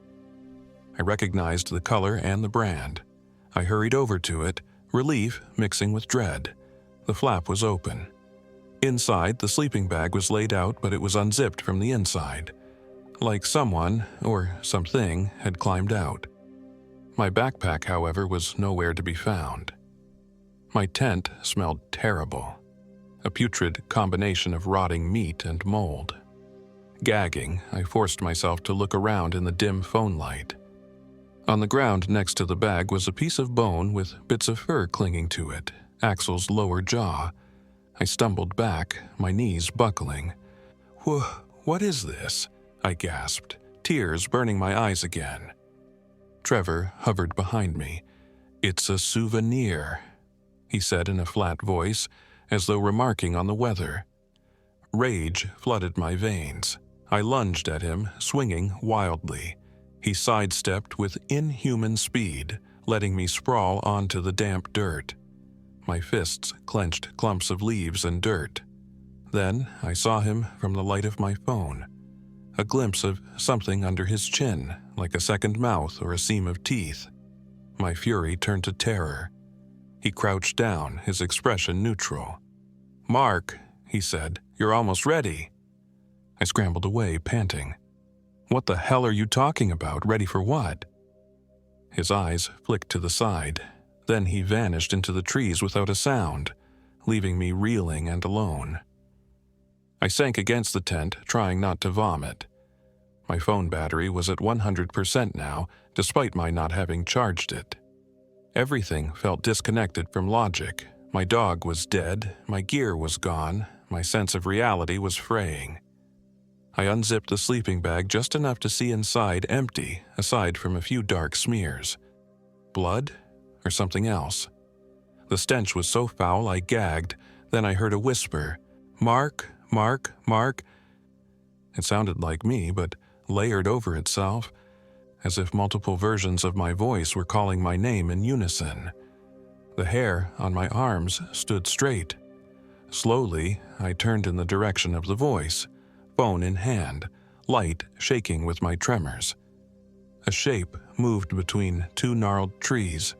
I recognized the color and the brand. I hurried over to it, relief mixing with dread. The flap was open. Inside, the sleeping bag was laid out, but it was unzipped from the inside, like someone, or something, had climbed out. My backpack, however, was nowhere to be found. My tent smelled terrible, a putrid combination of rotting meat and mold. Gagging, I forced myself to look around in the dim phone light. On the ground next to the bag was a piece of bone with bits of fur clinging to it, Axel's lower jaw. I stumbled back, my knees buckling. What is this?" I gasped, tears burning my eyes again. Trevor hovered behind me. "It's a souvenir," he said in a flat voice, as though remarking on the weather. Rage flooded my veins. I lunged at him, swinging wildly. He sidestepped with inhuman speed, letting me sprawl onto the damp dirt. My fists clenched clumps of leaves and dirt. Then I saw him from the light of my phone. A glimpse of something under his chin, like a second mouth or a seam of teeth. My fury turned to terror. He crouched down, his expression neutral. "Mark," he said, "you're almost ready." I scrambled away, panting. "What the hell are you talking about? Ready for what?" His eyes flicked to the side. Then he vanished into the trees without a sound, leaving me reeling and alone. I sank against the tent, trying not to vomit. My phone battery was at 100% now, despite my not having charged it. Everything felt disconnected from logic. My dog was dead, my gear was gone, my sense of reality was fraying. I unzipped the sleeping bag just enough to see inside empty, aside from a few dark smears. Blood? Or something else? The stench was so foul I gagged, then I heard a whisper, "Mark, Mark, Mark." It sounded like me, but layered over itself, as if multiple versions of my voice were calling my name in unison. The hair on my arms stood straight. Slowly, I turned in the direction of the voice, phone in hand, light shaking with my tremors. A shape moved between two gnarled trees.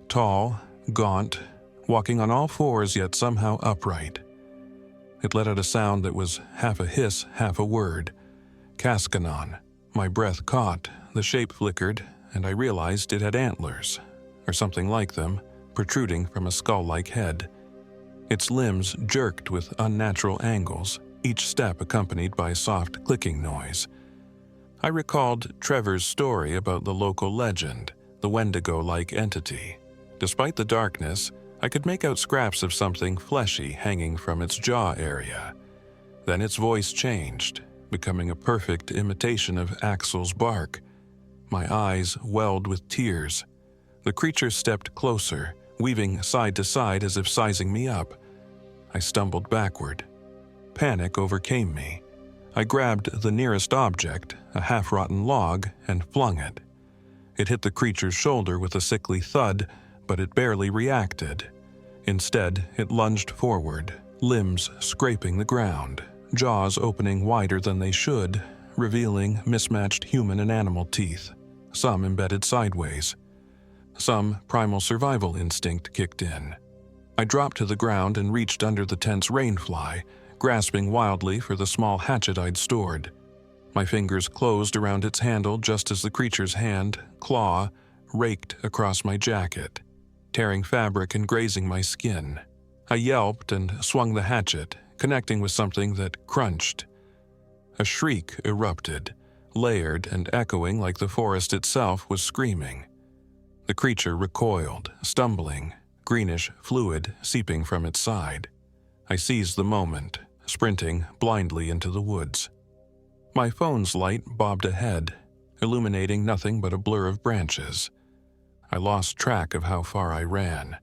Tall, gaunt, walking on all fours yet somehow upright. It let out a sound that was half a hiss, half a word. Kaskanon. My breath caught, the shape flickered, and I realized it had antlers, or something like them, protruding from a skull-like head. Its limbs jerked with unnatural angles, each step accompanied by a soft clicking noise. I recalled Trevor's story about the local legend, the Wendigo-like entity. Despite the darkness, I could make out scraps of something fleshy hanging from its jaw area. Then its voice changed, becoming a perfect imitation of Axel's bark. My eyes welled with tears. The creature stepped closer, weaving side to side as if sizing me up. I stumbled backward. Panic overcame me. I grabbed the nearest object, a half-rotten log, and flung it. It hit the creature's shoulder with a sickly thud, but it barely reacted. Instead, it lunged forward, limbs scraping the ground, jaws opening wider than they should, revealing mismatched human and animal teeth, some embedded sideways. Some primal survival instinct kicked in. I dropped to the ground and reached under the tense rainfly, grasping wildly for the small hatchet I'd stored. My fingers closed around its handle just as the creature's hand, claw, raked across my jacket, tearing fabric and grazing my skin. I yelped and swung the hatchet, connecting with something that crunched. A shriek erupted, layered and echoing like the forest itself was screaming. The creature recoiled, stumbling, greenish fluid seeping from its side. I seized the moment, sprinting blindly into the woods. My phone's light bobbed ahead, illuminating nothing but a blur of branches. I lost track of how far I ran.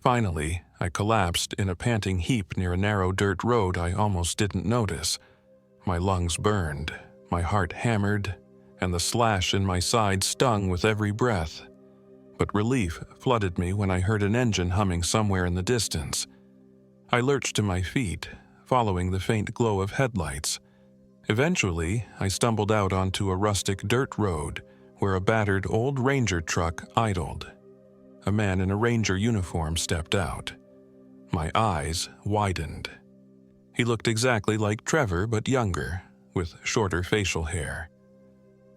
Finally, I collapsed in a panting heap near a narrow dirt road I almost didn't notice. My lungs burned, my heart hammered, and the slash in my side stung with every breath. But relief flooded me when I heard an engine humming somewhere in the distance. I lurched to my feet, following the faint glow of headlights. Eventually, I stumbled out onto a rustic dirt road where a battered old ranger truck idled. A man in a ranger uniform stepped out. My eyes widened. He looked exactly like Trevor, but younger, with shorter facial hair.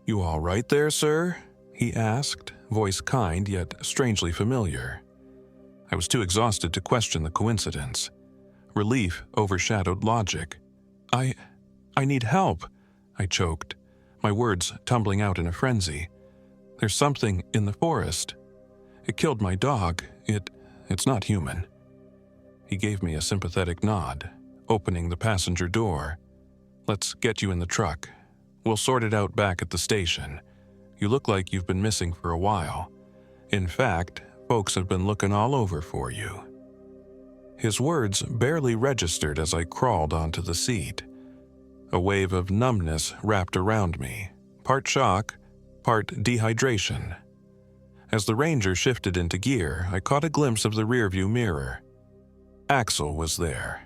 "You all right there, sir?" he asked, voice kind yet strangely familiar. I was too exhausted to question the coincidence. Relief overshadowed logic. I need help," I choked, my words tumbling out in a frenzy. "There's something in the forest. It killed my dog. It's not human." He gave me a sympathetic nod, opening the passenger door. "Let's get you in the truck. We'll sort it out back at the station. You look like you've been missing for a while. In fact, folks have been looking all over for you." His words barely registered as I crawled onto the seat. A wave of numbness wrapped around me, part shock, part dehydration. As the Ranger shifted into gear, I caught a glimpse of the rearview mirror. Axel was there.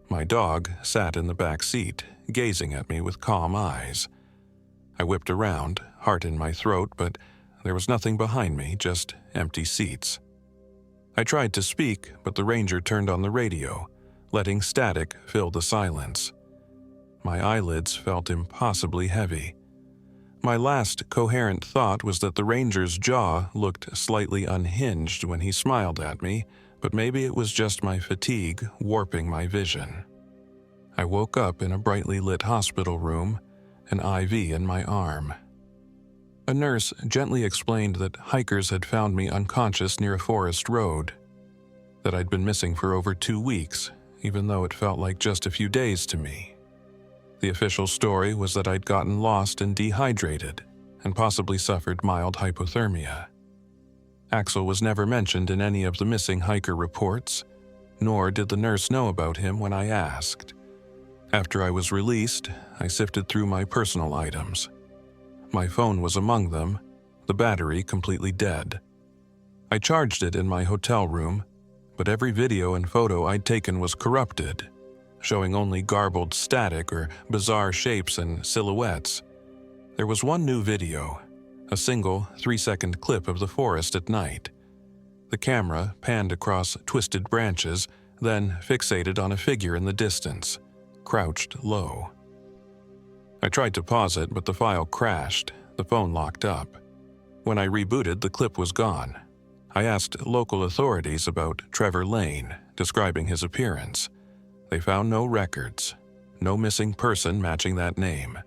My dog sat in the back seat, gazing at me with calm eyes. I whipped around, heart in my throat, but there was nothing behind me, just empty seats. I tried to speak, but the Ranger turned on the radio, letting static fill the silence. My eyelids felt impossibly heavy. My last coherent thought was that the Ranger's jaw looked slightly unhinged when he smiled at me, but maybe it was just my fatigue warping my vision. I woke up in a brightly lit hospital room, an IV in my arm. A nurse gently explained that hikers had found me unconscious near a forest road, that I'd been missing for over 2 weeks, even though it felt like just a few days to me. The official story was that I'd gotten lost and dehydrated, and possibly suffered mild hypothermia. Axel was never mentioned in any of the missing hiker reports, nor did the nurse know about him when I asked. After I was released, I sifted through my personal items. My phone was among them, the battery completely dead. I charged it in my hotel room, but every video and photo I'd taken was corrupted, showing only garbled static or bizarre shapes and silhouettes. There was one new video, a single 3-second clip of the forest at night. The camera panned across twisted branches, then fixated on a figure in the distance, crouched low. I tried to pause it, but the file crashed, the phone locked up. When I rebooted, the clip was gone. I asked local authorities about Trevor Lane, describing his appearance. They found no records, no missing person matching that name.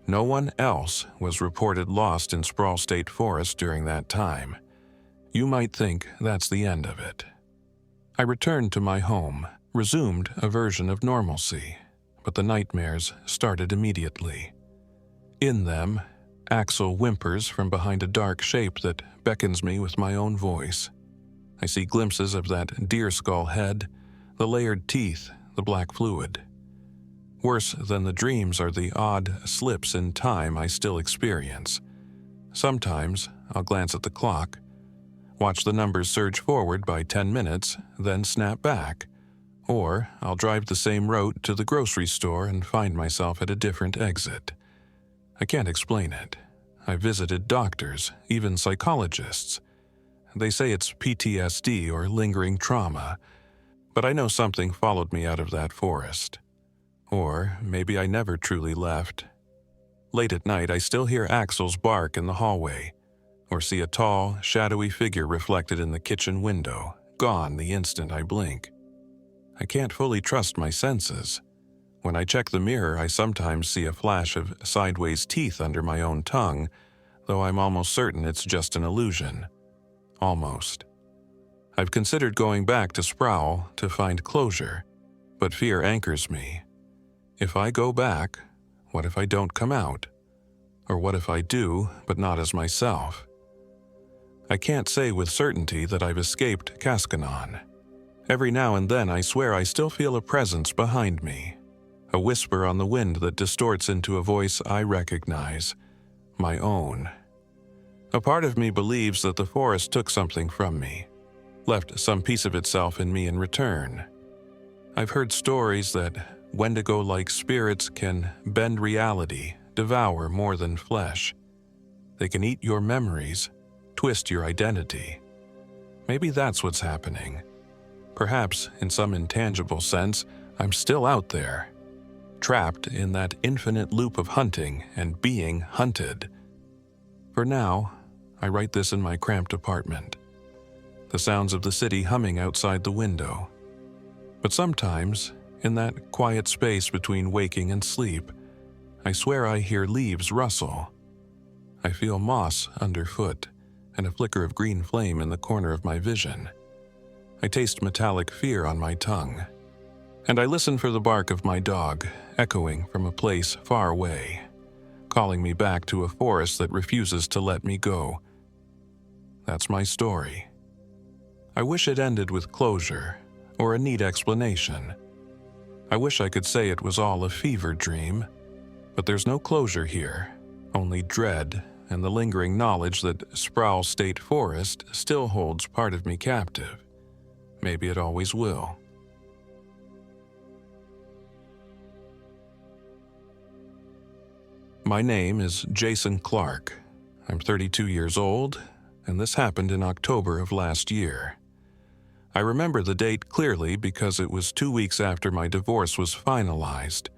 No one else was reported lost in Sproul State Forest during that time. You might think that's the end of it. I returned to my home, resumed a version of normalcy, but the nightmares started immediately. In them, Axel whimpers from behind a dark shape that beckons me with my own voice. I see glimpses of that deer skull head, the layered teeth, the black fluid. Worse than the dreams are the odd slips in time I still experience. Sometimes I'll glance at the clock, watch the numbers surge forward by 10 minutes, then snap back. Or I'll drive the same route to the grocery store and find myself at a different exit. I can't explain it. I visited doctors, even psychologists. They say it's PTSD or lingering trauma, but I know something followed me out of that forest. Or maybe I never truly left. Late at night, I still hear Axel's bark in the hallway, or see a tall, shadowy figure reflected in the kitchen window, gone the instant I blink. I can't fully trust my senses. When I check the mirror, I sometimes see a flash of sideways teeth under my own tongue, though I'm almost certain it's just an illusion. Almost. I've considered going back to Sproul to find closure, but fear anchors me. If I go back, what if I don't come out? Or what if I do, but not as myself? I can't say with certainty that I've escaped Kaskanon. Every now and then I swear I still feel a presence behind me, a whisper on the wind that distorts into a voice I recognize, my own. A part of me believes that the forest took something from me, left some piece of itself in me in return. I've heard stories that Wendigo-like spirits can bend reality, devour more than flesh. They can eat your memories, twist your identity. Maybe that's what's happening. Perhaps, in some intangible sense, I'm still out there, trapped in that infinite loop of hunting and being hunted. For now, I write this in my cramped apartment, the sounds of the city humming outside the window. But sometimes, in that quiet space between waking and sleep, I swear I hear leaves rustle. I feel moss underfoot and a flicker of green flame in the corner of my vision. I taste metallic fear on my tongue, and I listen for the bark of my dog, echoing from a place far away, calling me back to a forest that refuses to let me go. That's my story. I wish it ended with closure, or a neat explanation. I wish I could say it was all a fever dream, but there's no closure here, only dread and the lingering knowledge that Sproul State Forest still holds part of me captive. Maybe it always will. My name is Jason Clark. I'm 32 years old, and this happened in October of last year. I remember the date clearly because it was 2 weeks after my divorce was finalized,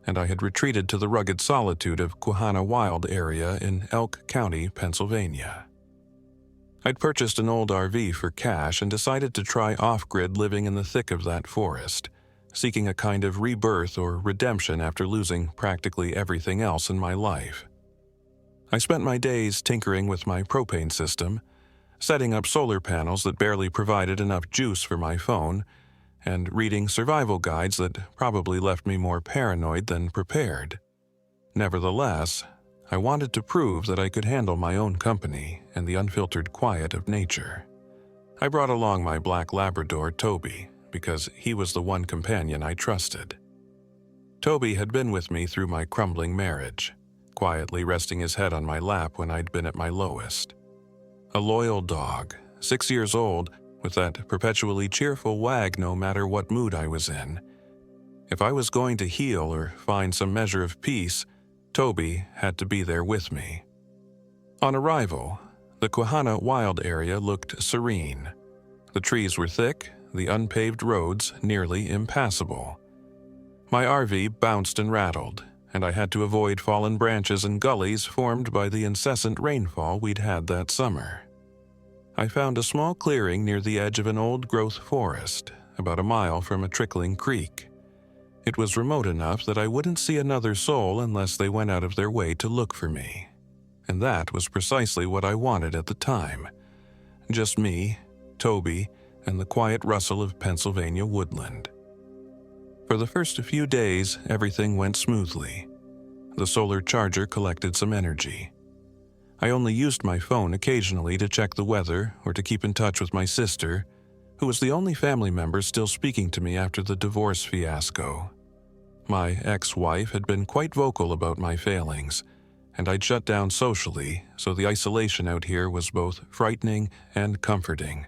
and I had retreated to the rugged solitude of Quahana Wild area in Elk County, Pennsylvania. I'd purchased an old RV for cash and decided to try off-grid living in the thick of that forest, seeking a kind of rebirth or redemption after losing practically everything else in my life. I spent my days tinkering with my propane system, setting up solar panels that barely provided enough juice for my phone, and reading survival guides that probably left me more paranoid than prepared. Nevertheless, I wanted to prove that I could handle my own company and the unfiltered quiet of nature. I brought along my black Labrador, Toby, because he was the one companion I trusted. Toby had been with me through my crumbling marriage, quietly resting his head on my lap when I'd been at my lowest. A loyal dog, 6 years old, with that perpetually cheerful wag no matter what mood I was in. If I was going to heal or find some measure of peace, Toby had to be there with me. On arrival, the Quahana Wild area looked serene. The trees were thick, the unpaved roads nearly impassable. My RV bounced and rattled, and I had to avoid fallen branches and gullies formed by the incessant rainfall we'd had that summer. I found a small clearing near the edge of an old-growth forest, about a mile from a trickling creek. It was remote enough that I wouldn't see another soul unless they went out of their way to look for me. And that was precisely what I wanted at the time. Just me, Toby, and the quiet rustle of Pennsylvania woodland. For the first few days, everything went smoothly. The solar charger collected some energy. I only used my phone occasionally to check the weather or to keep in touch with my sister, who was the only family member still speaking to me after the divorce fiasco. My ex-wife had been quite vocal about my failings, and I'd shut down socially, so the isolation out here was both frightening and comforting.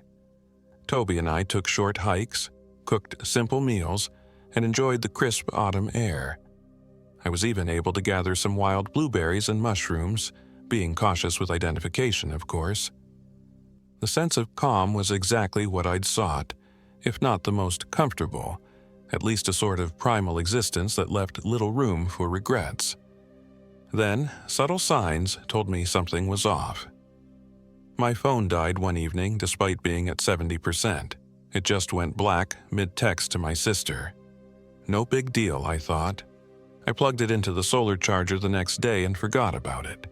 Toby and I took short hikes, cooked simple meals, and enjoyed the crisp autumn air. I was even able to gather some wild blueberries and mushrooms, being cautious with identification, of course. The sense of calm was exactly what I'd sought, if not the most comfortable, at least a sort of primal existence that left little room for regrets. Then, subtle signs told me something was off. My phone died one evening despite being at 70%. It just went black mid-text to my sister. No big deal, I thought. I plugged it into the solar charger the next day and forgot about it.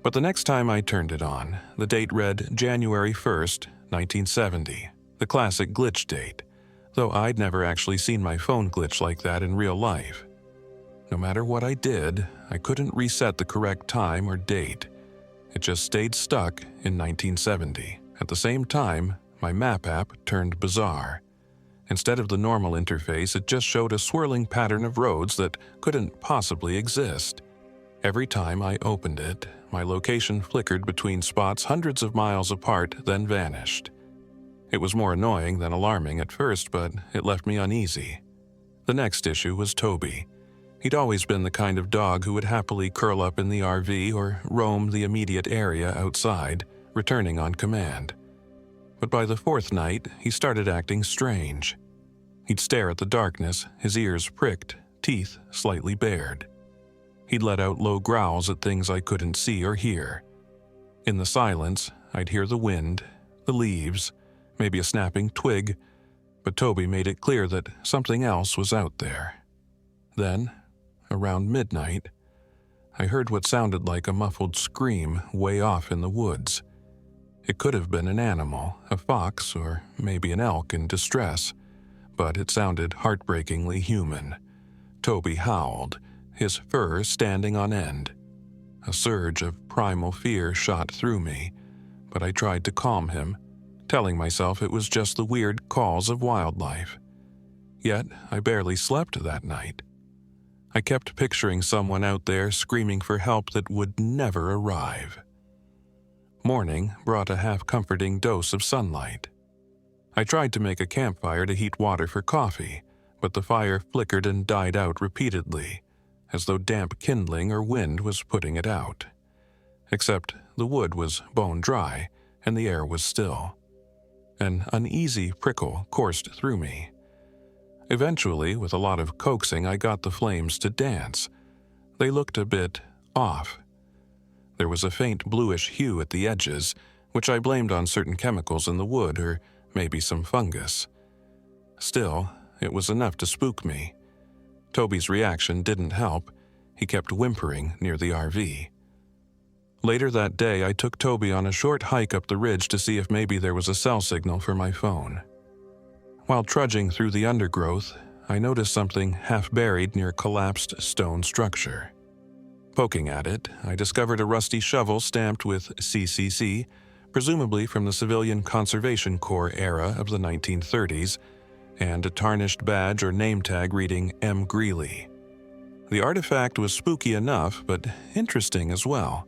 But the next time I turned it on, the date read January 1st, 1970, the classic glitch date, though I'd never actually seen my phone glitch like that in real life. No matter what I did, I couldn't reset the correct time or date. It just stayed stuck in 1970. At the same time, my map app turned bizarre. Instead of the normal interface, it just showed a swirling pattern of roads that couldn't possibly exist. Every time I opened it, my location flickered between spots hundreds of miles apart, then vanished. It was more annoying than alarming at first, but it left me uneasy. The next issue was Toby. He'd always been the kind of dog who would happily curl up in the RV or roam the immediate area outside, returning on command. But by the fourth night, he started acting strange. He'd stare at the darkness, his ears pricked, teeth slightly bared. He'd let out low growls at things I couldn't see or hear. In the silence, I'd hear the wind, the leaves, maybe a snapping twig, but Toby made it clear that something else was out there. Then, around midnight, I heard what sounded like a muffled scream way off in the woods. It could have been an animal, a fox, or maybe an elk in distress, but it sounded heartbreakingly human. Toby howled, his fur standing on end. A surge of primal fear shot through me, but I tried to calm him, telling myself it was just the weird calls of wildlife. Yet I barely slept that night. I kept picturing someone out there screaming for help that would never arrive. Morning brought a half-comforting dose of sunlight. I tried to make a campfire to heat water for coffee, but the fire flickered and died out repeatedly, as though damp kindling or wind was putting it out. Except the wood was bone dry, and the air was still. An uneasy prickle coursed through me. Eventually, with a lot of coaxing, I got the flames to dance. They looked a bit off. There was a faint bluish hue at the edges, which I blamed on certain chemicals in the wood or maybe some fungus. Still, it was enough to spook me. Toby's reaction didn't help. He kept whimpering near the RV. Later that day, I took Toby on a short hike up the ridge to see if maybe there was a cell signal for my phone. While trudging through the undergrowth, I noticed something half-buried near a collapsed stone structure. Poking at it, I discovered a rusty shovel stamped with CCC, presumably from the Civilian Conservation Corps era of the 1930s, and a tarnished badge or name tag reading M. Greeley. The artifact was spooky enough, but interesting as well.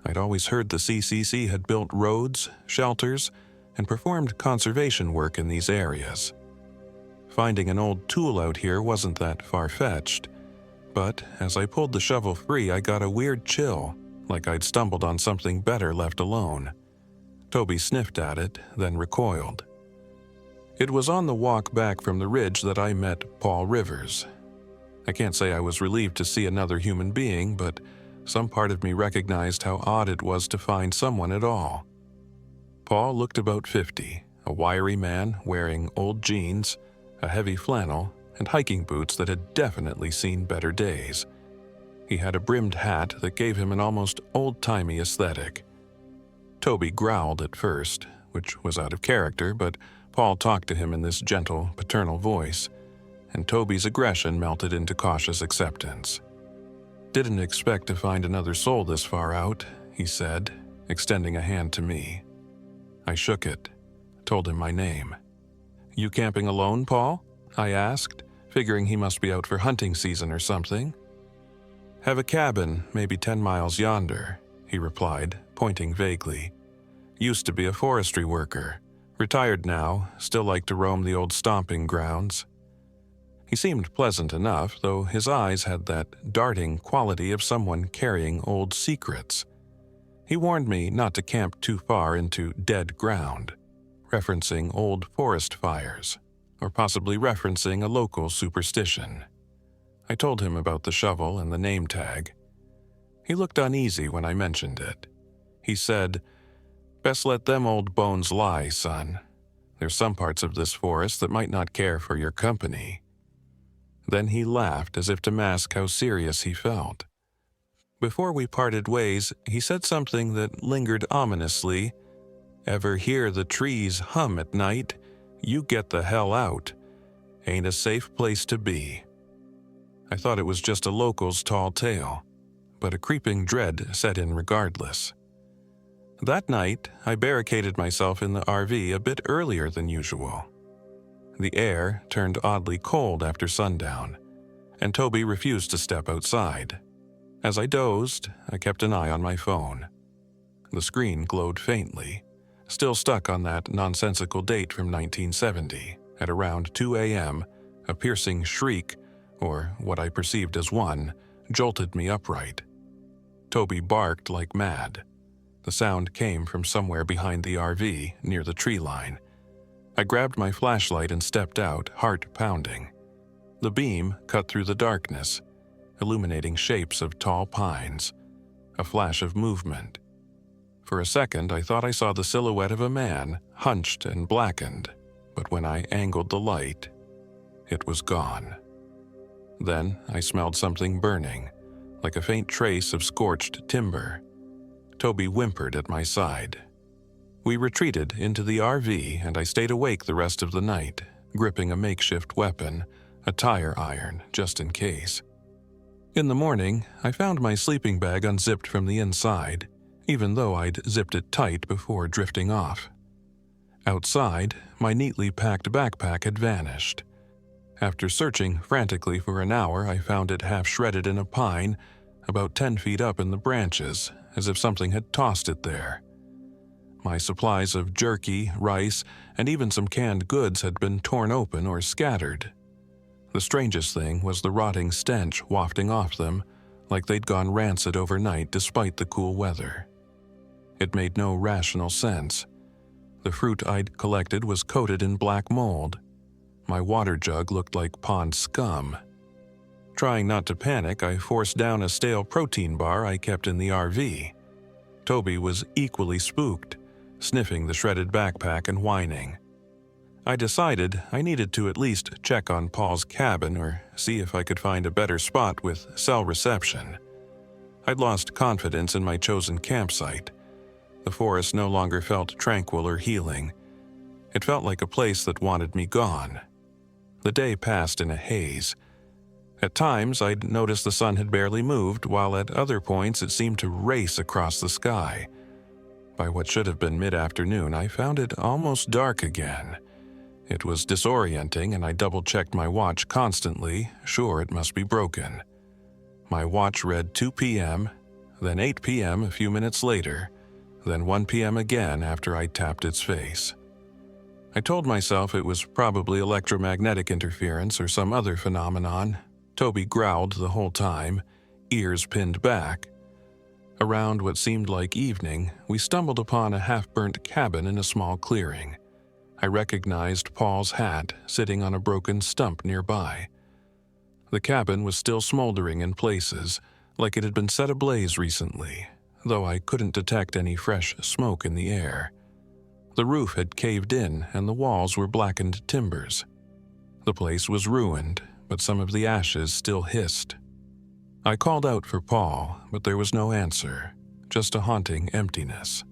I'd always heard the CCC had built roads, shelters, and performed conservation work in these areas. Finding an old tool out here wasn't that far-fetched, but as I pulled the shovel free, I got a weird chill, like I'd stumbled on something better left alone. Toby sniffed at it, then recoiled. It was on the walk back from the ridge that I met Paul Rivers. I can't say I was relieved to see another human being, but some part of me recognized how odd it was to find someone at all. Paul looked about 50, a wiry man wearing old jeans, a heavy flannel, and hiking boots that had definitely seen better days. He had a brimmed hat that gave him an almost old-timey aesthetic. Toby growled at first, which was out of character, but Paul talked to him in this gentle, paternal voice, and Toby's aggression melted into cautious acceptance. "Didn't expect to find another soul this far out," he said, extending a hand to me. I shook it, told him my name. You camping alone, Paul? I asked, figuring he must be out for hunting season or something. Have a cabin, maybe 10 miles yonder, he replied, pointing vaguely. Used to be a forestry worker. Retired now, still like to roam the old stomping grounds. He seemed pleasant enough, though his eyes had that darting quality of someone carrying old secrets. He warned me not to camp too far into dead ground, referencing old forest fires, or possibly referencing a local superstition. I told him about the shovel and the name tag. He looked uneasy when I mentioned it. He said, "Best let them old bones lie, son. There's some parts of this forest that might not care for your company." Then he laughed as if to mask how serious he felt. Before we parted ways, he said something that lingered ominously. "Ever hear the trees hum at night? You get the hell out. Ain't a safe place to be." I thought it was just a local's tall tale, but a creeping dread set in regardless. That night, I barricaded myself in the RV a bit earlier than usual. The air turned oddly cold after sundown, and Toby refused to step outside. As I dozed, I kept an eye on my phone. The screen glowed faintly, still stuck on that nonsensical date from 1970. At around 2 a.m., a piercing shriek, or what I perceived as one, jolted me upright. Toby barked like mad. The sound came from somewhere behind the RV, near the tree line. I grabbed my flashlight and stepped out, heart pounding. The beam cut through the darkness, illuminating shapes of tall pines, a flash of movement. For a second, I thought I saw the silhouette of a man, hunched and blackened, but when I angled the light, it was gone. Then I smelled something burning, like a faint trace of scorched timber. Toby whimpered at my side. We retreated into the RV, and I stayed awake the rest of the night, gripping a makeshift weapon, a tire iron, just in case. In the morning, I found my sleeping bag unzipped from the inside, even though I'd zipped it tight before drifting off. Outside, my neatly packed backpack had vanished. After searching frantically for an hour, I found it half shredded in a pine, about 10 feet up in the branches, as if something had tossed it there. My supplies of jerky, rice, and even some canned goods had been torn open or scattered. The strangest thing was the rotting stench wafting off them, like they'd gone rancid overnight despite the cool weather. It made no rational sense. The fruit I'd collected was coated in black mold. My water jug looked like pond scum. Trying not to panic, I forced down a stale protein bar I kept in the RV. Toby was equally spooked, sniffing the shredded backpack and whining. I decided I needed to at least check on Paul's cabin or see if I could find a better spot with cell reception. I'd lost confidence in my chosen campsite. The forest no longer felt tranquil or healing. It felt like a place that wanted me gone. The day passed in a haze. At times, I'd noticed the sun had barely moved, while at other points it seemed to race across the sky. By what should have been mid-afternoon, I found it almost dark again. It was disorienting, and I double-checked my watch constantly, sure it must be broken. My watch read 2 p.m., then 8 p.m. a few minutes later, then 1 p.m. again after I tapped its face. I told myself it was probably electromagnetic interference or some other phenomenon. Toby growled the whole time, ears pinned back. Around what seemed like evening, we stumbled upon a half-burnt cabin in a small clearing. I recognized Paul's hat sitting on a broken stump nearby. The cabin was still smoldering in places, like it had been set ablaze recently, though I couldn't detect any fresh smoke in the air. The roof had caved in and the walls were blackened timbers. The place was ruined, but some of the ashes still hissed. I called out for Paul, but there was no answer, just a haunting emptiness.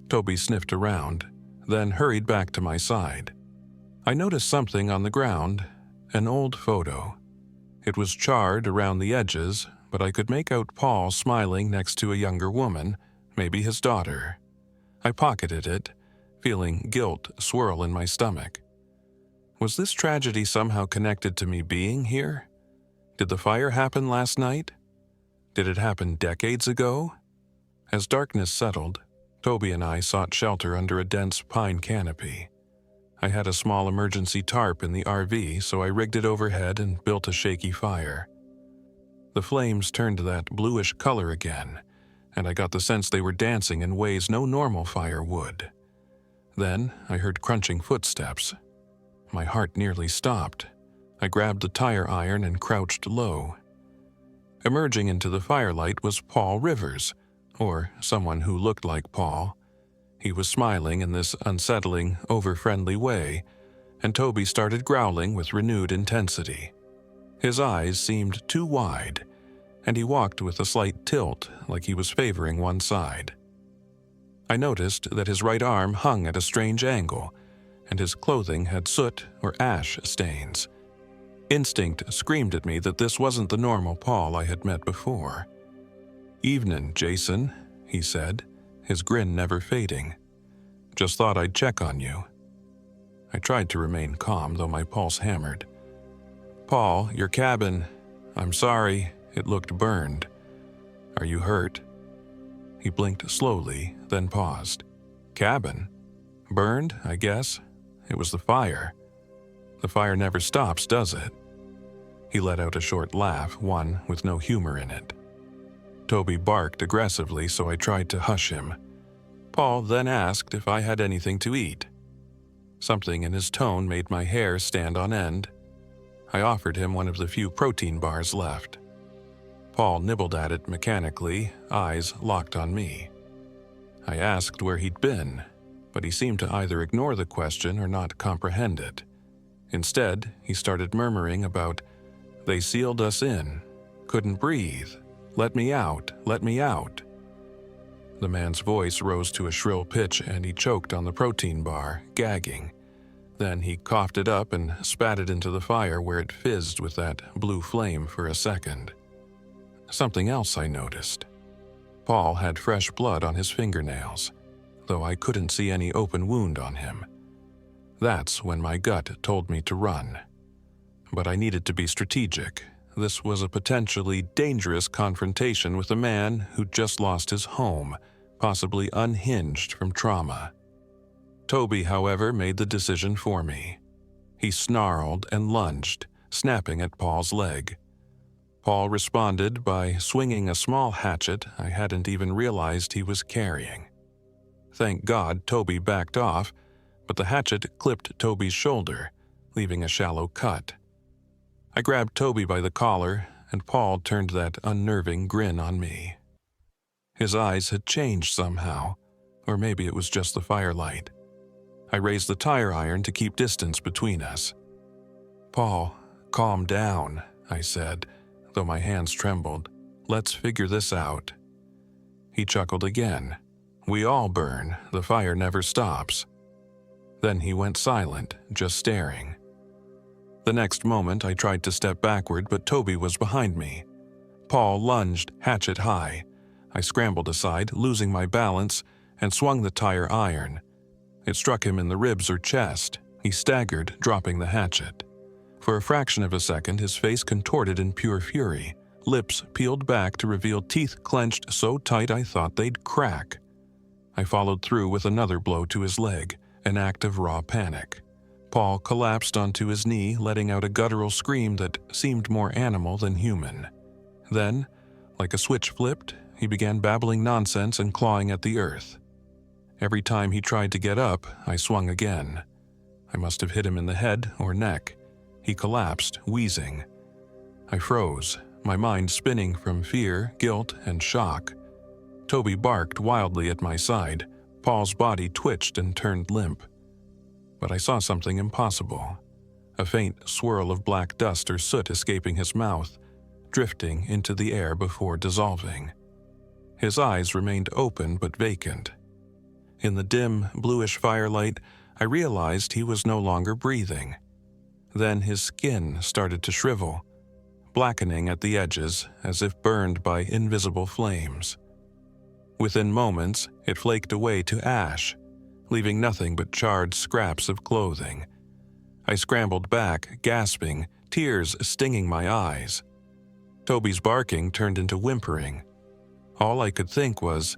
Toby sniffed around, then hurried back to my side. I noticed something on the ground, an old photo. It was charred around the edges, but I could make out Paul smiling next to a younger woman, maybe his daughter. I pocketed it, feeling guilt swirl in my stomach. Was this tragedy somehow connected to me being here? Did the fire happen last night? Did it happen decades ago? As darkness settled, Toby and I sought shelter under a dense pine canopy. I had a small emergency tarp in the RV, so I rigged it overhead and built a shaky fire. The flames turned that bluish color again, and I got the sense they were dancing in ways no normal fire would. Then I heard crunching footsteps. My heart nearly stopped. I grabbed the tire iron and crouched low. Emerging into the firelight was Paul Rivers, or someone who looked like Paul. He was smiling in this unsettling, over-friendly way, and Toby started growling with renewed intensity. His eyes seemed too wide, and he walked with a slight tilt, like he was favoring one side. I noticed that his right arm hung at a strange angle, and his clothing had soot or ash stains. Instinct screamed at me that this wasn't the normal Paul I had met before. "Evenin', Jason," he said, his grin never fading. "Just thought I'd check on you." I tried to remain calm, though my pulse hammered. "Paul, your cabin. I'm sorry, it looked burned. Are you hurt?" He blinked slowly, then paused. "Cabin? Burned, I guess. It was the fire. The fire never stops, does it?" He let out a short laugh, one with no humor in it. Toby barked aggressively, so I tried to hush him. Paul then asked if I had anything to eat. Something in his tone made my hair stand on end. I offered him one of the few protein bars left. Paul nibbled at it mechanically, eyes locked on me. I asked where he'd been, but he seemed to either ignore the question or not comprehend it. Instead, he started murmuring about, "They sealed us in. Couldn't breathe. Let me out, let me out." The man's voice rose to a shrill pitch and he choked on the protein bar, gagging. Then he coughed it up and spat it into the fire where it fizzed with that blue flame for a second. Something else I noticed. Paul had fresh blood on his fingernails, though I couldn't see any open wound on him. That's when my gut told me to run. But I needed to be strategic. This was a potentially dangerous confrontation with a man who'd just lost his home, possibly unhinged from trauma. Toby, however, made the decision for me. He snarled and lunged, snapping at Paul's leg. Paul responded by swinging a small hatchet I hadn't even realized he was carrying. Thank God Toby backed off, but the hatchet clipped Toby's shoulder, leaving a shallow cut. I grabbed Toby by the collar, and Paul turned that unnerving grin on me. His eyes had changed somehow, or maybe it was just the firelight. I raised the tire iron to keep distance between us. "Paul, calm down," I said, though my hands trembled. "Let's figure this out." He chuckled again. "We all burn, the fire never stops." Then he went silent, just staring. The next moment I tried to step backward, but Toby was behind me. Paul lunged, hatchet high. I scrambled aside, losing my balance, and swung the tire iron. It struck him in the ribs or chest. He staggered, dropping the hatchet. For a fraction of a second, his face contorted in pure fury, lips peeled back to reveal teeth clenched so tight I thought they'd crack. I followed through with another blow to his leg, an act of raw panic. Paul collapsed onto his knee, letting out a guttural scream that seemed more animal than human. Then, like a switch flipped, he began babbling nonsense and clawing at the earth. Every time he tried to get up, I swung again. I must have hit him in the head or neck. He collapsed, wheezing. I froze, my mind spinning from fear, guilt, and shock. Toby barked wildly at my side. Paul's body twitched and turned limp. But I saw something impossible. A faint swirl of black dust or soot escaping his mouth, drifting into the air before dissolving. His eyes remained open but vacant. In the dim, bluish firelight, I realized he was no longer breathing. Then his skin started to shrivel, blackening at the edges as if burned by invisible flames. Within moments, it flaked away to ash, leaving nothing but charred scraps of clothing. I scrambled back, gasping, tears stinging my eyes. Toby's barking turned into whimpering. All I could think was,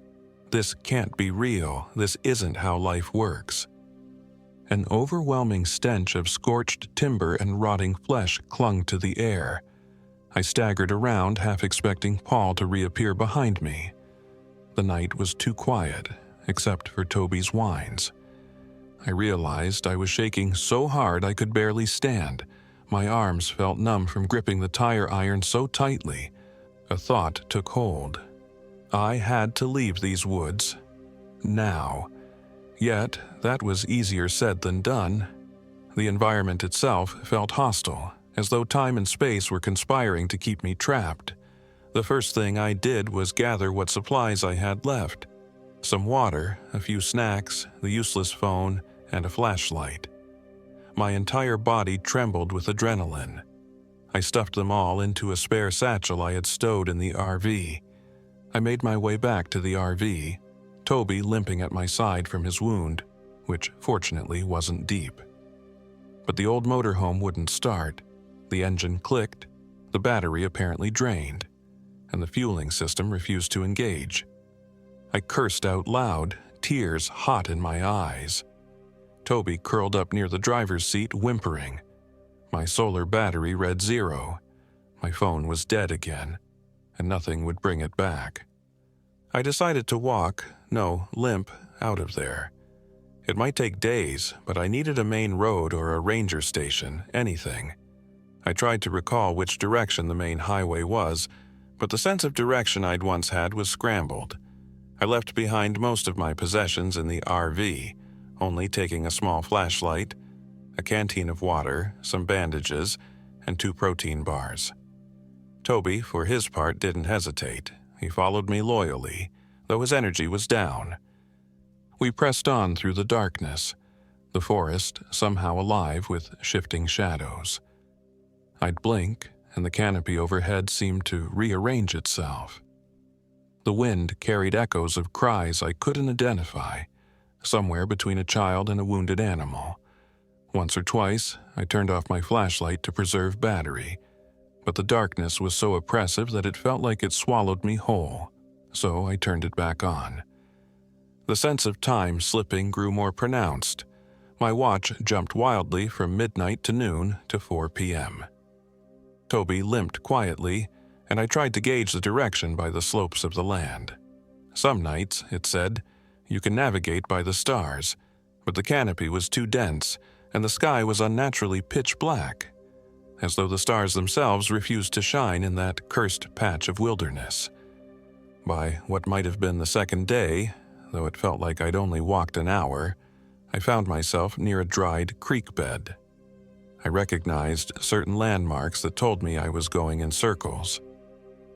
this can't be real, this isn't how life works. An overwhelming stench of scorched timber and rotting flesh clung to the air. I staggered around, half expecting Paul to reappear behind me. The night was too quiet, except for Toby's whines. I realized I was shaking so hard I could barely stand. My arms felt numb from gripping the tire iron so tightly. A thought took hold. I had to leave these woods. Now. Yet, that was easier said than done. The environment itself felt hostile, as though time and space were conspiring to keep me trapped. The first thing I did was gather what supplies I had left. Some water, a few snacks, the useless phone, and a flashlight. My entire body trembled with adrenaline. I stuffed them all into a spare satchel I had stowed in the RV. I made my way back to the RV, Toby limping at my side from his wound, which fortunately wasn't deep. But the old motorhome wouldn't start. The engine clicked, the battery apparently drained, and the fueling system refused to engage. I cursed out loud, tears hot in my eyes. Toby curled up near the driver's seat, whimpering. My solar battery read 0. My phone was dead again, and nothing would bring it back. I decided to limp, out of there. It might take days, but I needed a main road or a ranger station, anything. I tried to recall which direction the main highway was, but the sense of direction I'd once had was scrambled. I left behind most of my possessions in the RV, only taking a small flashlight, a canteen of water, some bandages, and 2 protein bars. Toby, for his part, didn't hesitate. He followed me loyally, though his energy was down. We pressed on through the darkness, the forest somehow alive with shifting shadows. I'd blink, and the canopy overhead seemed to rearrange itself. The wind carried echoes of cries I couldn't identify, somewhere between a child and a wounded animal. Once or twice, I turned off my flashlight to preserve battery, but the darkness was so oppressive that it felt like it swallowed me whole, so I turned it back on. The sense of time slipping grew more pronounced. My watch jumped wildly from midnight to noon to 4 p.m. Toby limped quietly, and I tried to gauge the direction by the slopes of the land. Some nights, it said, you can navigate by the stars, but the canopy was too dense, and the sky was unnaturally pitch black, as though the stars themselves refused to shine in that cursed patch of wilderness. By what might have been the second day, though it felt like I'd only walked an hour, I found myself near a dried creek bed. I recognized certain landmarks that told me I was going in circles.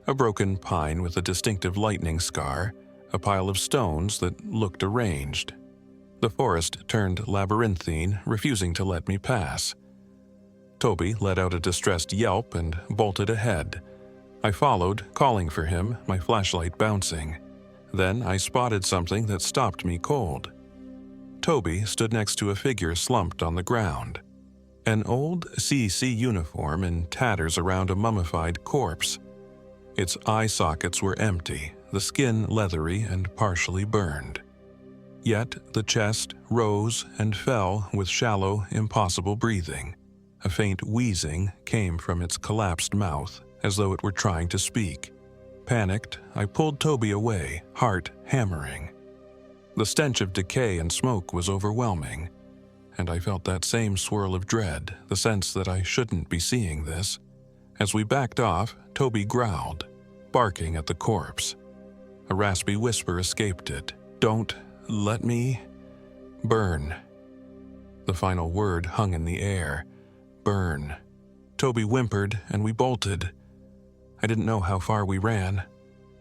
A broken pine with a distinctive lightning scar, a pile of stones that looked arranged. The forest turned labyrinthine, refusing to let me pass. Toby let out a distressed yelp and bolted ahead. I followed, calling for him, my flashlight bouncing. Then I spotted something that stopped me cold. Toby stood next to a figure slumped on the ground. An old CC uniform in tatters around a mummified corpse. Its eye sockets were empty, the skin leathery and partially burned. Yet the chest rose and fell with shallow, impossible breathing. A faint wheezing came from its collapsed mouth, as though it were trying to speak. Panicked, I pulled Toby away, heart hammering. The stench of decay and smoke was overwhelming, and I felt that same swirl of dread, the sense that I shouldn't be seeing this. As we backed off, Toby growled, barking at the corpse. A raspy whisper escaped it. "Don't let me burn." The final word hung in the air. Burn. Toby whimpered, and we bolted. I didn't know how far we ran.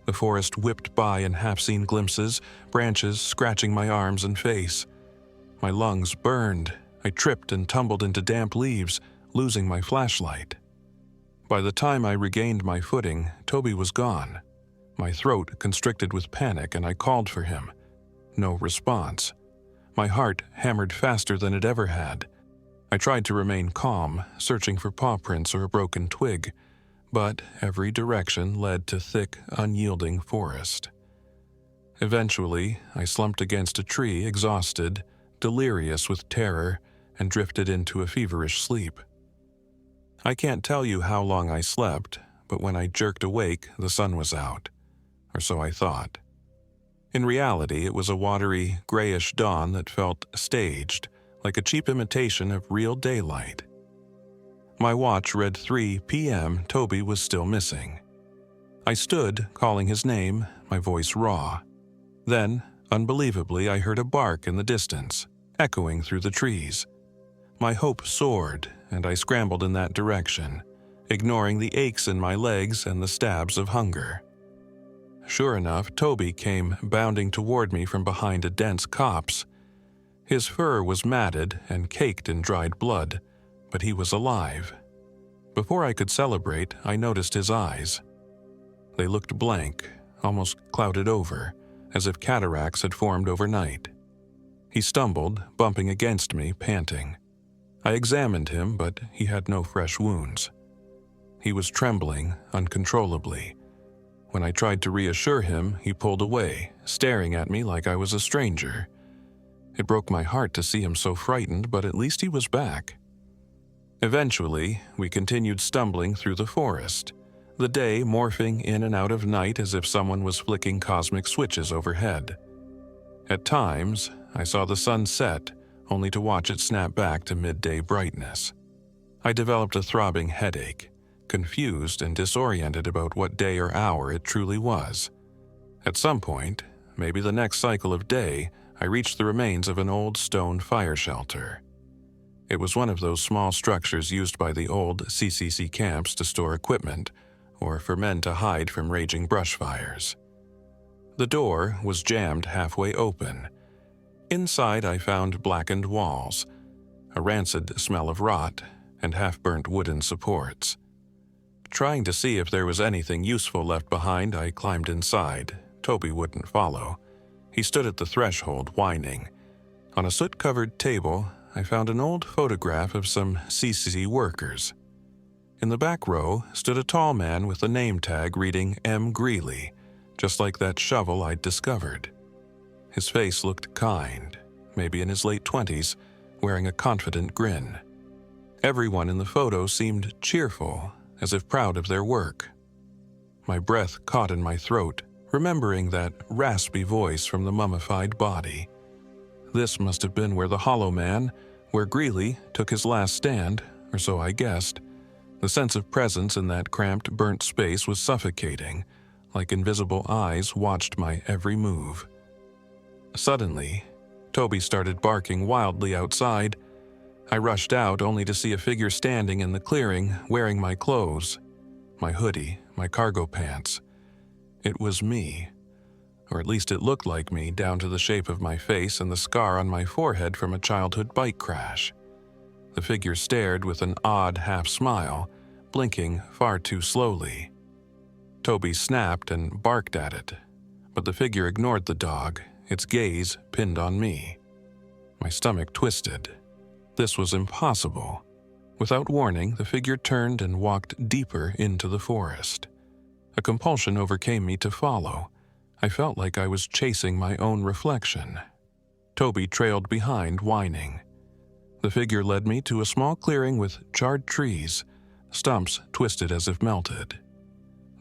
The forest whipped by in half-seen glimpses, branches scratching my arms and face. My lungs burned. I tripped and tumbled into damp leaves, losing my flashlight. By the time I regained my footing, Toby was gone. My throat constricted with panic, and I called for him. No response. My heart hammered faster than it ever had. I tried to remain calm, searching for paw prints or a broken twig, but every direction led to thick, unyielding forest. Eventually, I slumped against a tree, exhausted, delirious with terror, and drifted into a feverish sleep. I can't tell you how long I slept, but when I jerked awake, the sun was out, or so I thought. In reality, it was a watery, grayish dawn that felt staged, like a cheap imitation of real daylight. My watch read 3 p.m. Toby was still missing. I stood, calling his name, my voice raw. Then, unbelievably, I heard a bark in the distance, echoing through the trees. My hope soared, and I scrambled in that direction, ignoring the aches in my legs and the stabs of hunger. Sure enough, Toby came bounding toward me from behind a dense copse. His fur was matted and caked in dried blood, but he was alive. Before I could celebrate, I noticed his eyes. They looked blank, almost clouded over, as if cataracts had formed overnight. He stumbled, bumping against me, panting. I examined him, but he had no fresh wounds. He was trembling uncontrollably. When I tried to reassure him, he pulled away, staring at me like I was a stranger. It broke my heart to see him so frightened, but at least he was back. Eventually, we continued stumbling through the forest, the day morphing in and out of night as if someone was flicking cosmic switches overhead. At times, I saw the sun set, only to watch it snap back to midday brightness. I developed a throbbing headache, confused and disoriented about what day or hour it truly was. At some point, maybe the next cycle of day, I reached the remains of an old stone fire shelter. It was one of those small structures used by the old CCC camps to store equipment, or for men to hide from raging brush fires. The door was jammed halfway open. Inside I found blackened walls, a rancid smell of rot, and half-burnt wooden supports. Trying to see if there was anything useful left behind, I climbed inside. Toby wouldn't follow. He stood at the threshold, whining. On a soot-covered table, I found an old photograph of some CCC workers. In the back row stood a tall man with a name tag reading M. Greeley, just like that shovel I'd discovered. His face looked kind, maybe in his late 20s, wearing a confident grin. Everyone in the photo seemed cheerful, as if proud of their work. My breath caught in my throat, remembering that raspy voice from the mummified body. This must have been where the Hollow Man, where Greeley took his last stand, or so I guessed. The sense of presence in that cramped, burnt space was suffocating, like invisible eyes watched my every move. Suddenly, Toby started barking wildly outside. I rushed out only to see a figure standing in the clearing, wearing my clothes, my hoodie, my cargo pants. It was me, or at least it looked like me down to the shape of my face and the scar on my forehead from a childhood bike crash. The figure stared with an odd half-smile, blinking far too slowly. Toby snapped and barked at it, but the figure ignored the dog, its gaze pinned on me. My stomach twisted. This was impossible. Without warning, the figure turned and walked deeper into the forest. A compulsion overcame me to follow. I felt like I was chasing my own reflection. Toby trailed behind, whining. The figure led me to a small clearing with charred trees, stumps twisted as if melted.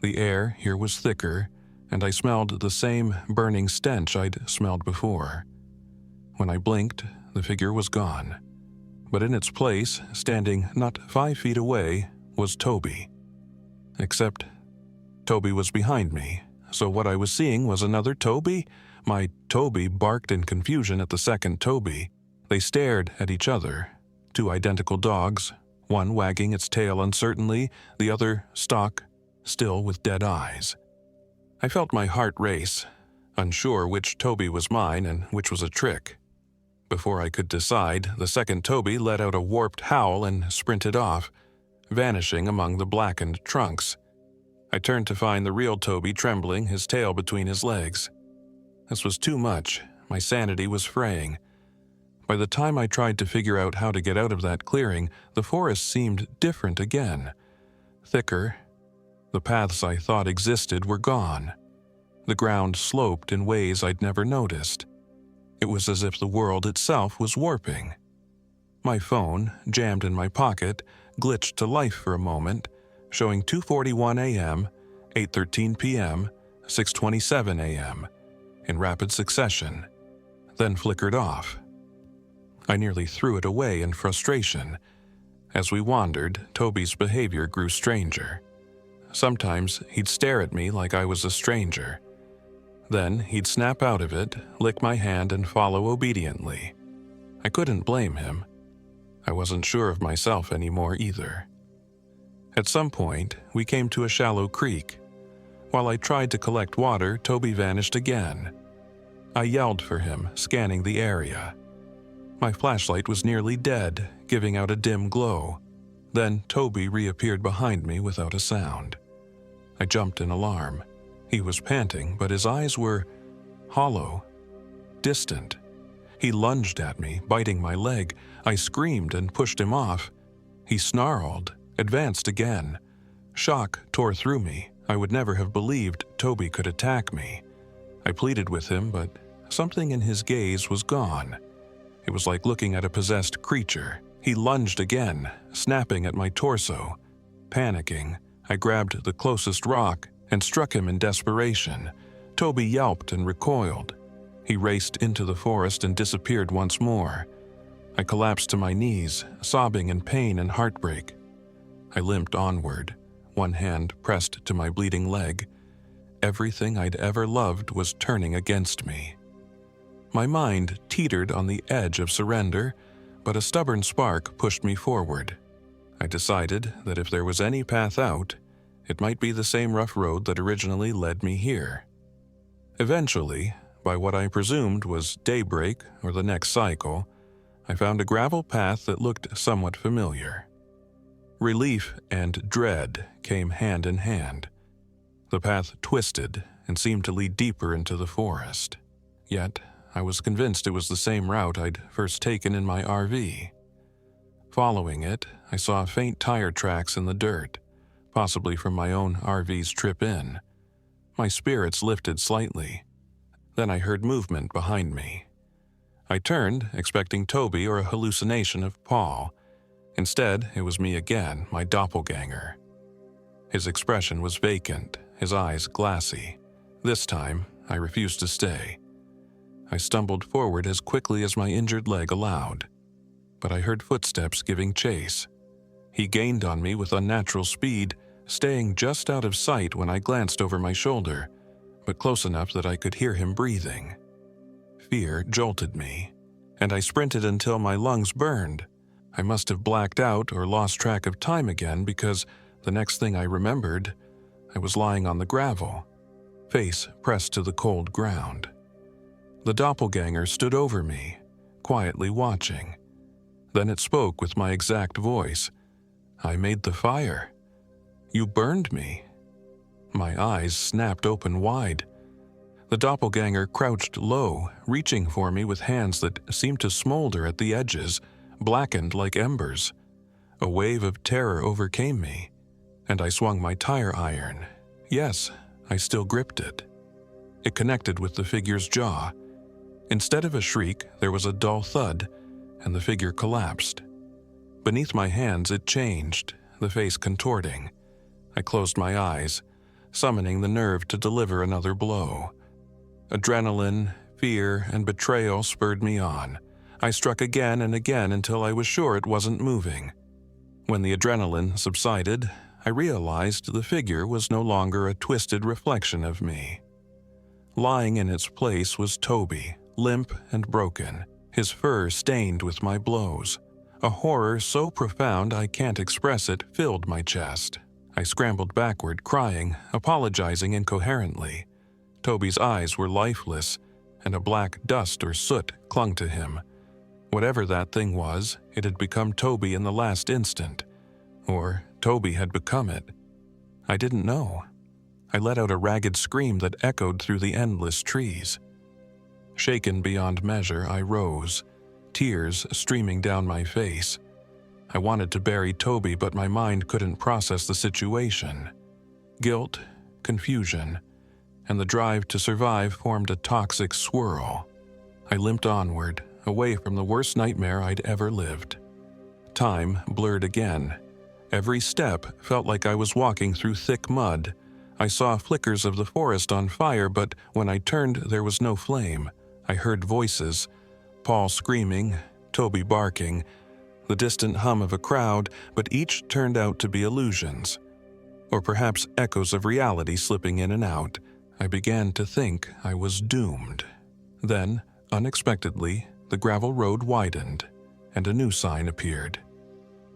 The air here was thicker, and I smelled the same burning stench I'd smelled before. When I blinked, the figure was gone. But in its place, standing not 5 feet away, was Toby. Except Toby was behind me, so what I was seeing was another Toby? My Toby barked in confusion at the second Toby. They stared at each other, 2 identical dogs, one wagging its tail uncertainly, the other stock, still with dead eyes. I felt my heart race, unsure which Toby was mine and which was a trick. Before I could decide, the second Toby let out a warped howl and sprinted off, vanishing among the blackened trunks. I turned to find the real Toby trembling, his tail between his legs. This was too much. My sanity was fraying. By the time I tried to figure out how to get out of that clearing, the forest seemed different again. Thicker. The paths I thought existed were gone. The ground sloped in ways I'd never noticed. It was as if the world itself was warping. My phone, jammed in my pocket, glitched to life for a moment, showing 2:41 a.m., 8:13 p.m., 6:27 a.m., in rapid succession, then flickered off. I nearly threw it away in frustration. As we wandered, Toby's behavior grew stranger. Sometimes he'd stare at me like I was a stranger. Then he'd snap out of it, lick my hand, and follow obediently. I couldn't blame him. I wasn't sure of myself anymore either. At some point, we came to a shallow creek. While I tried to collect water, Toby vanished again. I yelled for him, scanning the area. My flashlight was nearly dead, giving out a dim glow. Then Toby reappeared behind me without a sound. I jumped in alarm. He was panting, but his eyes were hollow, distant. He lunged at me, biting my leg. I screamed and pushed him off. He snarled, advanced again. Shock tore through me. I would never have believed Toby could attack me. I pleaded with him, but something in his gaze was gone. It was like looking at a possessed creature. He lunged again, snapping at my torso. Panicking, I grabbed the closest rock and struck him in desperation. Toby yelped and recoiled. He raced into the forest and disappeared once more. I collapsed to my knees, sobbing in pain and heartbreak. I limped onward, one hand pressed to my bleeding leg. Everything I'd ever loved was turning against me. My mind teetered on the edge of surrender, but a stubborn spark pushed me forward. I decided that if there was any path out, it might be the same rough road that originally led me here. Eventually, by what I presumed was daybreak or the next cycle, I found a gravel path that looked somewhat familiar. Relief and dread came hand in hand. The path twisted and seemed to lead deeper into the forest. Yet, I was convinced it was the same route I'd first taken in my RV. Following it, I saw faint tire tracks in the dirt, possibly from my own RV's trip in. My spirits lifted slightly. Then I heard movement behind me. I turned, expecting Toby or a hallucination of Paul. Instead, it was me again, my doppelganger. His expression was vacant, his eyes glassy. This time, I refused to stay. I stumbled forward as quickly as my injured leg allowed. But I heard footsteps giving chase. He gained on me with unnatural speed, staying just out of sight when I glanced over my shoulder, but close enough that I could hear him breathing. Fear jolted me, and I sprinted until my lungs burned. I must have blacked out or lost track of time again because the next thing I remembered, I was lying on the gravel, face pressed to the cold ground. The doppelganger stood over me, quietly watching. Then it spoke with my exact voice. "I made the fire. You burned me." My eyes snapped open wide. The doppelganger crouched low, reaching for me with hands that seemed to smolder at the edges, blackened like embers. A wave of terror overcame me, and I swung my tire iron. Yes, I still gripped it. It connected with the figure's jaw. Instead of a shriek, there was a dull thud, and the figure collapsed. Beneath my hands, it changed, the face contorting. I closed my eyes, summoning the nerve to deliver another blow. Adrenaline, fear, and betrayal spurred me on. I struck again and again until I was sure it wasn't moving. When the adrenaline subsided, I realized the figure was no longer a twisted reflection of me. Lying in its place was Toby, limp and broken, his fur stained with my blows. A horror so profound I can't express it filled my chest. I scrambled backward, crying, apologizing incoherently. Toby's eyes were lifeless, and a black dust or soot clung to him. Whatever that thing was, it had become Toby in the last instant. Or Toby had become it. I didn't know. I let out a ragged scream that echoed through the endless trees. Shaken beyond measure, I rose, tears streaming down my face. I wanted to bury Toby, but my mind couldn't process the situation. Guilt, confusion, and the drive to survive formed a toxic swirl. I limped onward, away from the worst nightmare I'd ever lived. Time blurred again. Every step felt like I was walking through thick mud. I saw flickers of the forest on fire, but when I turned, there was no flame. I heard voices, Paul screaming, Toby barking, the distant hum of a crowd, but each turned out to be illusions. Or perhaps echoes of reality slipping in and out. I began to think I was doomed. Then, unexpectedly, the gravel road widened, and a new sign appeared.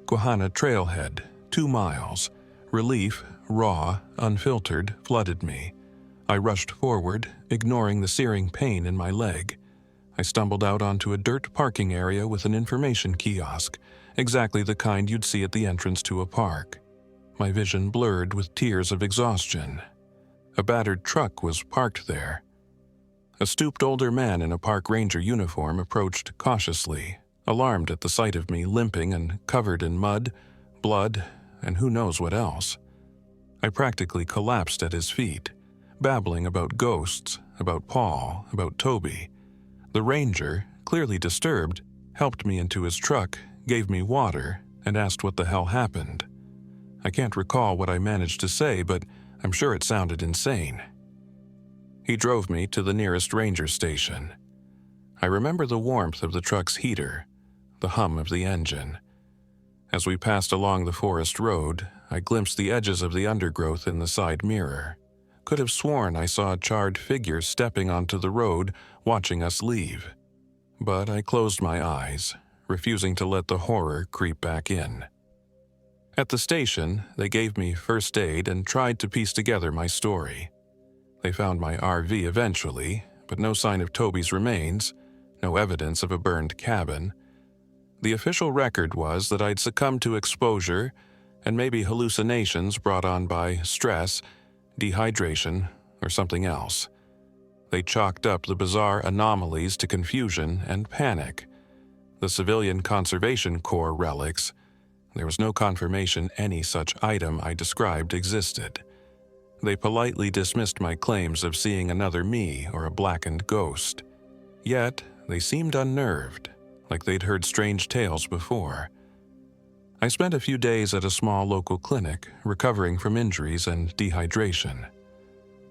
Guahana Trailhead, 2 miles. Relief, raw, unfiltered, flooded me. I rushed forward, ignoring the searing pain in my leg. I stumbled out onto a dirt parking area with an information kiosk, exactly the kind you'd see at the entrance to a park. My vision blurred with tears of exhaustion. A battered truck was parked there. A stooped older man in a park ranger uniform approached cautiously, alarmed at the sight of me limping and covered in mud, blood, and who knows what else. I practically collapsed at his feet, babbling about ghosts, about Paul, about Toby. The ranger, clearly disturbed, helped me into his truck, gave me water, and asked what the hell happened. I can't recall what I managed to say, but I'm sure it sounded insane. He drove me to the nearest ranger station. I remember the warmth of the truck's heater, the hum of the engine. As we passed along the forest road, I glimpsed the edges of the undergrowth in the side mirror. Could have sworn I saw a charred figure stepping onto the road, watching us leave. But I closed my eyes, refusing to let the horror creep back in. At the station, they gave me first aid and tried to piece together my story. They found my RV eventually, but no sign of Toby's remains, no evidence of a burned cabin. The official record was that I'd succumbed to exposure and maybe hallucinations brought on by stress, dehydration, or something else. They chalked up the bizarre anomalies to confusion and panic. The Civilian Conservation Corps relics. There was no confirmation any such item I described existed. They politely dismissed my claims of seeing another me or a blackened ghost. Yet, they seemed unnerved, like they'd heard strange tales before. I spent a few days at a small local clinic, recovering from injuries and dehydration.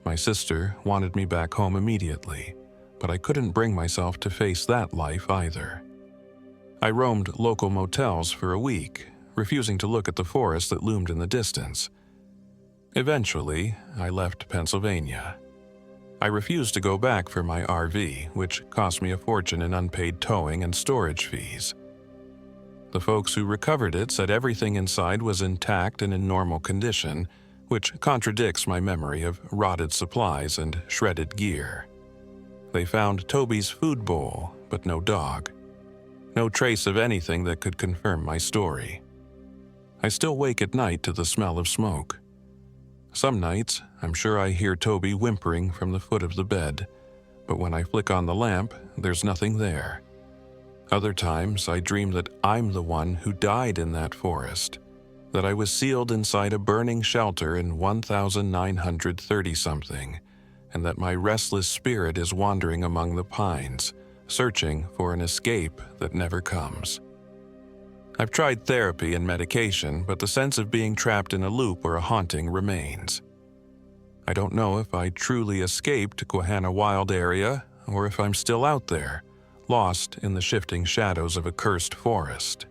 My sister wanted me back home immediately, but I couldn't bring myself to face that life either. I roamed local motels for a week, refusing to look at the forest that loomed in the distance. Eventually, I left Pennsylvania. I refused to go back for my RV, which cost me a fortune in unpaid towing and storage fees. The folks who recovered it said everything inside was intact and in normal condition, which contradicts my memory of rotted supplies and shredded gear. They found Toby's food bowl, but no dog. No trace of anything that could confirm my story. I still wake at night to the smell of smoke. Some nights, I'm sure I hear Toby whimpering from the foot of the bed, but when I flick on the lamp, there's nothing there. Other times, I dream that I'm the one who died in that forest, that I was sealed inside a burning shelter in 1930-something, and that my restless spirit is wandering among the pines, searching for an escape that never comes. I've tried therapy and medication, but the sense of being trapped in a loop or a haunting remains. I don't know if I truly escaped Guahana Wild area or if I'm still out there, lost in the shifting shadows of a cursed forest.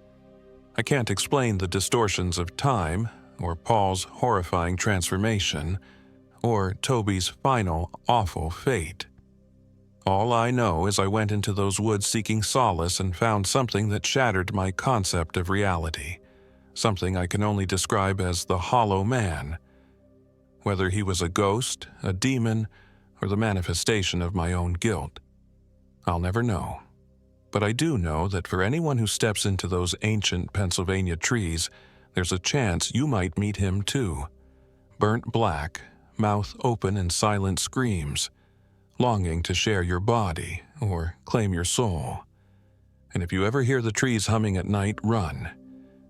I can't explain the distortions of time, or Paul's horrifying transformation, or Toby's final awful fate. All I know is I went into those woods seeking solace and found something that shattered my concept of reality, something I can only describe as the hollow man. Whether he was a ghost, a demon, or the manifestation of my own guilt, I'll never know. But I do know that for anyone who steps into those ancient Pennsylvania trees, there's a chance you might meet him too. Burnt black, mouth open in silent screams, longing to share your body or claim your soul. And if you ever hear the trees humming at night, run,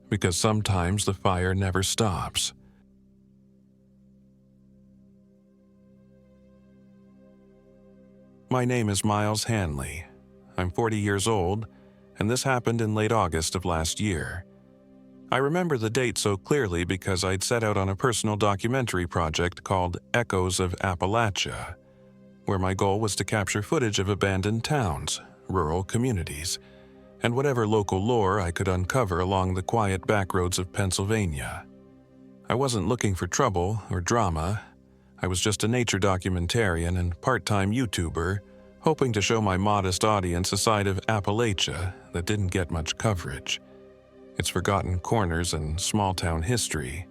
because sometimes the fire never stops. My name is Miles Hanley. I'm 40 years old, and this happened in late August of last year. I remember the date so clearly because I'd set out on a personal documentary project called Echoes of Appalachia, where my goal was to capture footage of abandoned towns, rural communities, and whatever local lore I could uncover along the quiet backroads of Pennsylvania. I wasn't looking for trouble or drama. I was just a nature documentarian and part-time YouTuber, hoping to show my modest audience a side of Appalachia that didn't get much coverage. Its forgotten corners and small-town history.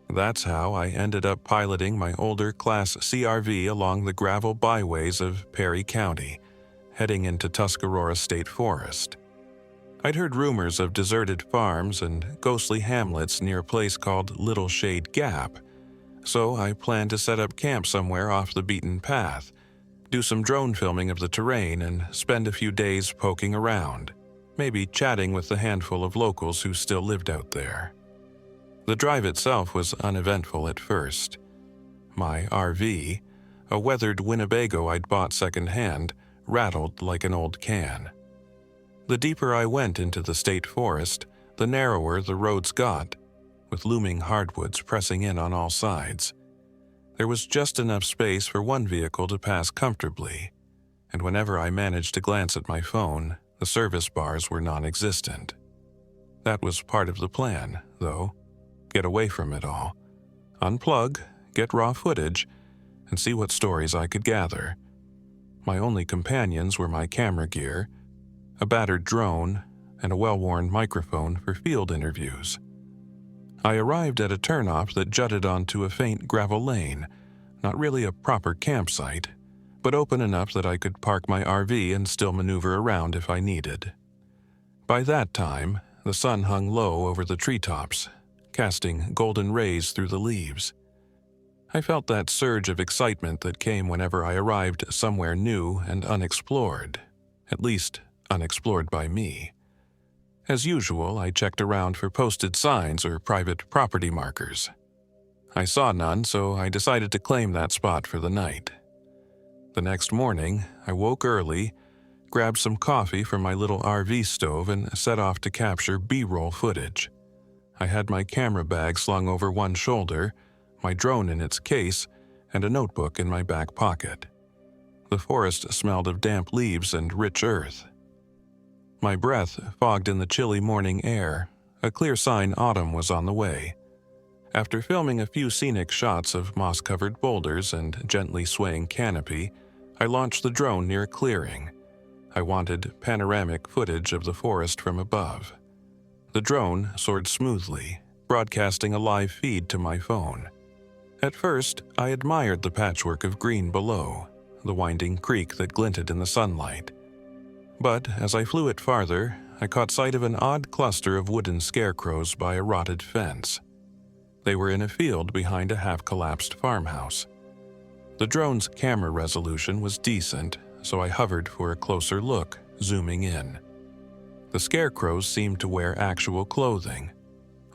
That's how I ended up piloting my older Class CRV along the gravel byways of Perry County, heading into Tuscarora State Forest. I'd heard rumors of deserted farms and ghostly hamlets near a place called Little Shade Gap, so I planned to set up camp somewhere off the beaten path, do some drone filming of the terrain, and spend a few days poking around, maybe chatting with the handful of locals who still lived out there. The drive itself was uneventful at first. My RV, a weathered Winnebago I'd bought secondhand, rattled like an old can. The deeper I went into the state forest, the narrower the roads got, with looming hardwoods pressing in on all sides. There was just enough space for one vehicle to pass comfortably, and whenever I managed to glance at my phone, the service bars were non-existent. That was part of the plan, though. Get away from it all. Unplug, get raw footage, and see what stories I could gather. My only companions were my camera gear, a battered drone, and a well-worn microphone for field interviews. I arrived at a turnoff that jutted onto a faint gravel lane, not really a proper campsite, but open enough that I could park my RV and still maneuver around if I needed. By that time, the sun hung low over the treetops, casting golden rays through the leaves. I felt that surge of excitement that came whenever I arrived somewhere new and unexplored, at least unexplored by me. As usual, I checked around for posted signs or private property markers. I saw none, so I decided to claim that spot for the night. The next morning, I woke early, grabbed some coffee from my little RV stove, and set off to capture B-roll footage. I had my camera bag slung over one shoulder, my drone in its case, and a notebook in my back pocket. The forest smelled of damp leaves and rich earth. My breath fogged in the chilly morning air, a clear sign autumn was on the way. After filming a few scenic shots of moss-covered boulders and gently swaying canopy, I launched the drone near a clearing. I wanted panoramic footage of the forest from above. The drone soared smoothly, broadcasting a live feed to my phone. At first, I admired the patchwork of green below, the winding creek that glinted in the sunlight. But as I flew it farther, I caught sight of an odd cluster of wooden scarecrows by a rotted fence. They were in a field behind a half-collapsed farmhouse. The drone's camera resolution was decent, so I hovered for a closer look, zooming in. The scarecrows seemed to wear actual clothing,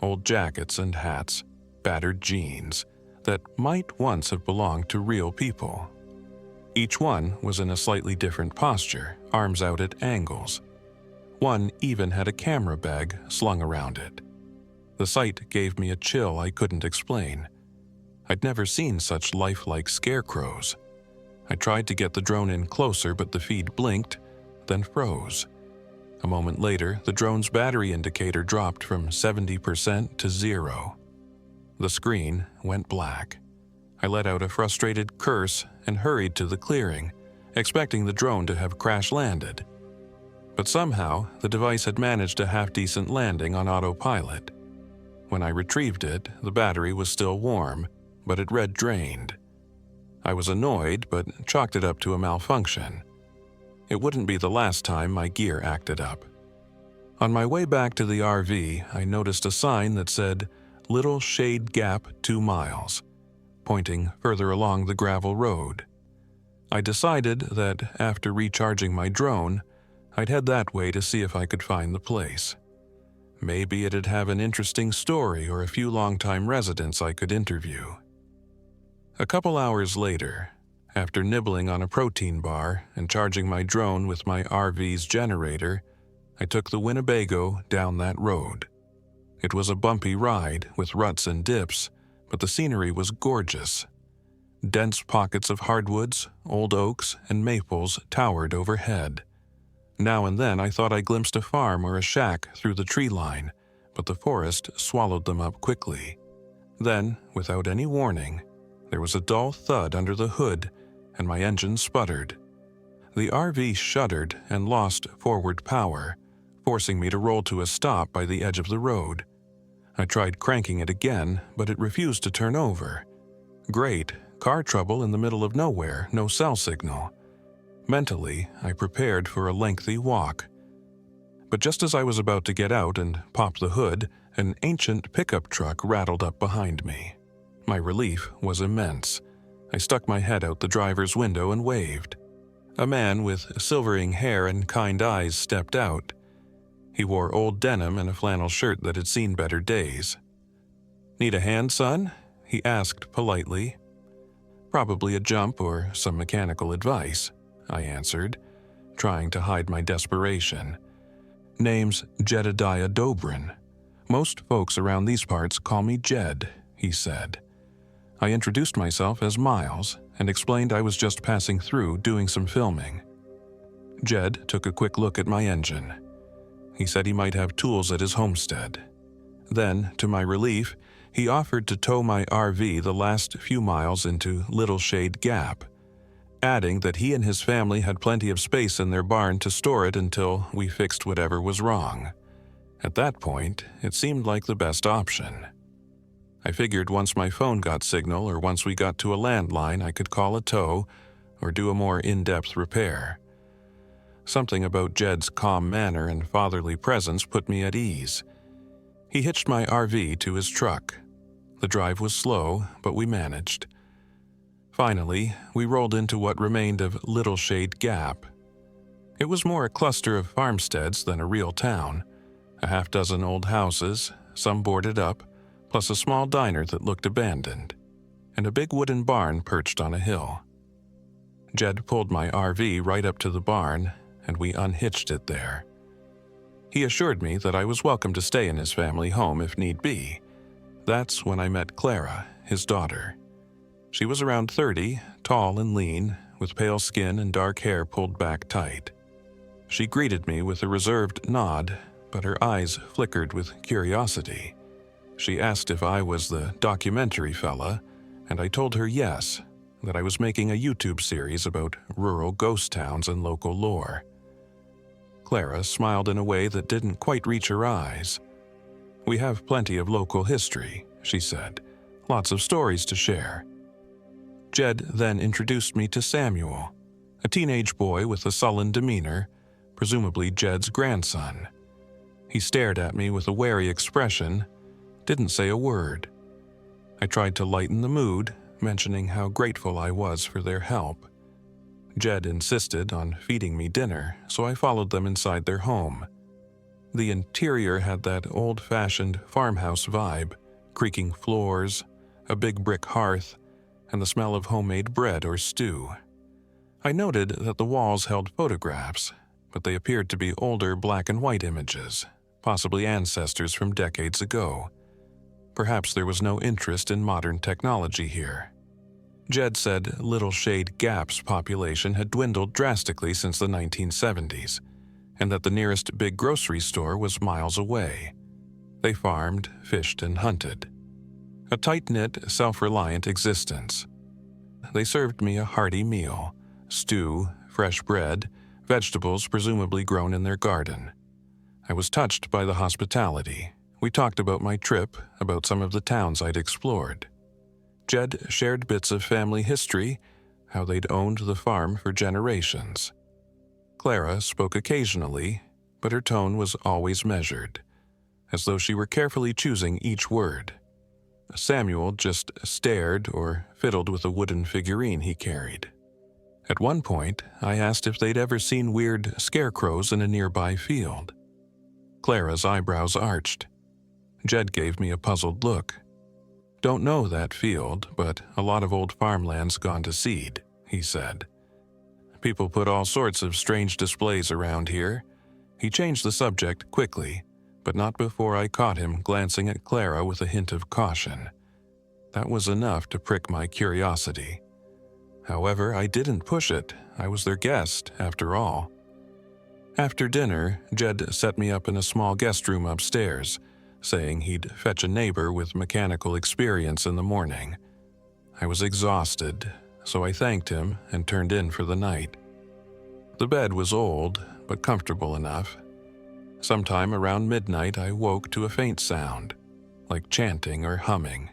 old jackets and hats, battered jeans, that might once have belonged to real people. Each one was in a slightly different posture, arms out at angles. One even had a camera bag slung around it. The sight gave me a chill I couldn't explain. I'd never seen such lifelike scarecrows. I tried to get the drone in closer, but the feed blinked, then froze. A moment later, the drone's battery indicator dropped from 70% to 0. The screen went black. I let out a frustrated curse and hurried to the clearing, expecting the drone to have crash-landed. But somehow, the device had managed a half-decent landing on autopilot. When I retrieved it, the battery was still warm, but it read drained. I was annoyed, but chalked it up to a malfunction. It wouldn't be the last time my gear acted up. On my way back to the RV, I noticed a sign that said, "Little Shade Gap 2 miles," pointing further along the gravel road. I decided that after recharging my drone, I'd head that way to see if I could find the place. Maybe it'd have an interesting story or a few longtime residents I could interview. A couple hours later, after nibbling on a protein bar and charging my drone with my RV's generator, I took the Winnebago down that road. It was a bumpy ride with ruts and dips, but the scenery was gorgeous. Dense pockets of hardwoods, old oaks, and maples towered overhead. Now and then I thought I glimpsed a farm or a shack through the tree line, but the forest swallowed them up quickly. Then, without any warning, there was a dull thud under the hood, and my engine sputtered. The RV shuddered and lost forward power, forcing me to roll to a stop by the edge of the road. I tried cranking it again, but it refused to turn over. Great, car trouble in the middle of nowhere, no cell signal. Mentally, I prepared for a lengthy walk. But just as I was about to get out and pop the hood, an ancient pickup truck rattled up behind me. My relief was immense. I stuck my head out the driver's window and waved. A man with silvering hair and kind eyes stepped out. He wore old denim and a flannel shirt that had seen better days. "Need a hand, son?" he asked politely. "Probably a jump or some mechanical advice," I answered, trying to hide my desperation. "Name's Jedediah Dobrin. Most folks around these parts call me Jed," he said. I introduced myself as Miles and explained I was just passing through doing some filming. Jed took a quick look at my engine. He said he might have tools at his homestead. Then, to my relief, he offered to tow my RV the last few miles into Little Shade Gap, adding that he and his family had plenty of space in their barn to store it until we fixed whatever was wrong. At that point, it seemed like the best option. I figured once my phone got signal or once we got to a landline, I could call a tow or do a more in-depth repair. Something about Jed's calm manner and fatherly presence put me at ease. He hitched my RV to his truck. The drive was slow, but we managed. Finally, we rolled into what remained of Little Shade Gap. It was more a cluster of farmsteads than a real town. A half-dozen old houses, some boarded up, plus a small diner that looked abandoned, and a big wooden barn perched on a hill. Jed pulled my RV right up to the barn, and we unhitched it there. He assured me that I was welcome to stay in his family home if need be. That's when I met Clara, his daughter. She was around 30, tall and lean, with pale skin and dark hair pulled back tight. She greeted me with a reserved nod, but her eyes flickered with curiosity. She asked if I was the documentary fella, and I told her yes, that I was making a YouTube series about rural ghost towns and local lore. Clara smiled in a way that didn't quite reach her eyes. "We have plenty of local history," she said. "Lots of stories to share." Jed then introduced me to Samuel, a teenage boy with a sullen demeanor, presumably Jed's grandson. He stared at me with a wary expression, didn't say a word. I tried to lighten the mood, mentioning how grateful I was for their help. Jed insisted on feeding me dinner, so I followed them inside their home. The interior had that old-fashioned farmhouse vibe, creaking floors, a big brick hearth, and the smell of homemade bread or stew. I noted that the walls held photographs, but they appeared to be older black and white images, possibly ancestors from decades ago. Perhaps there was no interest in modern technology here. Jed said Little Shade Gap's population had dwindled drastically since the 1970s, and that the nearest big grocery store was miles away. They farmed, fished, and hunted. A tight-knit, self-reliant existence. They served me a hearty meal, stew, fresh bread, vegetables presumably grown in their garden. I was touched by the hospitality. We talked about my trip, about some of the towns I'd explored. Jed shared bits of family history, how they'd owned the farm for generations. Clara spoke occasionally, but her tone was always measured, as though she were carefully choosing each word. Samuel just stared or fiddled with a wooden figurine he carried. At one point, I asked if they'd ever seen weird scarecrows in a nearby field. Clara's eyebrows arched. Jed gave me a puzzled look. "Don't know that field, but a lot of old farmland's gone to seed," he said. "People put all sorts of strange displays around here." He changed the subject quickly, but not before I caught him glancing at Clara with a hint of caution. That was enough to prick my curiosity. However, I didn't push it. I was their guest, after all. After dinner, Jed set me up in a small guest room upstairs, saying he'd fetch a neighbor with mechanical experience in the morning. I was exhausted, so I thanked him and turned in for the night. The bed was old, but comfortable enough. Sometime around midnight, I woke to a faint sound, like chanting or humming.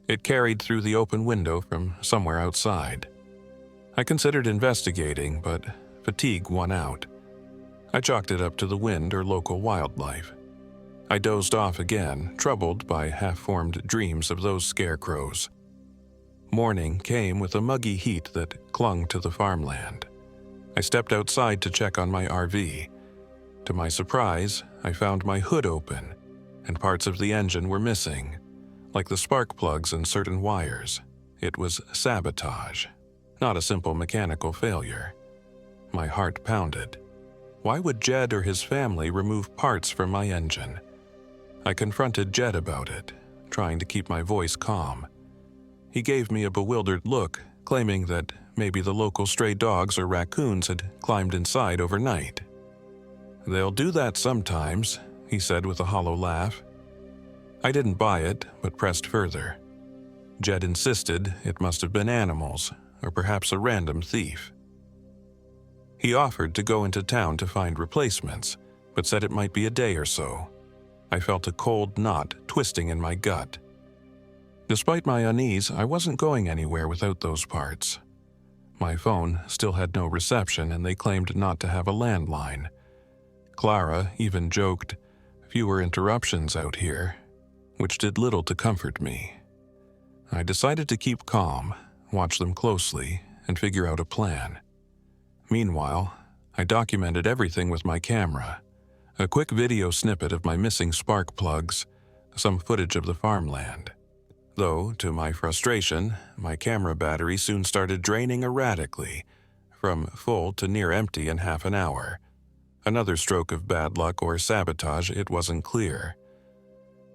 It carried through the open window from somewhere outside. I considered investigating, but fatigue won out. I chalked it up to the wind or local wildlife. I dozed off again, troubled by half-formed dreams of those scarecrows. Morning came with a muggy heat that clung to the farmland. I stepped outside to check on my RV. To my surprise, I found my hood open, and parts of the engine were missing, like the spark plugs and certain wires. It was sabotage, not a simple mechanical failure. My heart pounded. Why would Jed or his family remove parts from my engine? I confronted Jed about it, trying to keep my voice calm. He gave me a bewildered look, claiming that maybe the local stray dogs or raccoons had climbed inside overnight. "They'll do that sometimes," he said with a hollow laugh. I didn't buy it, but pressed further. Jed insisted it must have been animals, or perhaps a random thief. He offered to go into town to find replacements, but said it might be a day or so. I felt a cold knot twisting in my gut. Despite my unease, I wasn't going anywhere without those parts. My phone still had no reception, and they claimed not to have a landline. Clara even joked, "Fewer interruptions out here," which did little to comfort me. I decided to keep calm, watch them closely, and figure out a plan. Meanwhile, I documented everything with my camera. A quick video snippet of my missing spark plugs, some footage of the farmland. Though, to my frustration, my camera battery soon started draining erratically, from full to near empty in half an hour. Another stroke of bad luck or sabotage, it wasn't clear.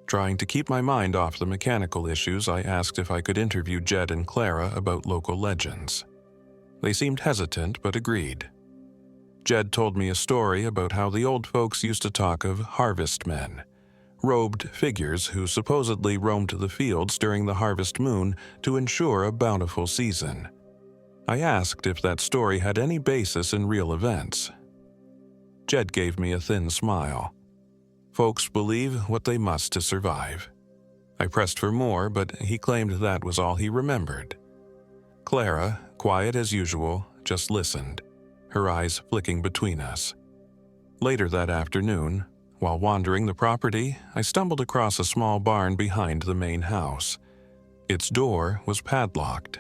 Trying to keep my mind off the mechanical issues, I asked if I could interview Jed and Clara about local legends. They seemed hesitant, but agreed. Jed told me a story about how the old folks used to talk of harvest men, robed figures who supposedly roamed the fields during the harvest moon to ensure a bountiful season. I asked if that story had any basis in real events. Jed gave me a thin smile. Folks believe what they must to survive. I pressed for more, but he claimed that was all he remembered. Clara, quiet as usual, just listened, her eyes flicking between us. Later that afternoon, while wandering the property, I stumbled across a small barn behind the main house. Its door was padlocked.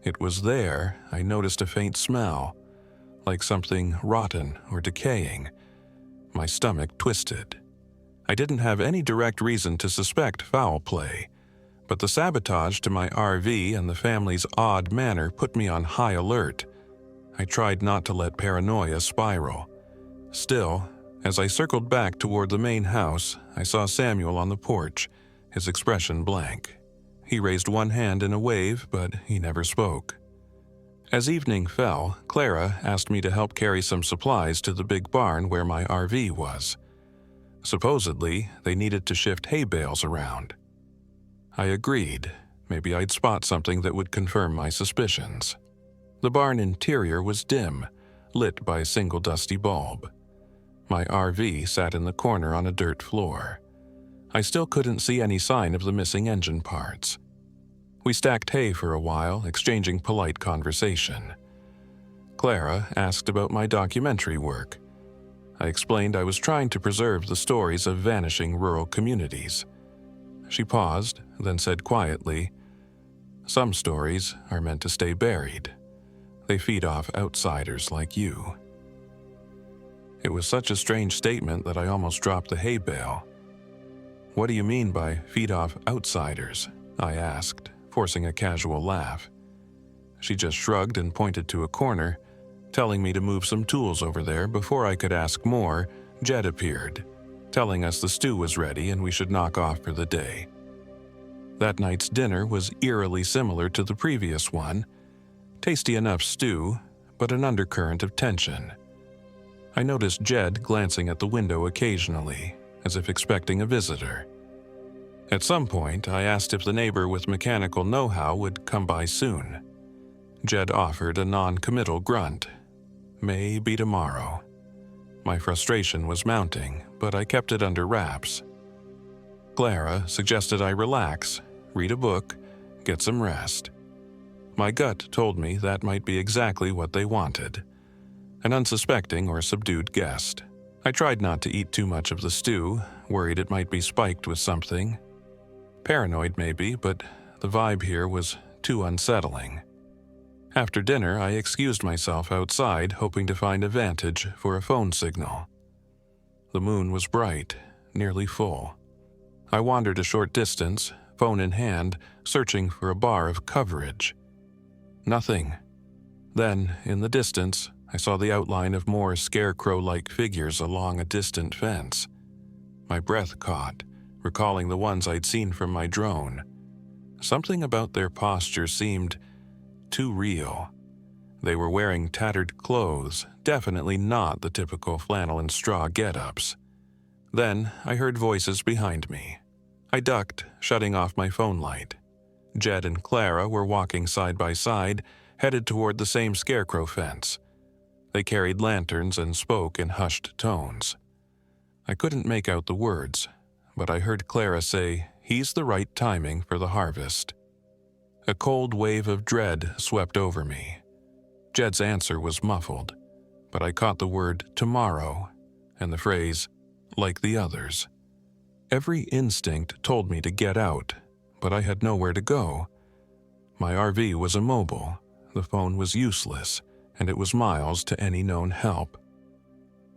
It was there I noticed a faint smell, like something rotten or decaying. My stomach twisted. I didn't have any direct reason to suspect foul play, but the sabotage to my RV and the family's odd manner put me on high alert. I tried not to let paranoia spiral. Still, as I circled back toward the main house, I saw Samuel on the porch, his expression blank. He raised one hand in a wave, but he never spoke. As evening fell, Clara asked me to help carry some supplies to the big barn where my RV was. Supposedly, they needed to shift hay bales around. I agreed. Maybe I'd spot something that would confirm my suspicions. The barn interior was dim, lit by a single dusty bulb. My RV sat in the corner on a dirt floor. I still couldn't see any sign of the missing engine parts. We stacked hay for a while, exchanging polite conversation. Clara asked about my documentary work. I explained I was trying to preserve the stories of vanishing rural communities. She paused, then said quietly, "Some stories are meant to stay buried. They feed off outsiders like you." It was such a strange statement that I almost dropped the hay bale. "What do you mean by feed off outsiders?" I asked, forcing a casual laugh. She just shrugged and pointed to a corner, telling me to move some tools over there. Before I could ask more, Jed appeared, telling us the stew was ready and we should knock off for the day. That night's dinner was eerily similar to the previous one. Tasty enough stew, but an undercurrent of tension. I noticed Jed glancing at the window occasionally, as if expecting a visitor. At some point, I asked if the neighbor with mechanical know-how would come by soon. Jed offered a non-committal grunt. Maybe tomorrow. My frustration was mounting, but I kept it under wraps. Clara suggested I relax, read a book, get some rest. My gut told me that might be exactly what they wanted. An unsuspecting or subdued guest. I tried not to eat too much of the stew, worried it might be spiked with something. Paranoid maybe, but the vibe here was too unsettling. After dinner, I excused myself outside, hoping to find a vantage for a phone signal. The moon was bright, nearly full. I wandered a short distance, phone in hand, searching for a bar of coverage. Nothing. Then, in the distance, I saw the outline of more scarecrow-like figures along a distant fence. My breath caught, recalling the ones I'd seen from my drone. Something about their posture seemed too real. They were wearing tattered clothes, definitely not the typical flannel and straw get-ups. Then I heard voices behind me. I ducked, shutting off my phone light. Jed and Clara were walking side by side, headed toward the same scarecrow fence. They carried lanterns and spoke in hushed tones. I couldn't make out the words, but I heard Clara say, "He's the right timing for the harvest." A cold wave of dread swept over me. Jed's answer was muffled, but I caught the word "tomorrow" and the phrase, "like the others." Every instinct told me to get out, but I had nowhere to go. My RV was immobile, the phone was useless, and it was miles to any known help.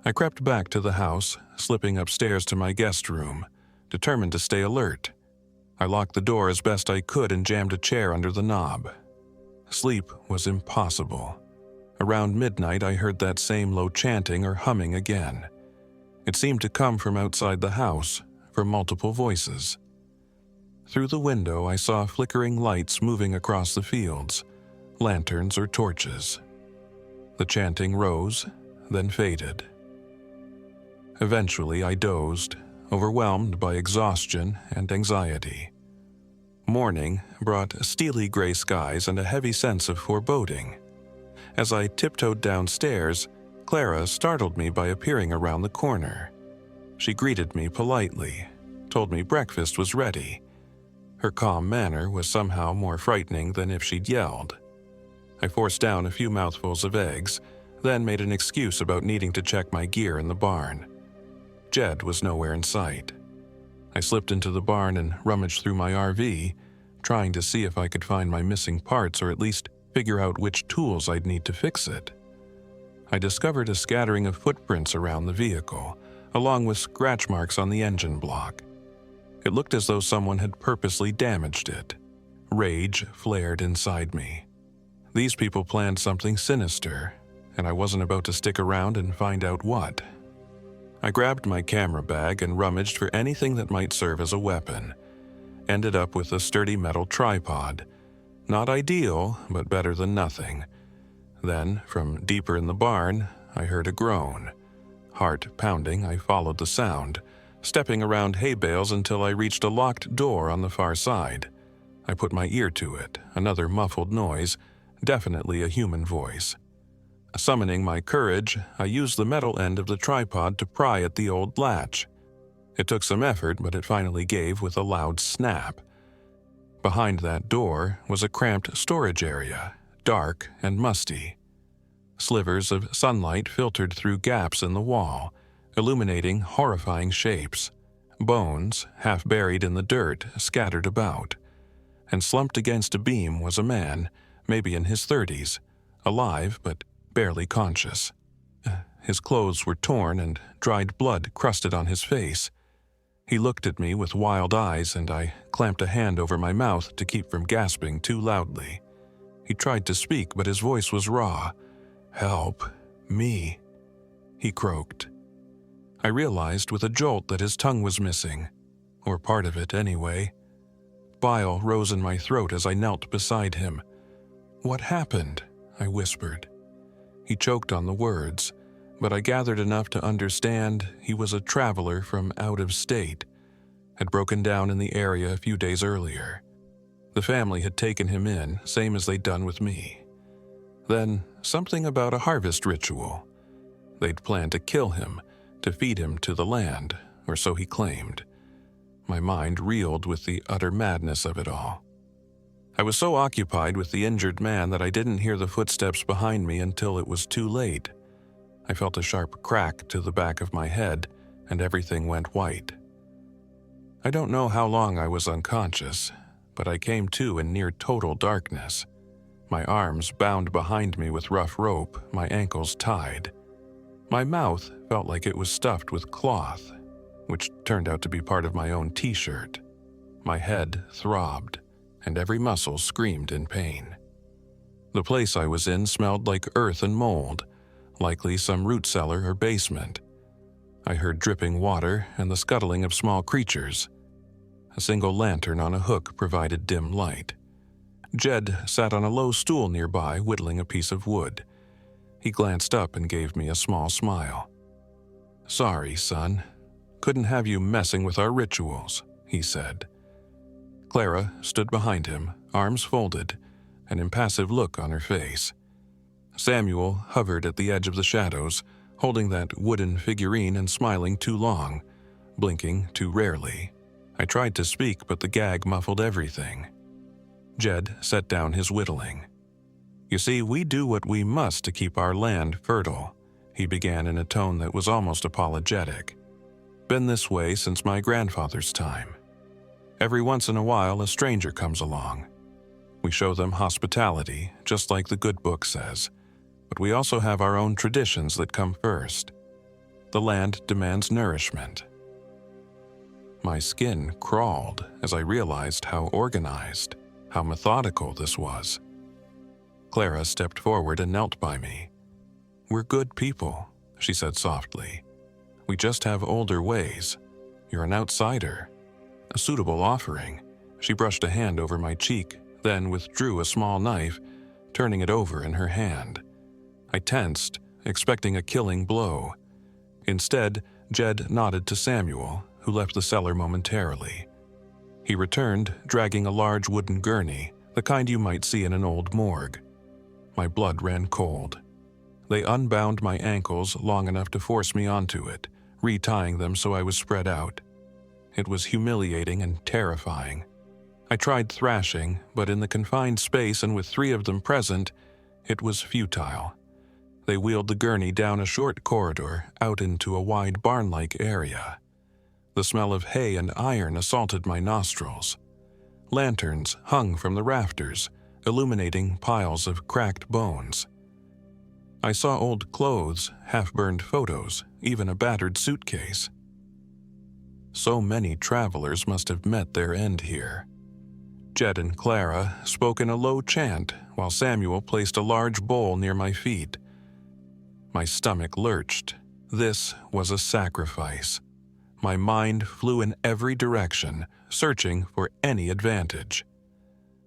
I crept back to the house, slipping upstairs to my guest room, determined to stay alert. I locked the door as best I could and jammed a chair under the knob. Sleep was impossible. Around midnight, I heard that same low chanting or humming again. It seemed to come from outside the house, from multiple voices. Through the window, I saw flickering lights moving across the fields, lanterns or torches. The chanting rose, then faded. Eventually, I dozed, overwhelmed by exhaustion and anxiety. Morning brought steely gray skies and a heavy sense of foreboding. As I tiptoed downstairs, Clara startled me by appearing around the corner. She greeted me politely, told me breakfast was ready. Her calm manner was somehow more frightening than if she'd yelled. I forced down a few mouthfuls of eggs, then made an excuse about needing to check my gear in the barn. Jed was nowhere in sight. I slipped into the barn and rummaged through my RV, trying to see if I could find my missing parts or at least figure out which tools I'd need to fix it. I discovered a scattering of footprints around the vehicle, along with scratch marks on the engine block. It looked as though someone had purposely damaged it. Rage flared inside me. These people planned something sinister, and I wasn't about to stick around and find out what. I grabbed my camera bag and rummaged for anything that might serve as a weapon. Ended up with a sturdy metal tripod. Not ideal, but better than nothing. Then, from deeper in the barn, I heard a groan. Heart pounding, I followed the sound, stepping around hay bales until I reached a locked door on the far side. I put my ear to it, another muffled noise, definitely a human voice. Summoning my courage, I used the metal end of the tripod to pry at the old latch. It took some effort, but it finally gave with a loud snap. Behind that door was a cramped storage area, dark and musty. Slivers of sunlight filtered through gaps in the wall, illuminating horrifying shapes. Bones, half buried in the dirt, scattered about. And slumped against a beam was a man, maybe in his 30s, alive but barely conscious. His clothes were torn and dried blood crusted on his face. He looked at me with wild eyes, and I clamped a hand over my mouth to keep from gasping too loudly. He tried to speak, but his voice was raw. "Help me," he croaked. I realized with a jolt that his tongue was missing, or part of it anyway. Bile rose in my throat as I knelt beside him. "What happened?" I whispered. He choked on the words, but I gathered enough to understand he was a traveler from out of state, had broken down in the area a few days earlier. The family had taken him in, same as they'd done with me. Then, something about a harvest ritual. They'd planned to kill him, to feed him to the land, or so he claimed. My mind reeled with the utter madness of it all. I was so occupied with the injured man that I didn't hear the footsteps behind me until it was too late. I felt a sharp crack to the back of my head, and everything went white. I don't know how long I was unconscious, but I came to in near total darkness. My arms bound behind me with rough rope, my ankles tied. My mouth felt like it was stuffed with cloth, which turned out to be part of my own t-shirt. My head throbbed, and every muscle screamed in pain. The place I was in smelled like earth and mold, likely some root cellar or basement. I heard dripping water and the scuttling of small creatures. A single lantern on a hook provided dim light. Jed sat on a low stool nearby, whittling a piece of wood. He glanced up and gave me a small smile. "Sorry, son. Couldn't have you messing with our rituals," he said. Clara stood behind him, arms folded, an impassive look on her face. Samuel hovered at the edge of the shadows, holding that wooden figurine and smiling too long, blinking too rarely. I tried to speak, but the gag muffled everything. Jed set down his whittling. "You see, we do what we must to keep our land fertile," he began in a tone that was almost apologetic. "Been this way since my grandfather's time. Every once in a while, a stranger comes along. We show them hospitality, just like the good book says, but we also have our own traditions that come first. The land demands nourishment." My skin crawled as I realized how organized, how methodical this was. Clara stepped forward and knelt by me. "We're good people," she said softly. "We just have older ways. You're an outsider. A suitable offering." She brushed a hand over my cheek, then withdrew a small knife, turning it over in her hand. I tensed, expecting a killing blow. Instead, Jed nodded to Samuel, who left the cellar momentarily. He returned, dragging a large wooden gurney, the kind you might see in an old morgue. My blood ran cold. They unbound my ankles long enough to force me onto it, retying them so I was spread out. It was humiliating and terrifying. I tried thrashing, but in the confined space and with 3 of them present, it was futile. They wheeled the gurney down a short corridor out into a wide barn-like area. The smell of hay and iron assaulted my nostrils. Lanterns hung from the rafters, illuminating piles of cracked bones. I saw old clothes, half-burned photos, even a battered suitcase. So many travelers must have met their end here. Jed and Clara spoke in a low chant while Samuel placed a large bowl near my feet. My stomach lurched. This was a sacrifice. My mind flew in every direction, searching for any advantage.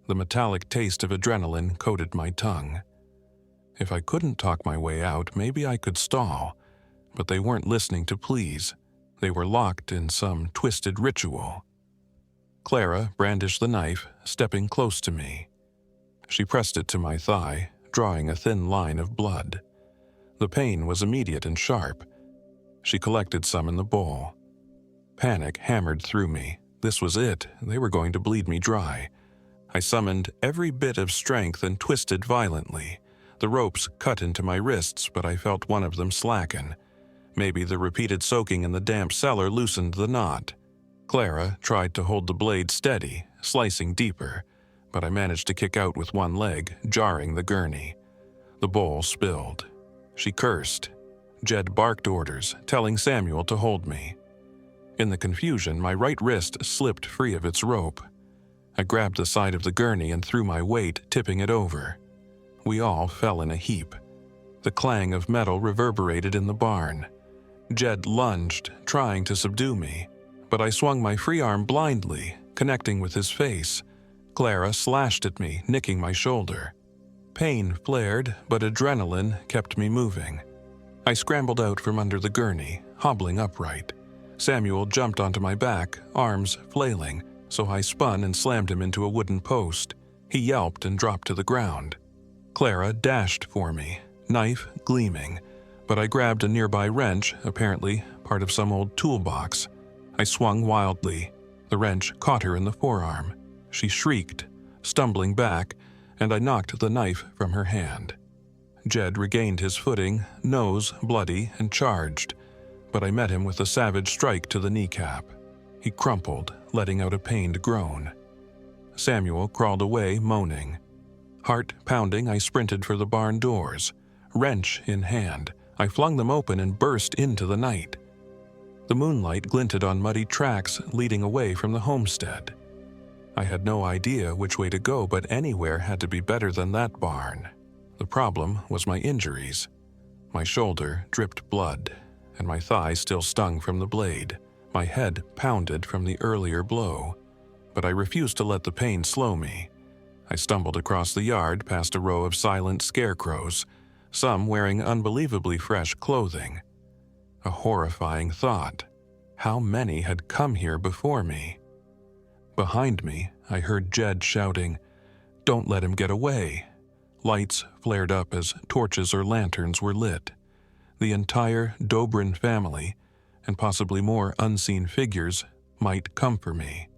The metallic taste of adrenaline coated my tongue. If I couldn't talk my way out, maybe I could stall, but they weren't listening to pleas. They were locked in some twisted ritual. Clara brandished the knife, stepping close to me. She pressed it to my thigh, drawing a thin line of blood. The pain was immediate and sharp. She collected some in the bowl. Panic hammered through me. This was it. They were going to bleed me dry. I summoned every bit of strength and twisted violently. The ropes cut into my wrists, but I felt one of them slacken. Maybe the repeated soaking in the damp cellar loosened the knot. Clara tried to hold the blade steady, slicing deeper, but I managed to kick out with one leg, jarring the gurney. The bowl spilled. She cursed. Jed barked orders, telling Samuel to hold me. In the confusion, my right wrist slipped free of its rope. I grabbed the side of the gurney and threw my weight, tipping it over. We all fell in a heap. The clang of metal reverberated in the barn. Jed lunged, trying to subdue me, but I swung my free arm blindly, connecting with his face. Clara slashed at me, nicking my shoulder. Pain flared, but adrenaline kept me moving. I scrambled out from under the gurney, hobbling upright. Samuel jumped onto my back, arms flailing, so I spun and slammed him into a wooden post. He yelped and dropped to the ground. Clara dashed for me, knife gleaming, but I grabbed a nearby wrench, apparently part of some old toolbox. I swung wildly. The wrench caught her in the forearm. She shrieked, stumbling back, and I knocked the knife from her hand. Jed regained his footing, nose bloody, and charged, but I met him with a savage strike to the kneecap. He crumpled, letting out a pained groan. Samuel crawled away, moaning. Heart pounding, I sprinted for the barn doors. Wrench in hand, I flung them open and burst into the night. The moonlight glinted on muddy tracks leading away from the homestead. I had no idea which way to go, but anywhere had to be better than that barn. The problem was my injuries. My shoulder dripped blood, and my thigh still stung from the blade. My head pounded from the earlier blow, but I refused to let the pain slow me. I stumbled across the yard past a row of silent scarecrows, some wearing unbelievably fresh clothing. A horrifying thought. How many had come here before me? Behind me, I heard Jed shouting, "Don't let him get away." Lights flared up as torches or lanterns were lit. The entire Dobrin family, and possibly more unseen figures, might come for me.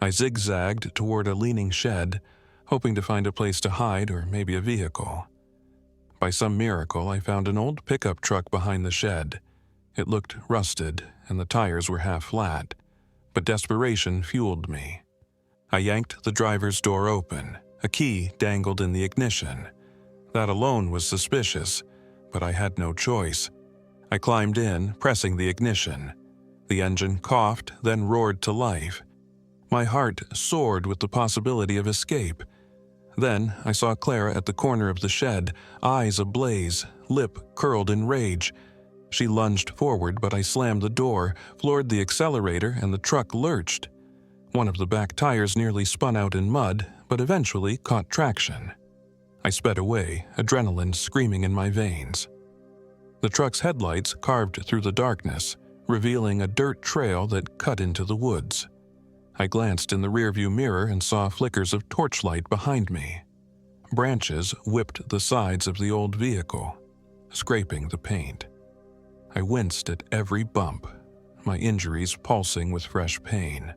I zigzagged toward a leaning shed, hoping to find a place to hide or maybe a vehicle. By some miracle, I found an old pickup truck behind the shed. It looked rusted, and the tires were half flat, but desperation fueled me. I yanked the driver's door open. A key dangled in the ignition. That alone was suspicious, but I had no choice. I climbed in, pressing the ignition. The engine coughed, then roared to life. My heart soared with the possibility of escape. Then I saw Clara at the corner of the shed, eyes ablaze, lip curled in rage. She lunged forward, but I slammed the door, floored the accelerator, and the truck lurched. One of the back tires nearly spun out in mud, but eventually caught traction. I sped away, adrenaline screaming in my veins. The truck's headlights carved through the darkness, revealing a dirt trail that cut into the woods. I glanced in the rearview mirror and saw flickers of torchlight behind me. Branches whipped the sides of the old vehicle, scraping the paint. I winced at every bump, my injuries pulsing with fresh pain.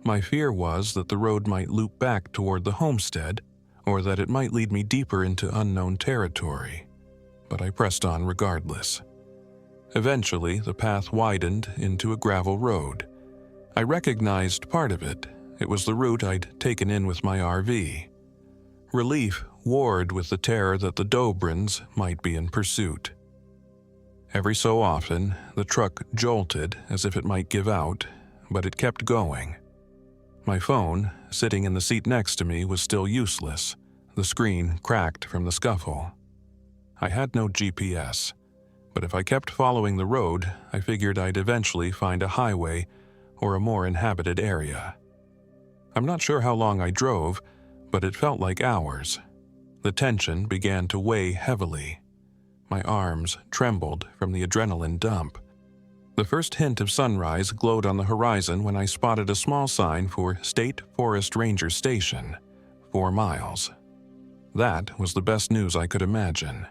My fear was that the road might loop back toward the homestead, or that it might lead me deeper into unknown territory, but I pressed on regardless. Eventually, the path widened into a gravel road. I recognized part of it. It was the route I'd taken in with my RV. Relief warred with the terror that the Dobrins might be in pursuit. Every so often, the truck jolted as if it might give out, but it kept going. My phone, sitting in the seat next to me, was still useless. The screen cracked from the scuffle. I had no GPS, but if I kept following the road, I figured I'd eventually find a highway or a more inhabited area. I'm not sure how long I drove, but it felt like hours. The tension began to weigh heavily. My arms trembled from the adrenaline dump. The first hint of sunrise glowed on the horizon when I spotted a small sign for State Forest Ranger Station, 4 miles. That was the best news I could imagine.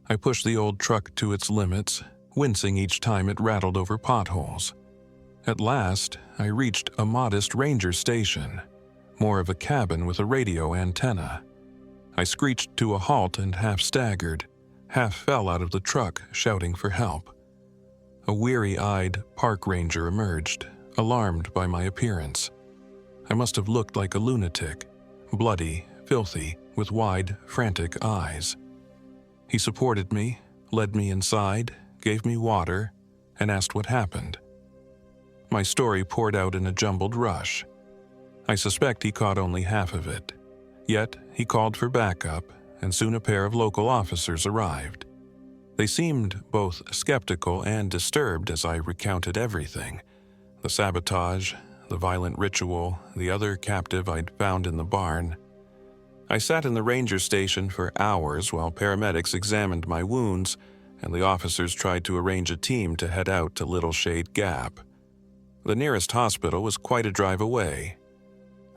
I pushed the old truck to its limits, wincing each time it rattled over potholes. At last, I reached a modest ranger station, more of a cabin with a radio antenna. I screeched to a halt and half staggered, half fell out of the truck, shouting for help. A weary-eyed park ranger emerged, alarmed by my appearance. I must have looked like a lunatic, bloody, filthy, with wide, frantic eyes. He supported me, led me inside, gave me water, and asked what happened. My story poured out in a jumbled rush. I suspect he caught only half of it. Yet, he called for backup, and soon a pair of local officers arrived. They seemed both skeptical and disturbed as I recounted everything: the sabotage, the violent ritual, the other captive I'd found in the barn. I sat in the ranger station for hours while paramedics examined my wounds, and the officers tried to arrange a team to head out to Little Shade Gap. The nearest hospital was quite a drive away.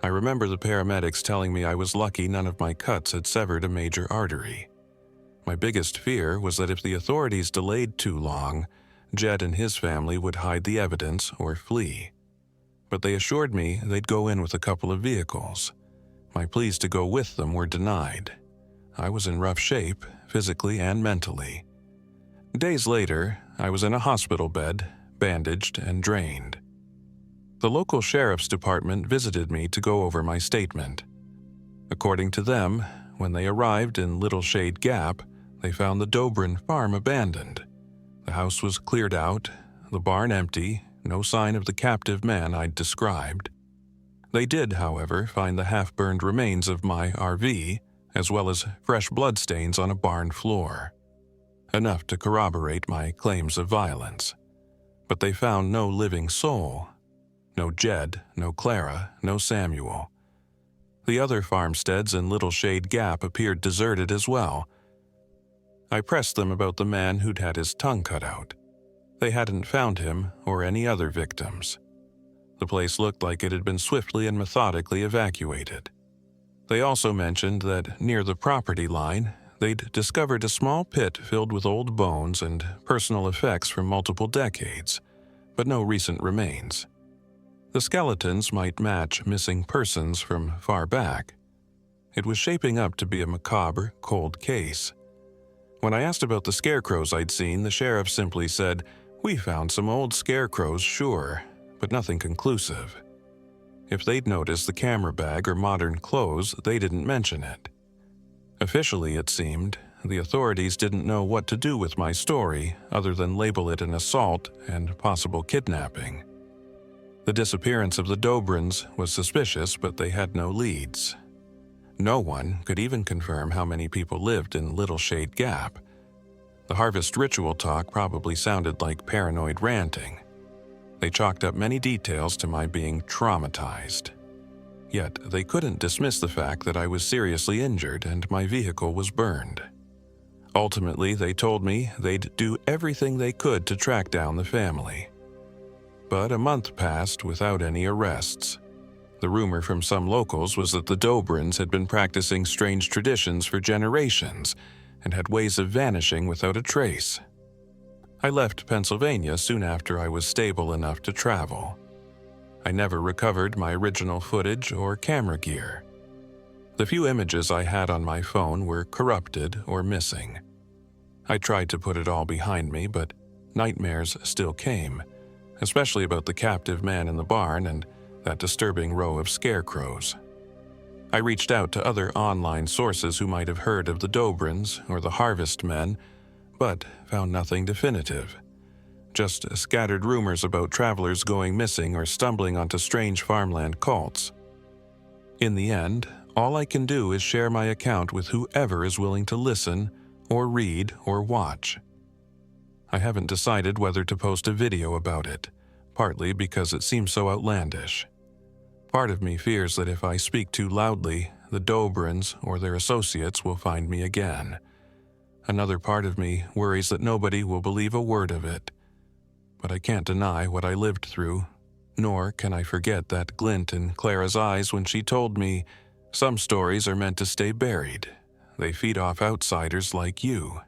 I remember the paramedics telling me I was lucky none of my cuts had severed a major artery. My biggest fear was that if the authorities delayed too long, Jed and his family would hide the evidence or flee. But they assured me they'd go in with a couple of vehicles. My pleas to go with them were denied. I was in rough shape, physically and mentally. Days later, I was in a hospital bed, bandaged and drained. The local sheriff's department visited me to go over my statement. According to them, when they arrived in Little Shade Gap, they found the Dobrin farm abandoned. The house was cleared out, the barn empty, no sign of the captive man I'd described. They did, however, find the half-burned remains of my RV, as well as fresh bloodstains on a barn floor. Enough to corroborate my claims of violence. But they found no living soul. No Jed, no Clara, no Samuel. The other farmsteads in Little Shade Gap appeared deserted as well. I pressed them about the man who'd had his tongue cut out. They hadn't found him or any other victims. The place looked like it had been swiftly and methodically evacuated. They also mentioned that near the property line, they'd discovered a small pit filled with old bones and personal effects from multiple decades, but no recent remains. The skeletons might match missing persons from far back. It was shaping up to be a macabre, cold case. When I asked about the scarecrows I'd seen, the sheriff simply said, "We found some old scarecrows, sure, but nothing conclusive." If they'd noticed the camera bag or modern clothes, they didn't mention it. Officially, it seemed, the authorities didn't know what to do with my story other than label it an assault and possible kidnapping. The disappearance of the Dobrins was suspicious, but they had no leads. No one could even confirm how many people lived in Little Shade Gap. The harvest ritual talk probably sounded like paranoid ranting. They chalked up many details to my being traumatized. Yet they couldn't dismiss the fact that I was seriously injured and my vehicle was burned. Ultimately, they told me they'd do everything they could to track down the family. But a month passed without any arrests. The rumor from some locals was that the Dobrins had been practicing strange traditions for generations and had ways of vanishing without a trace. I left Pennsylvania soon after I was stable enough to travel. I never recovered my original footage or camera gear. The few images I had on my phone were corrupted or missing. I tried to put it all behind me, but nightmares still came, especially about the captive man in the barn and that disturbing row of scarecrows. I reached out to other online sources who might have heard of the Dobrins or the Harvest Men, but found nothing definitive. Just scattered rumors about travelers going missing or stumbling onto strange farmland cults. In the end, all I can do is share my account with whoever is willing to listen or read or watch. I haven't decided whether to post a video about it, partly because it seems so outlandish. Part of me fears that if I speak too loudly, the Dobrins or their associates will find me again. Another part of me worries that nobody will believe a word of it. But I can't deny what I lived through, nor can I forget that glint in Clara's eyes when she told me, "Some stories are meant to stay buried. They feed off outsiders like you."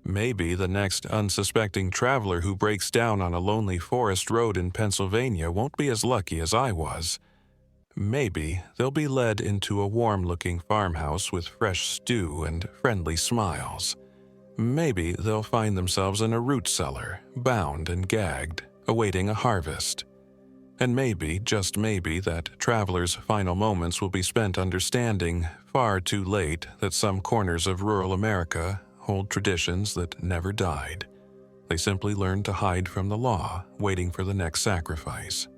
Maybe the next unsuspecting traveler who breaks down on a lonely forest road in Pennsylvania won't be as lucky as I was. Maybe they'll be led into a warm-looking farmhouse with fresh stew and friendly smiles. Maybe they'll find themselves in a root cellar, bound and gagged, awaiting a harvest. And maybe, just maybe, that travelers' final moments will be spent understanding, far too late, that some corners of rural America hold traditions that never died. They simply learned to hide from the law, waiting for the next sacrifice.